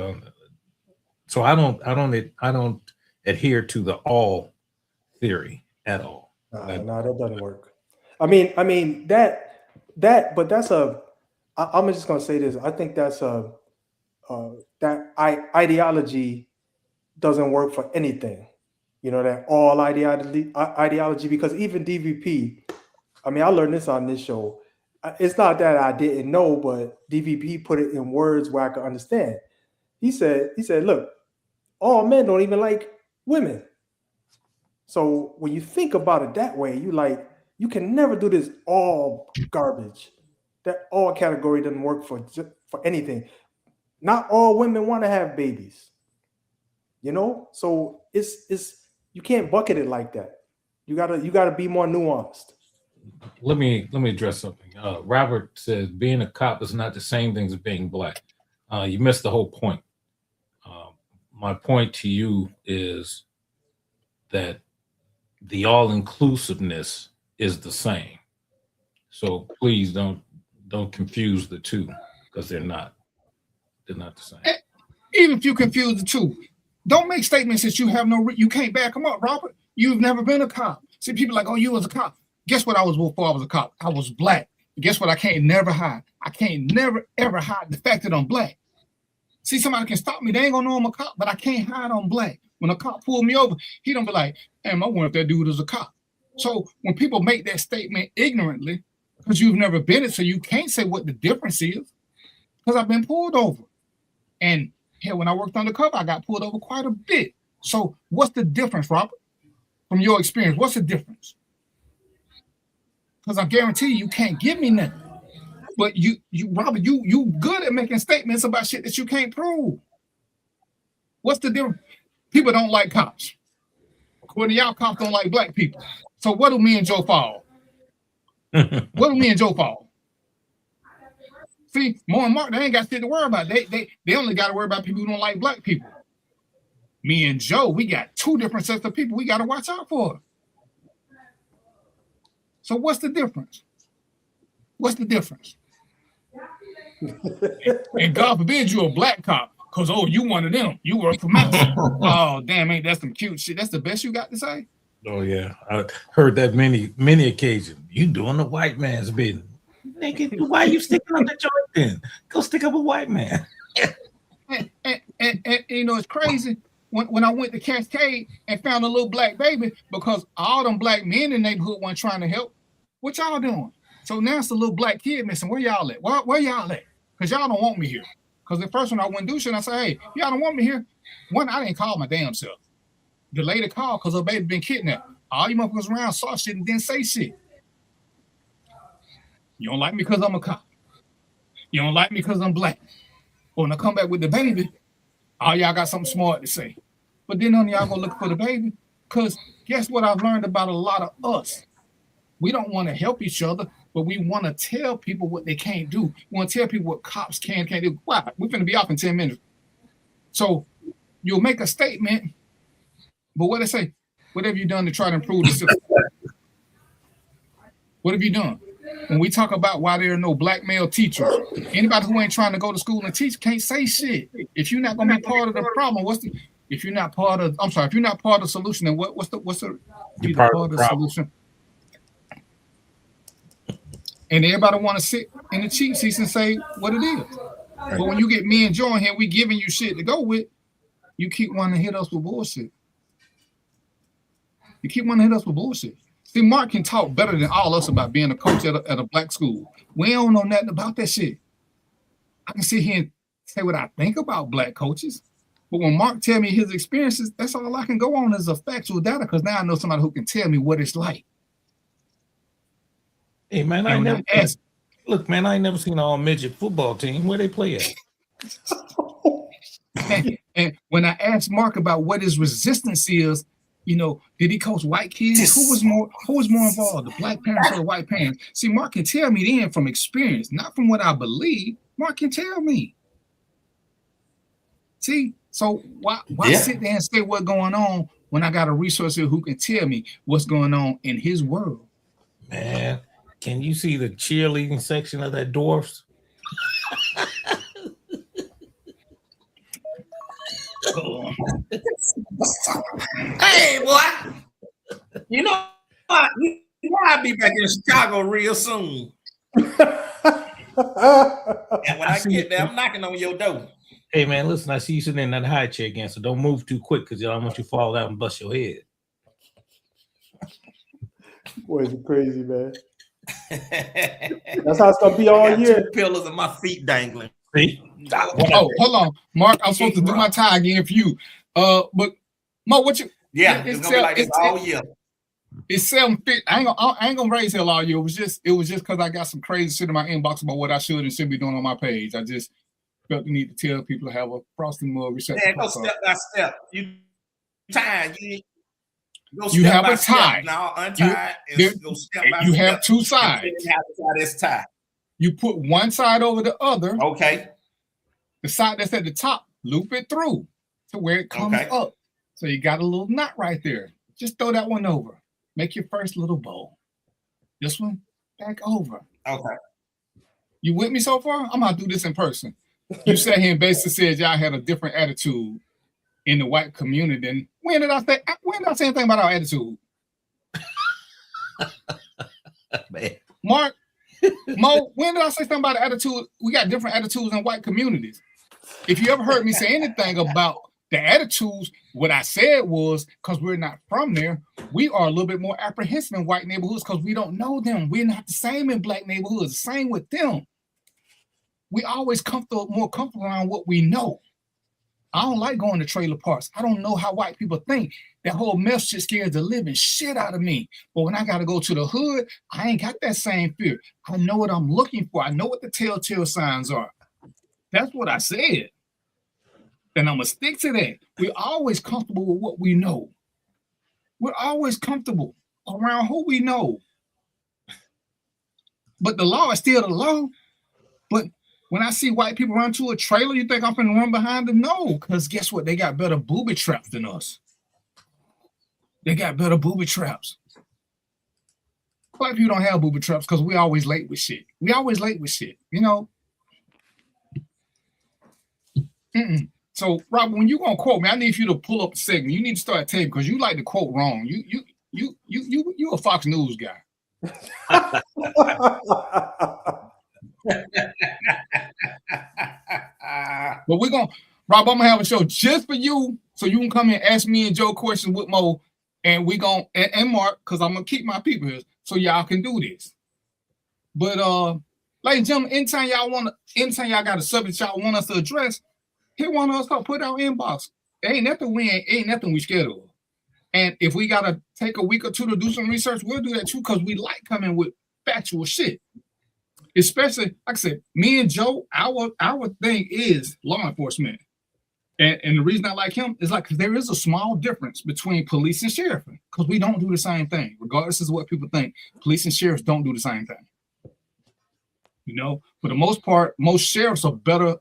so I don't adhere to the all theory at all. No, that doesn't work. I mean that, but that's I'm just gonna say this. I think that's that ideology doesn't work for anything. That all ideology, because even DVP, I learned this on this show. It's not that I didn't know, but DVP put it in words where I could understand. He said, look, all men don't even like women. So when you think about it that way, you can never do this all garbage. That all category doesn't work for anything. Not all women want to have babies. So it's you can't bucket it like that. You gotta be more nuanced. Let me address something. Robert says being a cop is not the same thing as being black. You missed the whole point. My point to you is that the all-inclusiveness is the same. So please don't confuse the two, because they're not. They're not the same. Even if you confuse the two, don't make statements that you have you can't back them up, Robert. You've never been a cop. See, people like, oh, you was a cop. Guess what I was before I was a cop? I was black. Guess what I can't never hide? I can't never, ever hide the fact that I'm black. See, somebody can stop me. They ain't gonna know I'm a cop, but I can't hide I'm black. When a cop pulled me over, he don't be like, damn, I wonder if that dude is a cop. So when people make that statement ignorantly, because you've never been it, so you can't say what the difference is, because I've been pulled over. And hell, when I worked undercover, I got pulled over quite a bit. So what's the difference, Robert? From your experience, what's the difference? Because I guarantee you can't give me nothing. But you Robert, you good at making statements about shit that you can't prove. What's the difference? People don't like cops. According to y'all, cops don't like black people. So what do me and Joe fall? What do me and Joe fall? See, Mo and Mark, they ain't got shit to worry about. They only got to worry about people who don't like black people. Me and Joe, we got two different sets of people we got to watch out for. So what's the difference? What's the difference? And God forbid you're a black cop, because, oh, you one of them. You work for Madison. Oh, damn, ain't that some cute shit? That's the best you got to say? Oh, yeah. I heard that many occasions. You doing the white man's business. Nigga, why you sticking up the joint then? Go stick up a white man. and you know, it's crazy. When I went to Cascade and found a little black baby, because all them black men in the neighborhood weren't trying to help, what y'all doing? So now it's a little black kid missing. Where y'all at? Where y'all at? Because y'all don't want me here. Because the first one I wouldn't do shit, I say, hey, y'all don't want me here. One, I didn't call my damn self. The lady called because her baby been kidnapped. All you motherfuckers around saw shit and didn't say shit. You don't like me because I'm a cop. You don't like me because I'm black. But when I come back with the baby, all y'all got something smart to say. But then none of y'all gonna look for the baby. Because guess what I've learned about a lot of us? We don't want to help each other, but we want to tell people what they can't do. We want to tell people what cops can't do. Wow, we're going to be off in 10 minutes. So you'll make a statement, but what they say? What have you done to try to improve the system? What have you done? When we talk about why there are no black male teachers, anybody who ain't trying to go to school and teach can't say shit. If you're not going to be part of the problem, if you're not part of the solution, then what's the you're part of the solution? And everybody want to sit in the cheap seats and say what it is. But when you get me and Joe in here, we giving you shit to go with, you keep wanting to hit us with bullshit. You keep wanting to hit us with bullshit. See, Mark can talk better than all us about being a coach at a black school. We don't know nothing about that shit. I can sit here and say what I think about black coaches. But when Mark tell me his experiences, that's all I can go on is a factual data, because now I know somebody who can tell me what it's like. Hey, man, I ain't never seen an all-midget football team. Where they play at? and when I asked Mark about what his resistance is, you know, did he coach white kids? Who was more involved, the black parents or the white parents? See, Mark can tell me then from experience, not from what I believe. Mark can tell me. See, so why sit there and say what's going on when I got a resource here who can tell me what's going on in his world? Man, can you see the cheerleading section of that Dwarfs? Hey, boy. You know, I'll be back in Chicago real soon. And when I get there, I'm knocking on your door. Hey, man, listen, I see you sitting in that high chair again, so don't move too quick, because I don't want you to fall out and bust your head. Boys are crazy, man. That's how it's gonna be all year. 2 pillars and my feet dangling. Oh, hold on, Mark. I'm supposed to do my tie again for you. But Mo, what Yeah, it's gonna be like this all year. It's 750. I ain't gonna raise hell all year. It was just because I got some crazy shit in my inbox about what I should and shouldn't be doing on my page. I just felt the need to tell people to have a frosting mug. Yeah, go step by step. You tied. You have a tie. Now untie and go step by step. You have two sides. You have to tie this tie. You put one side over the other. Okay. The side that's at the top, loop it through to where it comes up. So you got a little knot right there. Just throw that one over. Make your first little bow. This one, back over. Okay. You with me so far? I'm gonna do this in person. You sat here and basically said y'all had a different attitude in the white community. And when did I say anything about our attitude? Man. Mark, Mo, when did I say something about the attitude? We got different attitudes in white communities. If you ever heard me say anything about the attitudes, what I said was, because we're not from there, we are a little bit more apprehensive in white neighborhoods because we don't know them. We're not the same in black neighborhoods, the same with them. We always more comfortable around what we know. I don't like going to trailer parks. I don't know how white people think. That whole mess shit scares the living shit out of me. But when I got to go to the hood, I ain't got that same fear. I know what I'm looking for. I know what the telltale signs are. That's what I said. And I'm going to stick to that. We're always comfortable with what we know. We're always comfortable around who we know. But the law is still the law. But when I see white people run to a trailer, you think I'm going to run behind them? No, because guess what? They got better booby traps than us. They got better booby traps. White people don't have booby traps because we always late with shit. We always late with shit, you know? So, Robert, when you gonna quote me, I need you to pull up the segment. You need to start taping because you like to quote wrong. You a Fox News guy. But we're gonna, Rob, I'm gonna have a show just for you, so you can come and ask me and Joe questions with Mo, and we gonna and Mark, because I'm gonna keep my people here, so y'all can do this. But ladies and gentlemen, anytime y'all got a subject y'all want us to address, hit one of us up, put our inbox. Ain't nothing we scared of. And if we gotta take a week or two to do some research, we'll do that too, because we like coming with factual shit. Especially, like I said, me and Joe, our thing is law enforcement. And the reason I like him is like, because there is a small difference between police and sheriff, because we don't do the same thing. Regardless of what people think, police and sheriffs don't do the same thing. You know, for the most part, most sheriffs are better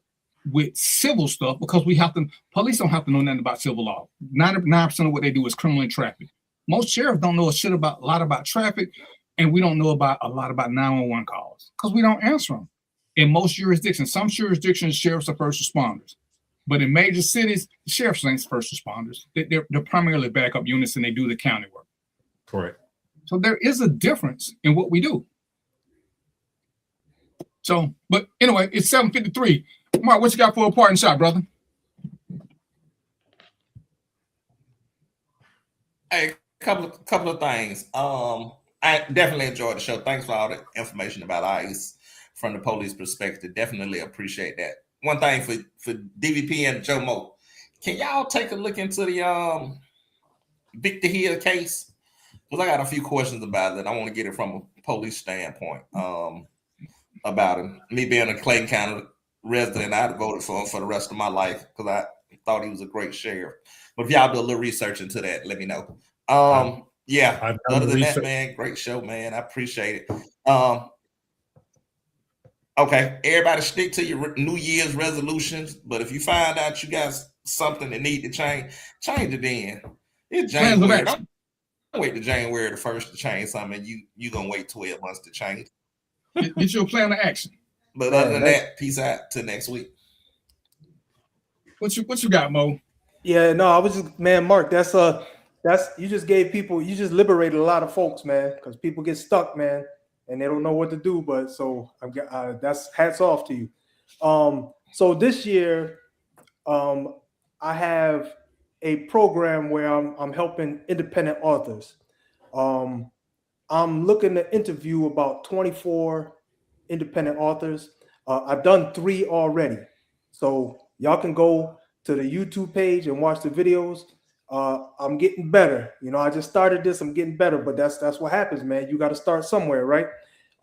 with civil stuff because police don't have to know nothing about civil law. 99% of what they do is criminal and traffic. Most sheriffs don't know a lot about traffic, and we don't know a lot about 911 calls because we don't answer them. In most jurisdictions, some jurisdictions, sheriffs are first responders. But in major cities, the sheriffs ain't first responders. They're primarily backup units, and they do the county work. Correct. So there is a difference in what we do. So, but anyway, it's 7:53. Mark, what you got for a parting shot, brother? Hey, couple of things. I definitely enjoyed the show. Thanks for all the information about ICE from the police perspective. Definitely appreciate that. One thing for DVP and Joe Mo, can y'all take a look into the Victor Hill case? Because I got a few questions about it. I want to get it from a police standpoint about him. Me being a Clayton County resident, I'd voted for him for the rest of my life because I thought he was a great sheriff. But if y'all do a little research into that, let me know. Yeah, other than that, man, great show, man. I appreciate it. Okay, everybody stick to your New Year's resolutions, but if you find out you got something that need to change it then. It's January. Don't wait to January the 1st to change something. You gonna wait 12 months to change. Get your plan of action. But other than that, peace out till next week. What you got, Mo? Yeah, no, I was just, man, Mark, that's you just liberated a lot of folks, man, because people get stuck, man, and they don't know what to do. But so that's hats off to you. So this year, I have a program where I'm helping independent authors. I'm looking to interview about 24 independent authors. I've done 3 already. So y'all can go to the YouTube page and watch the videos. I'm getting better. You know, I just started this. I'm getting better, but that's what happens, man. You got to start somewhere, right?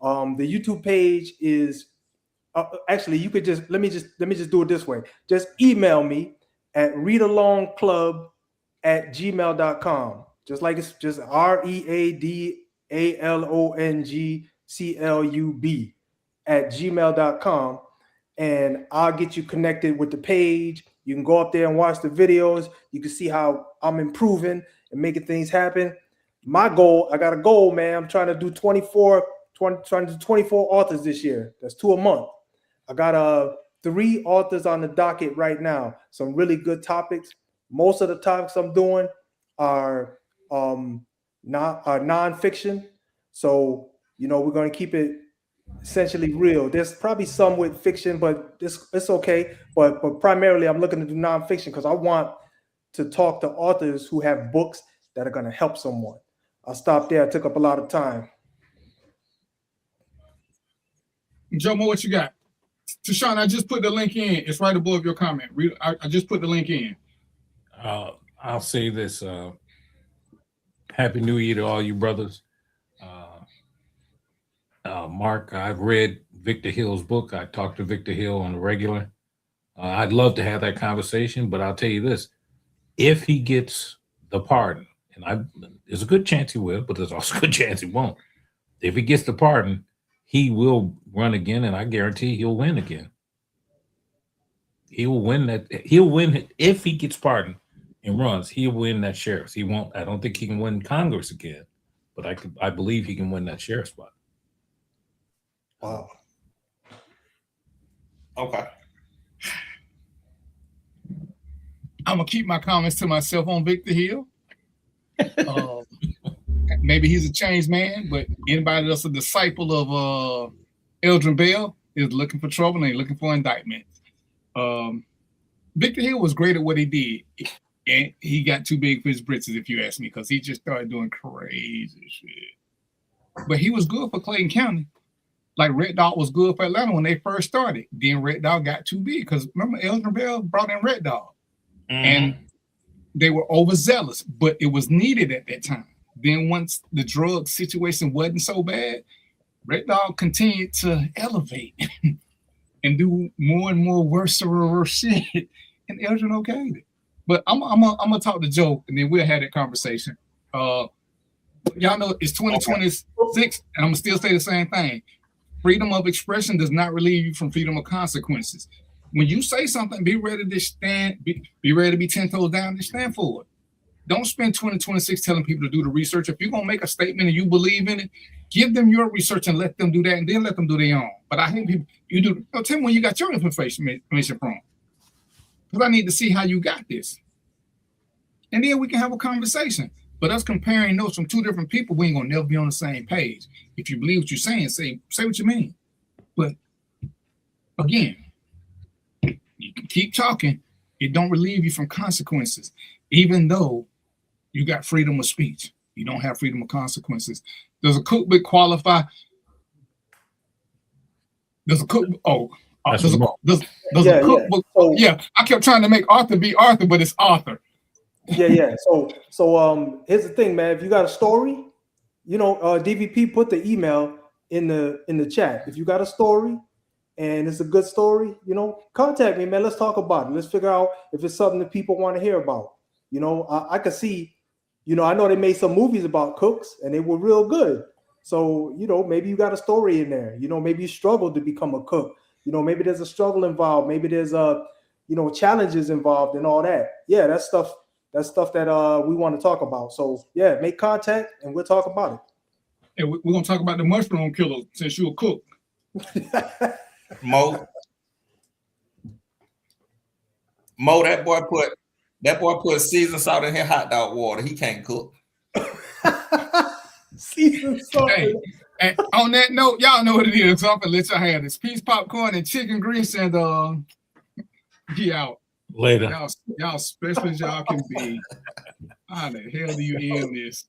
The YouTube page is actually, you could just let me just do it this way. Just email me at readalongclub@gmail.com. Just like it's just readalongclub@gmail.com, and I'll get you connected with the page. You can go up there and watch the videos. You can see how I'm improving and making things happen. My goal, I got a goal, man. I'm trying to do 24 authors this year. That's 2 a month. I got 3 authors on the docket right now. Some really good topics. Most of the topics I'm doing are nonfiction. So, you know, we're going to keep it essentially real. There's probably some with fiction, but it's okay. But primarily, I'm looking to do nonfiction because I want to talk to authors who have books that are going to help someone. I'll stop there. I took up a lot of time. Jomo, what you got? Tashawn, I just put the link in. It's right above your comment. I just put the link in. I'll say this. Happy New Year to all you brothers. Mark, I've read Victor Hill's book. I talked to Victor Hill on the regular. I'd love to have that conversation, but I'll tell you this. If he gets the pardon, and there's a good chance he will, but there's also a good chance he won't. If he gets the pardon, he will run again, and I guarantee he'll win again. He will win that. He'll win if he gets pardoned and runs. He'll win that sheriff's. He won't. I don't think he can win Congress again, but I believe he can win that sheriff spot. Wow. Okay. I'm gonna keep my comments to myself on Victor Hill. Maybe he's a changed man, but anybody that's a disciple of Eldrin Bell is looking for trouble and they're looking for indictment. Victor Hill was great at what he did, and he got too big for his britches, if you ask me, because he just started doing crazy shit. But he was good for Clayton County. Like Red Dog was good for Atlanta when they first started. Then Red Dog got too big because remember Eldrin Bell brought in Red Dog. And they were overzealous, but it was needed at that time. Then once the drug situation wasn't so bad, Red Dog continued to elevate and do more and more worse shit, and Eldrin okayed it. But I'm gonna talk to Joe, and then we'll have that conversation. Y'all know it's 2026, and I'm gonna still say the same thing. Freedom of expression does not relieve you from freedom of consequences. When you say something, be ready to stand, be ready to be 10 toes down and stand for it. Don't spend 2026 telling people to do the research. If you're going to make a statement and you believe in it, give them your research and let them do that, and then let them do their own. But I hate people, tell me when you got your information from. Because I need to see how you got this. And then we can have a conversation. But us comparing notes from 2 different people, we ain't going to never be on the same page. If you believe what you're saying, say what you mean. But again, you can keep talking. It don't relieve you from consequences. Even though you got freedom of speech, you don't have freedom of consequences. Does a cookbook qualify? Does a cookbook? Does a cookbook? Yeah, I kept trying to make Arthur be Arthur, but it's Arthur. Yeah. So here's the thing, man. If you got a story, you know, DVP put the email in the chat. If you got a story and it's a good story, you know, contact me, man. Let's talk about it. Let's figure out if it's something that people want to hear about. You know, I could see, you know, I know they made some movies about cooks and they were real good. So, you know, maybe you got a story in there. You know, maybe you struggled to become a cook. You know, maybe there's a struggle involved. Maybe there's challenges involved and all that. Yeah, that's stuff that we want to talk about. So yeah, make contact and we'll talk about it. Hey, we're gonna talk about the mushroom killer since you're a cook. Mo, that boy put seasoned salt in his hot dog water. He can't cook. Seasoned salt. Hey, and on that note, y'all know what it is. So I'm gonna let y'all have this piece popcorn and chicken grease and get out. Later. Y'all special as y'all can be. How the hell do you end this?